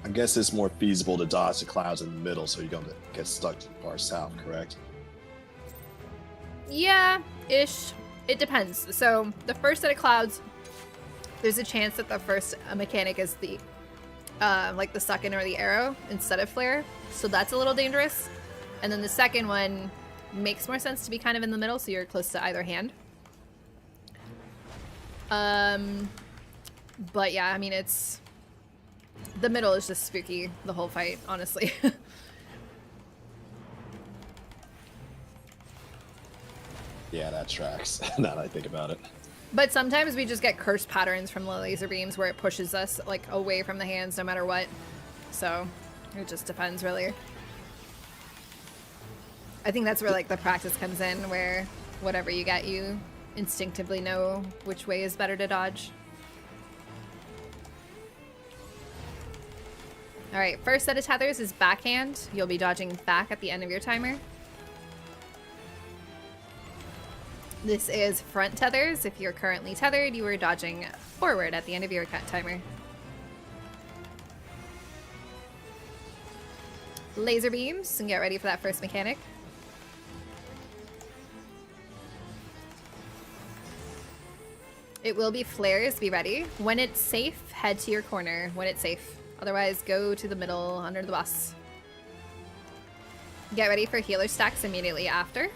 I guess it's more feasible to dodge the clouds in the middle so you don't get stuck far south, correct? Yeah, ish. It depends. So the first set of clouds, there's a chance that the first mechanic is the like the suck-in or the arrow instead of flare, so that's a little dangerous. And then the second one makes more sense to be kind of in the middle, so you're close to either hand. But yeah, I mean, it's the middle is just spooky the whole fight, honestly. Yeah, that tracks. Now that I think about it. But sometimes we just get curse patterns from the laser beams where it pushes us like away from the hands no matter what. So it just depends really. I think that's where like the practice comes in, where whatever you get, you instinctively know which way is better to dodge. Alright, first set of tethers is backhand. You'll be dodging back at the end of your timer. This is front tethers. If you're currently tethered, you are dodging forward at the end of your timer. Laser beams, and get ready for that first mechanic. It will be flares, be ready. When it's safe, head to your corner when it's safe. Otherwise, go to the middle under the boss. Get ready for healer stacks immediately after.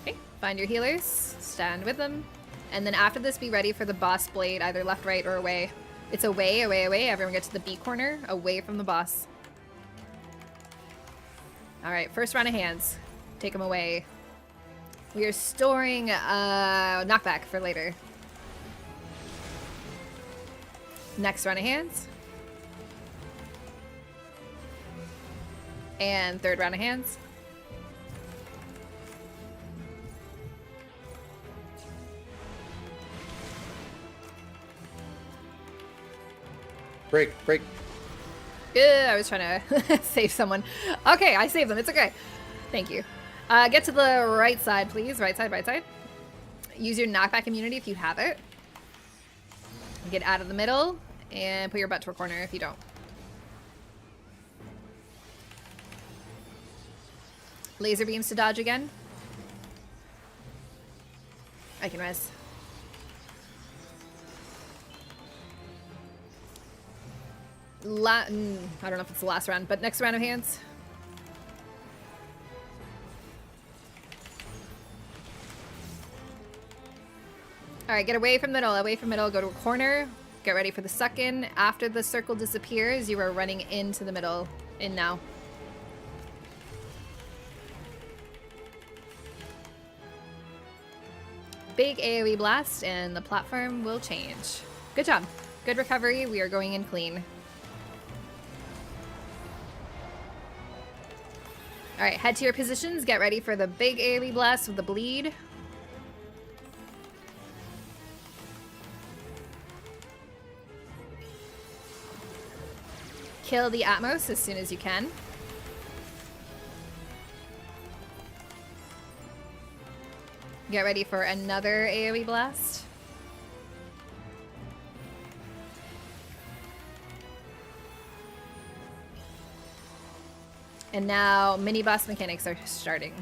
Okay, find your healers, stand with them. And then after this, be ready for the boss blade, either left, right, or away. It's away, away, away. Everyone get to the B corner, away from the boss. All right, first round of hands. Take them away. We are storing knockback for later. Next round of hands. And third round of hands. Break. Good, I was trying to save someone. Okay, I saved them. It's okay. Thank you. Get to the right side, please. Right side, right side. Use your knockback immunity if you have it. Get out of the middle and put your butt to a corner if you don't. Laser beams to dodge again. I can res. I don't know if it's the last round, but next round of hands. Alright, get away from middle, go to a corner. Get ready for the suck-in. After the circle disappears, you are running into the middle. In now. Big AoE blast, and the platform will change. Good job. Good recovery. We are going in clean. Alright, head to your positions. Get ready for the big AoE blast with the bleed. Kill the Atmos as soon as you can. Get ready for another AoE blast. And now mini boss mechanics are starting.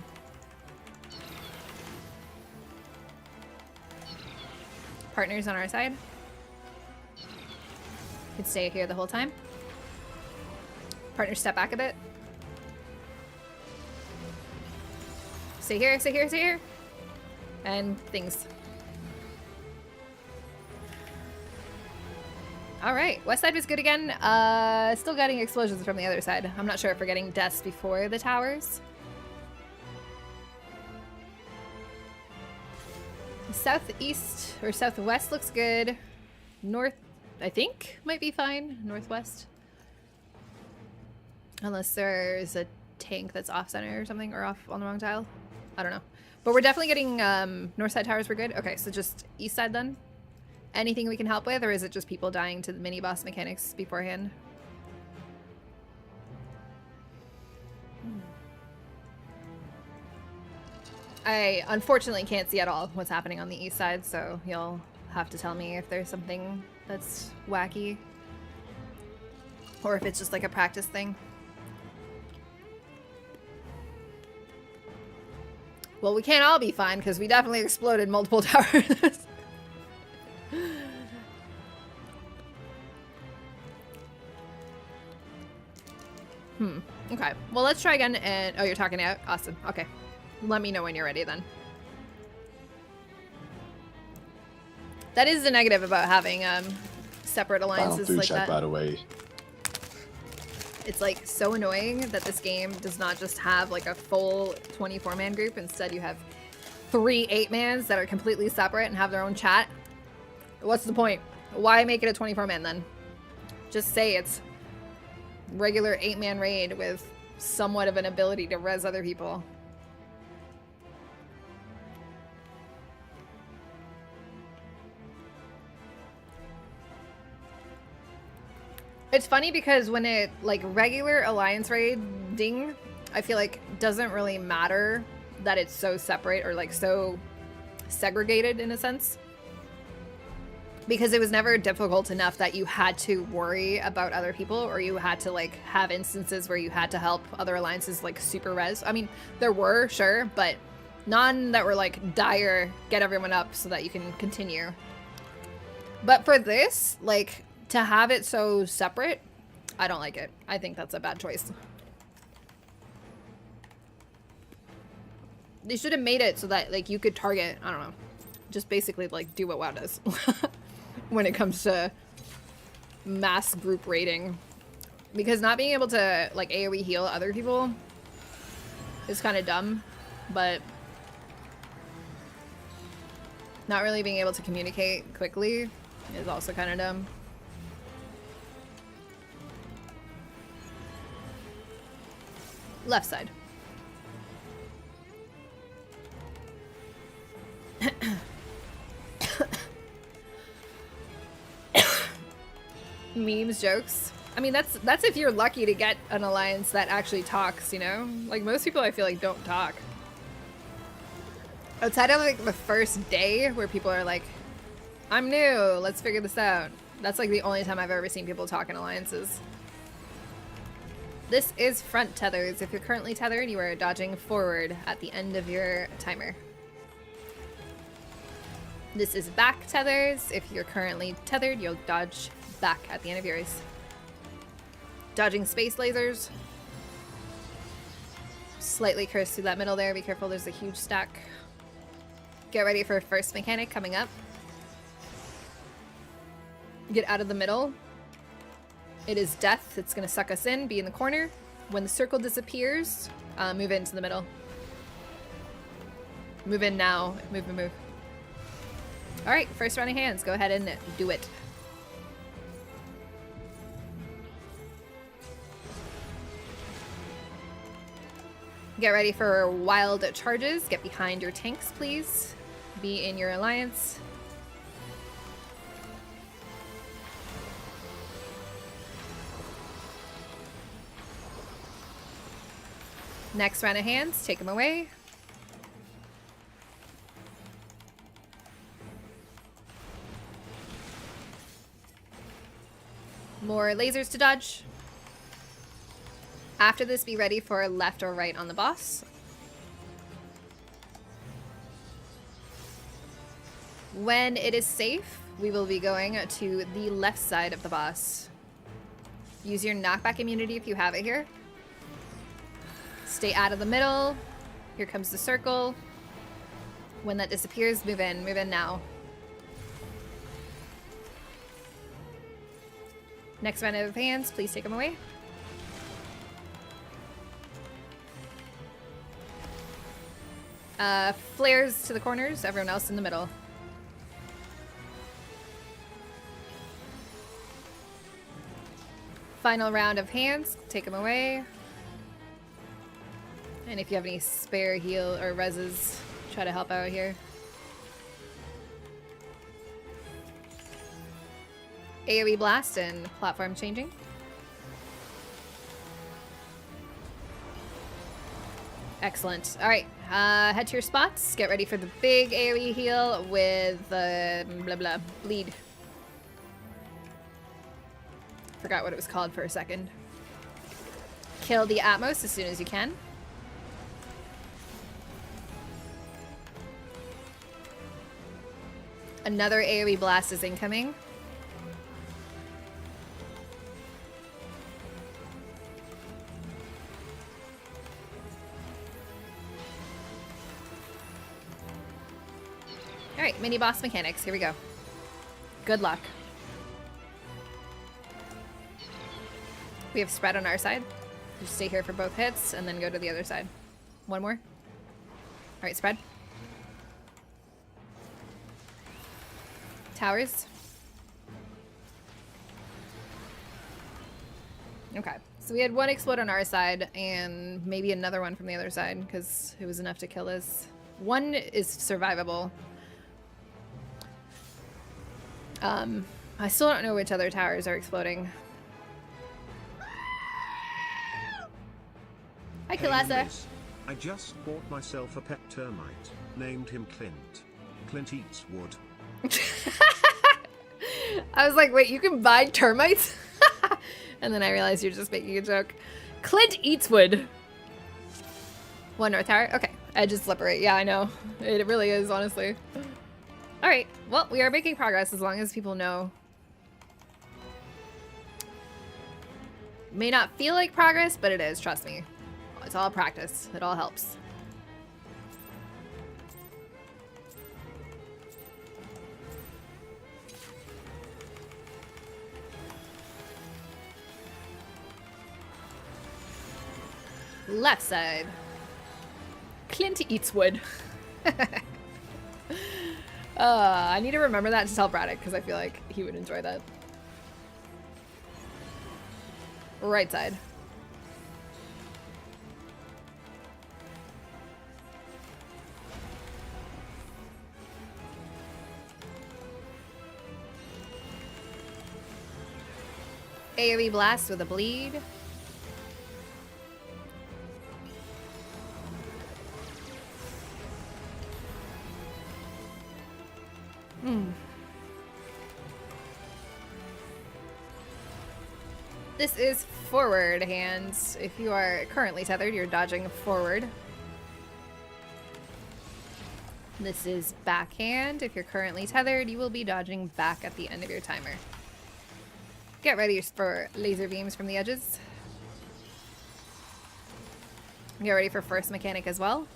Partners on our side. Could stay here the whole time. Partners step back a bit. Stay here, stay here, stay here. And things. Alright, west side was good again. Still getting explosions from the other side. I'm not sure if we're getting deaths before the towers. Southeast or southwest looks good. North, I think, might be fine. Northwest. Unless there's a tank that's off center or something, or off on the wrong tile. I don't know. But we're definitely getting north side towers were good. Okay, so just east side then. Anything we can help with, or is it just people dying to the mini boss mechanics beforehand? I unfortunately can't see at all what's happening on the east side, so you'll have to tell me if there's something that's wacky. Or if it's just like a practice thing. Well, we can't all be fine, because we definitely exploded multiple towers. Okay. Well, let's try again, and... Oh, you're talking out? Awesome. Okay. Let me know when you're ready, then. That is the negative about having, separate alliances like that. By the way. It's like so annoying that this game does not just have like a full 24-man group. Instead, you have 3 8-mans that are completely separate and have their own chat. What's the point? Why make it a 24-man then? Just say it's regular 8-man raid with somewhat of an ability to res other people. It's funny because when it, like, regular alliance raiding, I feel like doesn't really matter that it's so separate or, like, so segregated in a sense. Because it was never difficult enough that you had to worry about other people, or you had to, like, have instances where you had to help other alliances, like, super res. I mean, there were, sure, but none that were, like, dire, get everyone up so that you can continue. But for this, like, to have it so separate, I don't like it. I think that's a bad choice. They should have made it so that, like, you could target, I don't know, just basically, like, do what WoW does when it comes to mass group raiding. Because not being able to, like, AoE heal other people is kind of dumb, but not really being able to communicate quickly is also kind of dumb. Left side. Memes, jokes. I mean, that's if you're lucky to get an alliance that actually talks, you know? Like, most people I feel like don't talk. Outside of, like, the first day where people are like, I'm new, let's figure this out. That's, like, the only time I've ever seen people talk in alliances. This is front tethers. If you're currently tethered, you are dodging forward at the end of your timer. This is back tethers. If you're currently tethered, you'll dodge back at the end of yours. Dodging space lasers. Slightly cursed through that middle there. Be careful, there's a huge stack. Get ready for first mechanic coming up. Get out of the middle. It is death. It's going to suck us in. Be in the corner. When the circle disappears, move into the middle. Move in now. Move, move, move. All right, first round of hands. Go ahead and do it. Get ready for wild charges. Get behind your tanks, please. Be in your alliance. Next round of hands, take them away. More lasers to dodge. After this, be ready for left or right on the boss. When it is safe, we will be going to the left side of the boss. Use your knockback immunity if you have it here. Stay out of the middle. Here comes the circle. When that disappears, move in. Move in now. Next round of hands, please take them away. Flares to the corners, everyone else in the middle. Final round of hands, take them away. And if you have any spare heal or reses, try to help out here. AoE blast and platform changing. Excellent. All right, head to your spots. Get ready for the big AoE heal with the blah blah bleed. Forgot what it was called for a second. Kill the Atmos as soon as you can. Another AoE blast is incoming. Alright, mini boss mechanics. Here we go. Good luck. We have spread on our side. Just stay here for both hits and then go to the other side. One more. Alright, spread. Towers. Okay, So we had one explode on our side and maybe another one from the other side because it was enough to kill us. One is survivable. I still don't know which other towers are exploding. Hi, Kalasa. Liz, I just bought myself a pet termite. Named him Clint. Clint eats wood. I was like, wait, you can buy termites? And then I realized you're just making a joke. Clint eats wood. One north tower? Okay. Edge is slippery. Yeah, I know. It really is, honestly. Alright. Well, we are making progress as long as people know. May not feel like progress, but it is. Trust me. It's all practice. It all helps. Left side. Clint eats wood. I need to remember that to tell Braddock because I feel like he would enjoy that. Right side. AoE blast with a bleed. This is forward hands. If you are currently tethered, you're dodging forward. This is backhand. If you're currently tethered, you will be dodging back at the end of your timer. Get ready for laser beams from the edges. Get ready for first mechanic as well.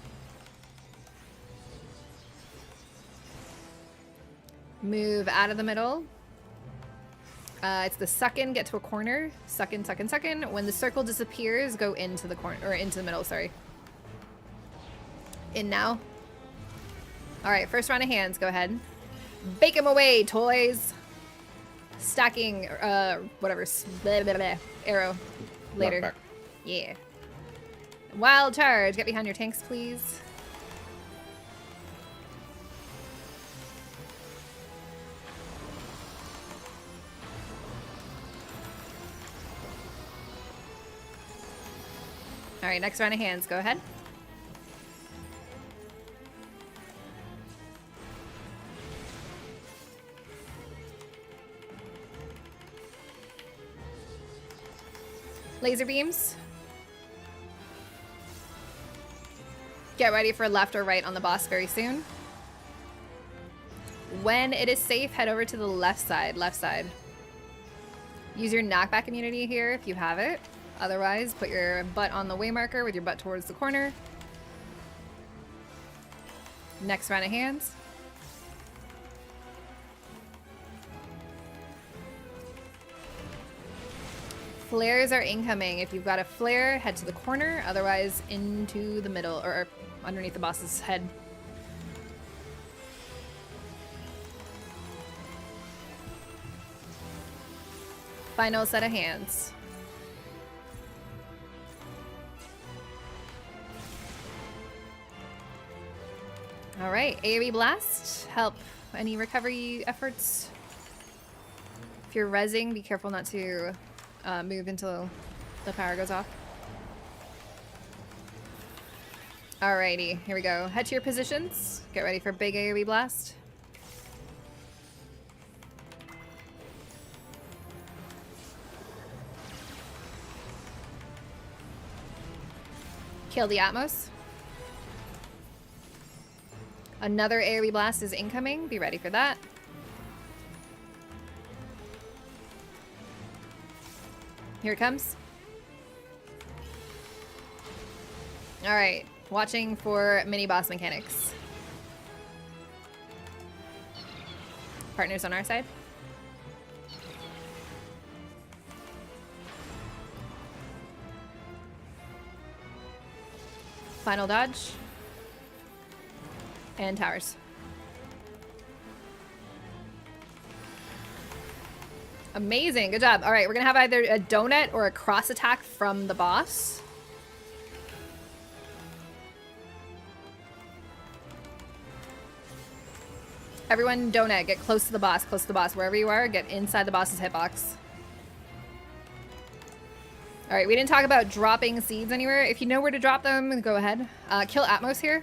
Move out of the middle. It's the suck in, get to a corner. Suck in, suck in, suck in. When the circle disappears, go into the corner, or into the middle, sorry. In now. Alright, first round of hands, go ahead. Bake them away, toys. Stacking, whatever, blah, blah, blah. Arrow. Later. Knockback. Yeah. Wild charge, get behind your tanks, please. All right, next round of hands. Go ahead. Laser beams. Get ready for left or right on the boss very soon. When it is safe, head over to the left side. Left side. Use your knockback immunity here if you have it. Otherwise, put your butt on the way marker with your butt towards the corner. Next round of hands. Flares are incoming. If you've got a flare, head to the corner. Otherwise, into the middle or underneath the boss's head. Final set of hands. All right, AoE blast. Help any recovery efforts. If you're rezzing, be careful not to move until the power goes off. Alrighty, here we go. Head to your positions. Get ready for big AoE blast. Kill the Atmos. Another AoE blast is incoming. Be ready for that. Here it comes. All right, watching for mini boss mechanics. Partners on our side. Final dodge. And towers. Amazing. Good job. All right, we're going to have either a donut or a cross attack from the boss. Everyone, donut. Get close to the boss. Close to the boss. Wherever you are, get inside the boss's hitbox. All right, we didn't talk about dropping seeds anywhere. If you know where to drop them, go ahead. Kill Atmos here.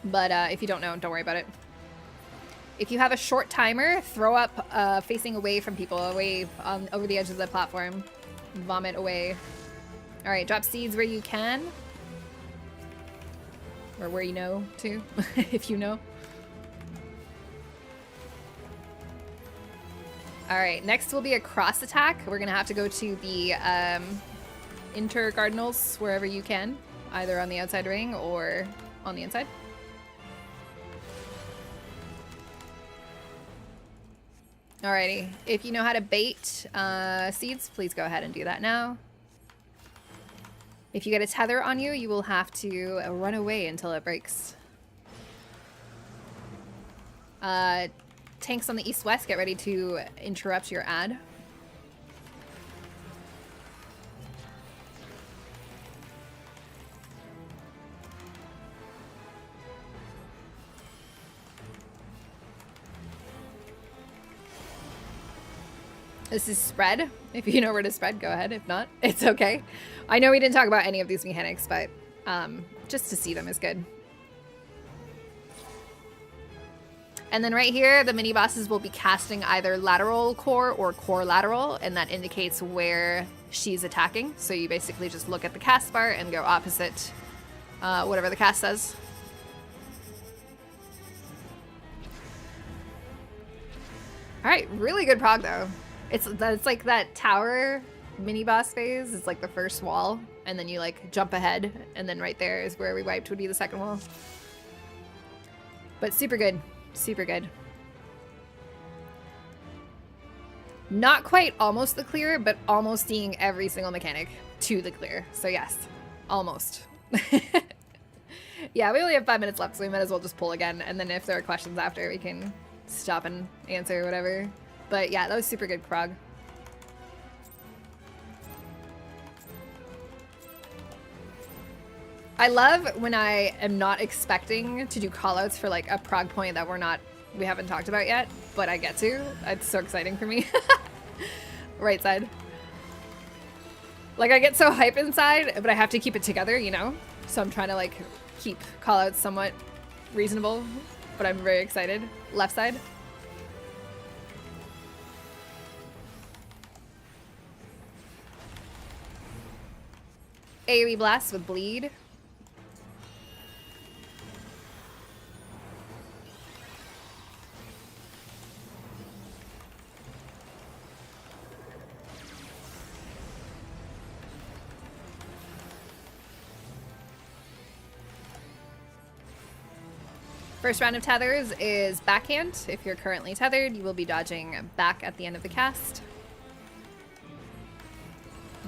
But if you don't know, don't worry about it. If you have a short timer, throw up facing away from people, away over the edge of the platform. Vomit away. All right, drop seeds where you can. Or where you know to, if you know. All right, next will be a cross attack. We're gonna have to go to the intercardinals wherever you can, either on the outside ring or on the inside. Alrighty, if you know how to bait seeds, please go ahead and do that now. If you get a tether on you, you will have to run away until it breaks. Tanks on the east-west, get ready to interrupt your ad. This is spread. If you know where to spread, go ahead. If not, it's okay. I know we didn't talk about any of these mechanics, but just to see them is good. And then right here, the mini bosses will be casting either lateral core or core lateral, and that indicates where she's attacking. So you basically just look at the cast bar and go opposite whatever the cast says. All right, really good prog though. It's like that tower mini boss phase. It's like the first wall, and then you like jump ahead, and then right there is where we wiped would be the second wall. But super good. Super good. Not quite almost the clear, but almost seeing every single mechanic to the clear. So yes, almost. Yeah, we only have 5 minutes left, so we might as well just pull again. And then if there are questions after, we can stop and answer whatever. But yeah, that was super good prog. I love when I am not expecting to do callouts for like a prog point that we haven't talked about yet, but I get to. It's so exciting for me. Right side. Like I get so hyped inside, but I have to keep it together, you know? So I'm trying to like keep callouts somewhat reasonable, but I'm very excited. Left side. AoE blast with bleed. First round of tethers is backhand. If you're currently tethered, you will be dodging back at the end of the cast.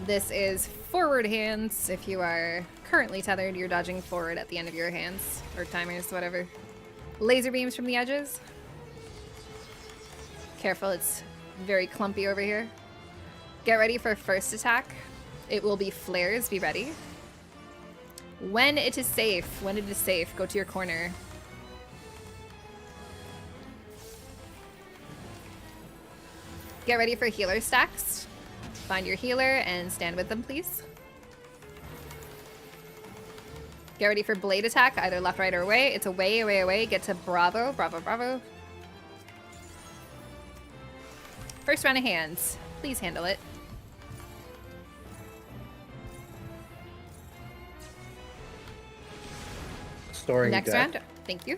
This is forward hands. If you are currently tethered, you're dodging forward at the end of your hands, or timers, whatever. Laser beams from the edges. Careful, it's very clumpy over here. Get ready for first attack. It will be flares, be ready. When it is safe, go to your corner. Get ready for healer stacks. Find your healer and stand with them, please. Get ready for blade attack, either left, right, or away. It's away, away, away. Get to bravo, bravo, bravo. First round of hands. Please handle it. Storing Next death. round. Thank you.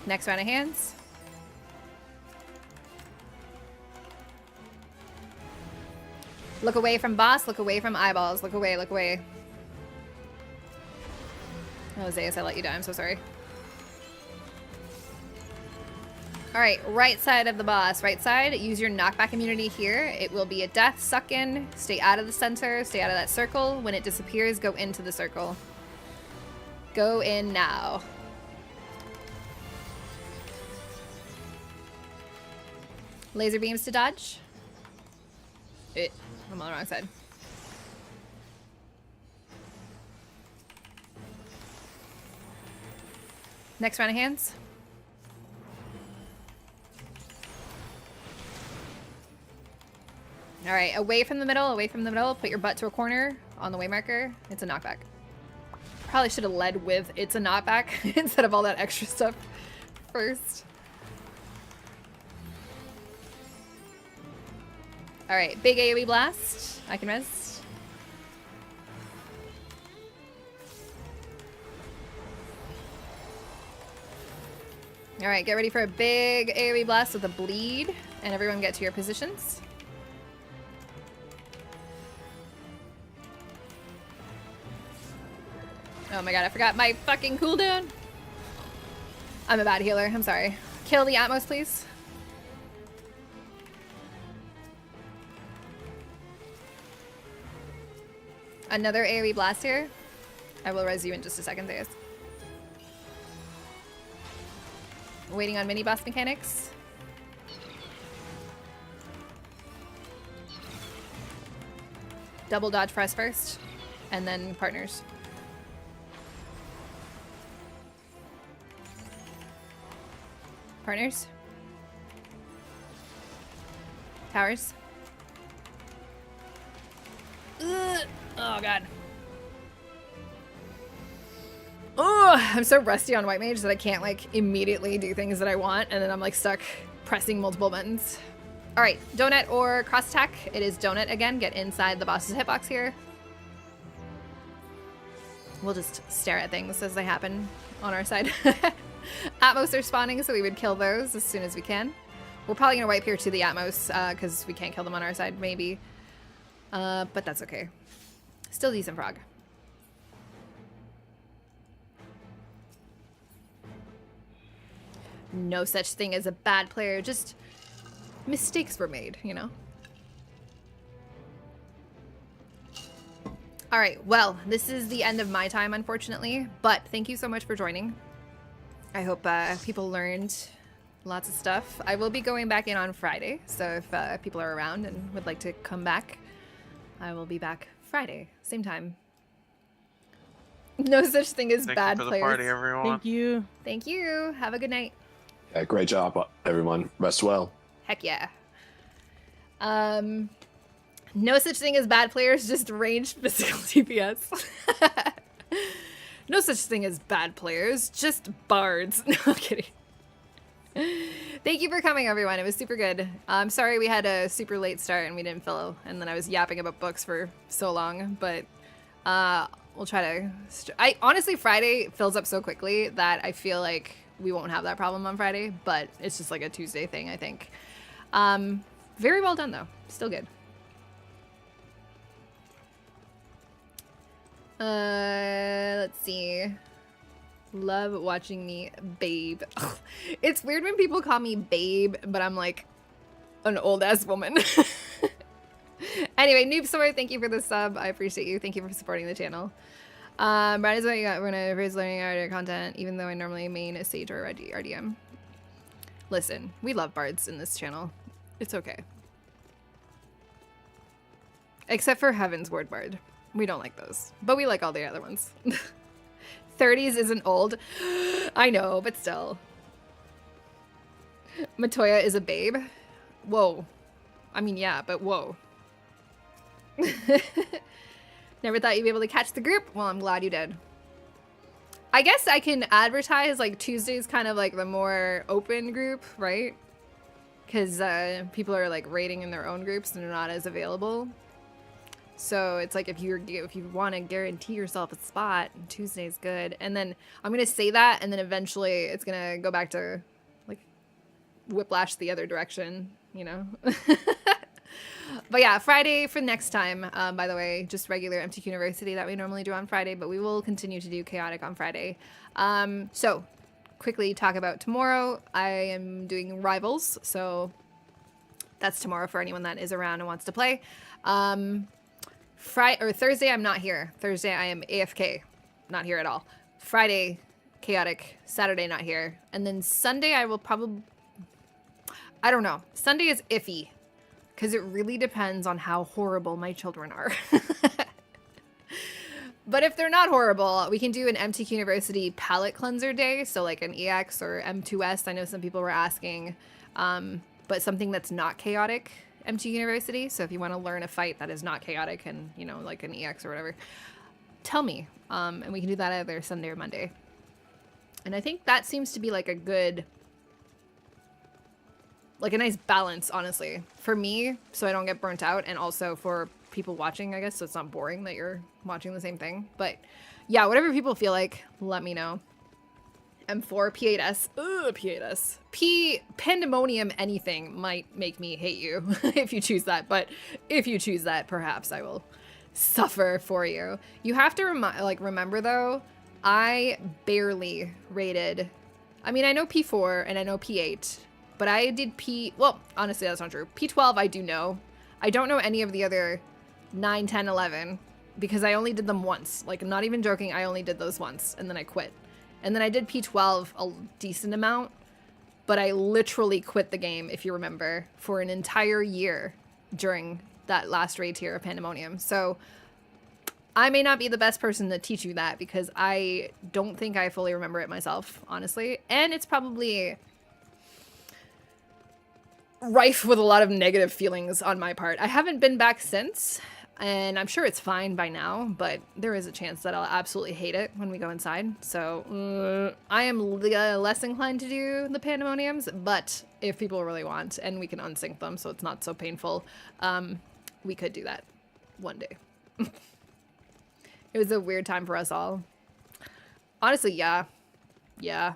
Next round of hands. Look away from boss, look away from eyeballs, look away, look away. Oh, Zeus, I let you die, I'm so sorry. Alright, right side of the boss. Right side, use your knockback immunity here. It will be a death, suck in, stay out of the center, stay out of that circle. When it disappears, go into the circle. Go in now. Laser beams to dodge. I'm on the wrong side. Next round of hands. All right, away from the middle, away from the middle. Put your butt to a corner on the way marker. It's a knockback. Probably should have led with it's a knockback instead of all that extra stuff first. All right, big AoE blast. I can res. All right, get ready for a big AoE blast with a bleed, and everyone get to your positions. Oh my god, I forgot my fucking cooldown. I'm a bad healer, I'm sorry. Kill the Atmos, please. Another AoE blast here. I will res you in just a second, Zeus. Waiting on mini boss mechanics. Double dodge press first, and then partners. Partners. Towers. Ugh. Oh god. Oh, I'm so rusty on White Mage that I can't like immediately do things that I want, and then I'm like stuck pressing multiple buttons. All right, donut or cross attack. It is donut again. Get inside the boss's hitbox here. We'll just stare at things as they happen on our side. Atmos are spawning, so we would kill those as soon as we can. We're probably gonna wipe here to the Atmos because we can't kill them on our side, maybe. But that's okay. Still decent frog. No such thing as a bad player, just mistakes were made, you know? All right, well, this is the end of my time, unfortunately, but thank you so much for joining. I hope people learned lots of stuff. I will be going back in on Friday, so if people are around and would like to come back, I will be back Friday, same time. No such thing as bad Thank you for players. the party, everyone. Thank you. Thank you. Have a good night. Yeah, great job, everyone. Rest well. Heck yeah. No such thing as bad players, just ranged physical DPS. No such thing as bad players, just bards. No, I'm kidding. Thank you for coming, everyone. It was super good. I'm sorry we had a super late start and we didn't fill, and then I was yapping about books for so long, but we'll try to... honestly, Friday fills up so quickly that I feel like we won't have that problem on Friday, but it's just like a Tuesday thing, I think. Very well done, though. Still good. Let's see. Love watching me babe. It's weird when people call me babe, but I'm like an old ass woman. Anyway, Noob Sword, thank you for the sub. I appreciate you. Thank you for supporting the channel. Brad is what you got when I first learning our content, even though I normally main a Sage or RDM. Listen, we love bards in this channel. It's okay. Except for Heaven's Word Bard. We don't like those, but we like all the other ones. 30s isn't old. I know, but still. Matoya is a babe. Whoa. I mean, yeah, but whoa. Never thought you'd be able to catch the group? Well, I'm glad you did. I guess I can advertise like Tuesday's kind of like the more open group, right? Because people are like raiding in their own groups and they're not as available. So it's like if you want to guarantee yourself a spot, Tuesday's good. And then I'm going to say that, and then eventually it's going to go back to like whiplash the other direction, you know? But yeah, Friday for next time, by the way, just regular MTQ University that we normally do on Friday, but we will continue to do Chaotic on Friday. So quickly talk about tomorrow. I am doing Rivals, so that's tomorrow for anyone that is around and wants to play. Thursday, I'm not here. Thursday, I am AFK. Not here at all. Friday, Chaotic. Saturday, not here. And then Sunday, I will probably... I don't know. Sunday is iffy because it really depends on how horrible my children are. But if they're not horrible, we can do an MTQ University palette cleanser day. So like an EX or M2S. I know some people were asking, but something that's not chaotic, MTQ University. So if you want to learn a fight that is not chaotic and, you know, like an EX or whatever, tell me. And we can do that either Sunday or Monday. And I think that seems to be like a good, like a nice balance, honestly, for me, so I don't get burnt out, and also for people watching, I guess, so it's not boring that you're watching the same thing. But yeah, whatever people feel like, let me know. M4, P8S, P8S. Pandemonium anything might make me hate you if you choose that, but if you choose that, perhaps I will suffer for you. You have to remember though, I barely rated, I mean, I know P4 and I know P8, but I did well, honestly, that's not true. P12, I do know. I don't know any of the other 9, 10, 11, because I only did them once. Like, I'm not even joking, I only did those once, and then I quit. And then I did P12 a decent amount, but I literally quit the game, if you remember, for an entire year during that last raid tier of Pandemonium. So I may not be the best person to teach you that, because I don't think I fully remember it myself, honestly. And it's probably rife with a lot of negative feelings on my part. I haven't been back since, and I'm sure it's fine by now, but there is a chance that I'll absolutely hate it when we go inside. So I am less inclined to do the Pandemoniums, but if people really want, and we can unsync them so it's not so painful, we could do that one day. It was a weird time for us all. Honestly, yeah. Yeah.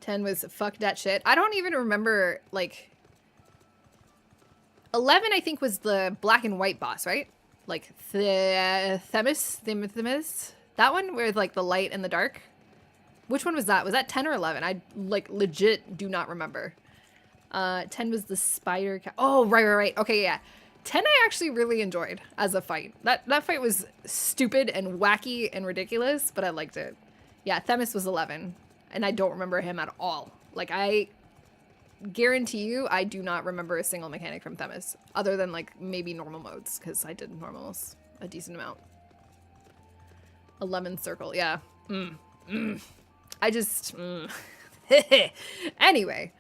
10 was fuck that shit. I don't even remember, like... 11, I think, was the black and white boss, right? Like, Themis? That one, where, like, the light and the dark? Which one was that? Was that 10 or 11? I, like, legit do not remember. 10 was the spider... Oh, right. Okay, yeah. 10 I actually really enjoyed as a fight. That fight was stupid and wacky and ridiculous, but I liked it. Yeah, Themis was 11. And I don't remember him at all. Like, I guarantee you, I do not remember a single mechanic from Themis. Other than, like, maybe normal modes, because I did normals a decent amount. 11th circle, yeah. I just... Anyway.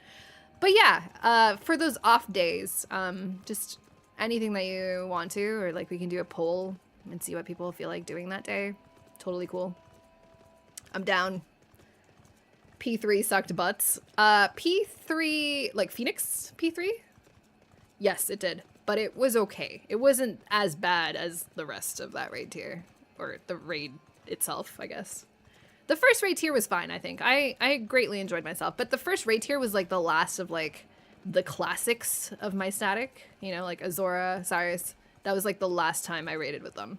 But yeah, for those off days, just anything that you want to, or, like, we can do a poll and see what people feel like doing that day. Totally cool. I'm down. P3 sucked butts. P3, like Phoenix P3? Yes, it did. But it was okay. It wasn't as bad as the rest of that raid tier. Or the raid itself, I guess. The first raid tier was fine, I think. I greatly enjoyed myself. But the first raid tier was like the last of like the classics of my static. You know, like Azora, Cyrus. That was like the last time I raided with them.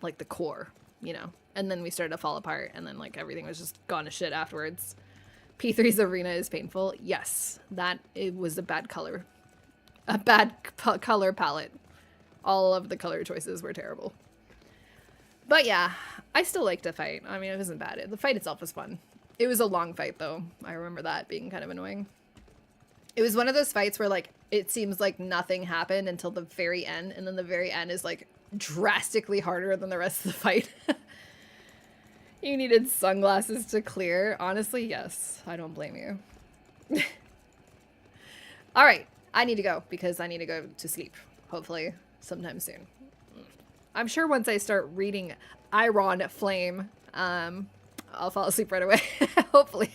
Like the core, you know. And then we started to fall apart, and then, like, everything was just gone to shit afterwards. P3's arena is painful. Yes, it was a bad color. A bad color palette. All of the color choices were terrible. But yeah, I still liked the fight. I mean, it wasn't bad. The fight itself was fun. It was a long fight, though. I remember that being kind of annoying. It was one of those fights where, like, it seems like nothing happened until the very end, and then the very end is, like, drastically harder than the rest of the fight. You needed sunglasses to clear. Honestly, yes. I don't blame you. All right. I need to go because I need to go to sleep. Hopefully sometime soon. I'm sure once I start reading Iron Flame, I'll fall asleep right away. Hopefully.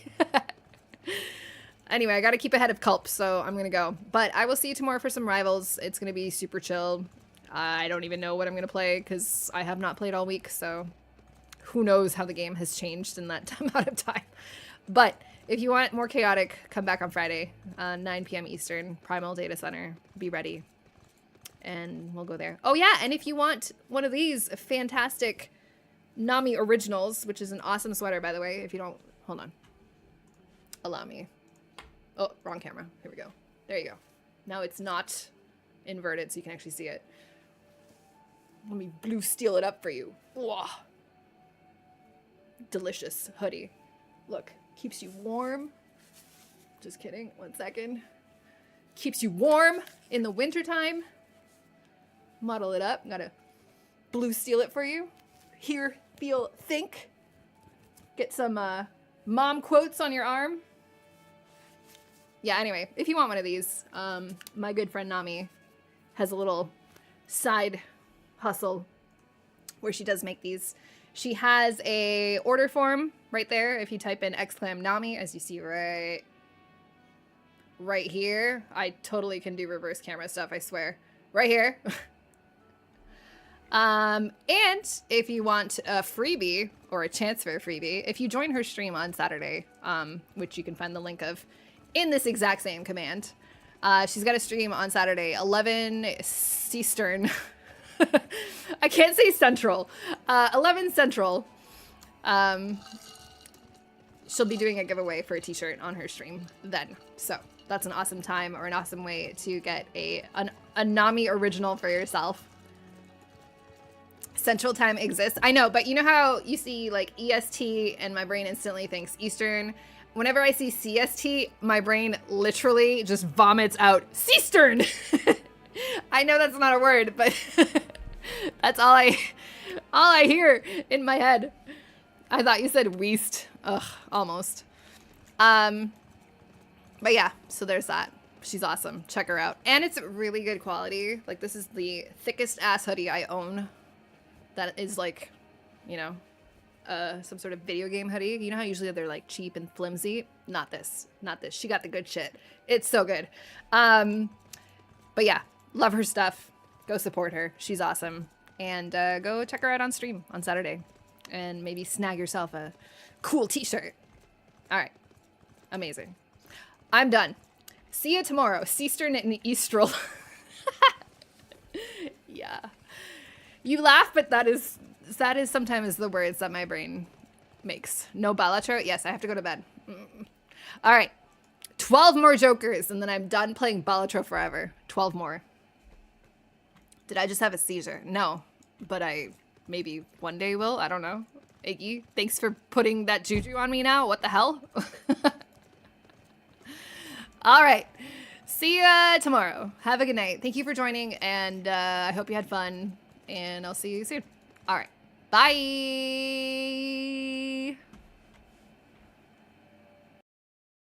Anyway, I got to keep ahead of Culp, so I'm going to go. But I will see you tomorrow for some Rivals. It's going to be super chill. I don't even know what I'm going to play because I have not played all week, so... Who knows how the game has changed in that amount of time. But if you want more chaotic, come back on Friday, 9 p.m. Eastern, Primal Data Center. Be ready. And we'll go there. Oh, yeah, and if you want one of these fantastic Nami Originals, which is an awesome sweater, by the way, if you don't... Hold on. Allow me. Oh, wrong camera. Here we go. There you go. Now it's not inverted, so you can actually see it. Let me blue steel it up for you. Whoa. Delicious hoodie. Look, keeps you warm. Just kidding. 1 second. Keeps you warm in the wintertime. Model it up. Gotta blue steel it for you. Hear, feel, think. Get some mom quotes on your arm. Yeah, anyway, if you want one of these, my good friend Nami has a little side hustle where she does make these. She has a order form right there. If you type in !Nami, as you see right here. I totally can do reverse camera stuff, I swear. Right here. And if you want a freebie or a chance for a freebie, if you join her stream on Saturday, which you can find the link of in this exact same command, she's got a stream on Saturday, 11 Eastern. I can't say Central. 11 Central. She'll be doing a giveaway for a t-shirt on her stream then. So that's an awesome time or an awesome way to get a Nami original for yourself. Central time exists. I know, but you know how you see like EST and my brain instantly thinks Eastern? Whenever I see CST, my brain literally just vomits out Seastern. I know that's not a word, but that's all I hear in my head. I thought you said Weast. Ugh, almost. But yeah, so there's that. She's awesome. Check her out. And it's really good quality. Like, this is the thickest ass hoodie I own. That is like, you know, some sort of video game hoodie. You know how usually they're like cheap and flimsy? Not this. Not this. She got the good shit. It's so good. But yeah, love her stuff. Go support her. She's awesome. And go check her out on stream on Saturday. And maybe snag yourself a cool t-shirt. All right. Amazing. I'm done. See you tomorrow. Seastern and Eastral. Yeah. You laugh, but that is sometimes the words that my brain makes. No Balatro? Yes, I have to go to bed. All right. 12 more Jokers, and then I'm done playing Balatro forever. 12 more. Did I just have a seizure? No, but I maybe one day will. I don't know. Iggy, thanks for putting that juju on me now. What the hell? All right. See ya tomorrow. Have a good night. Thank you for joining, and I hope you had fun, and I'll see you soon. All right. Bye.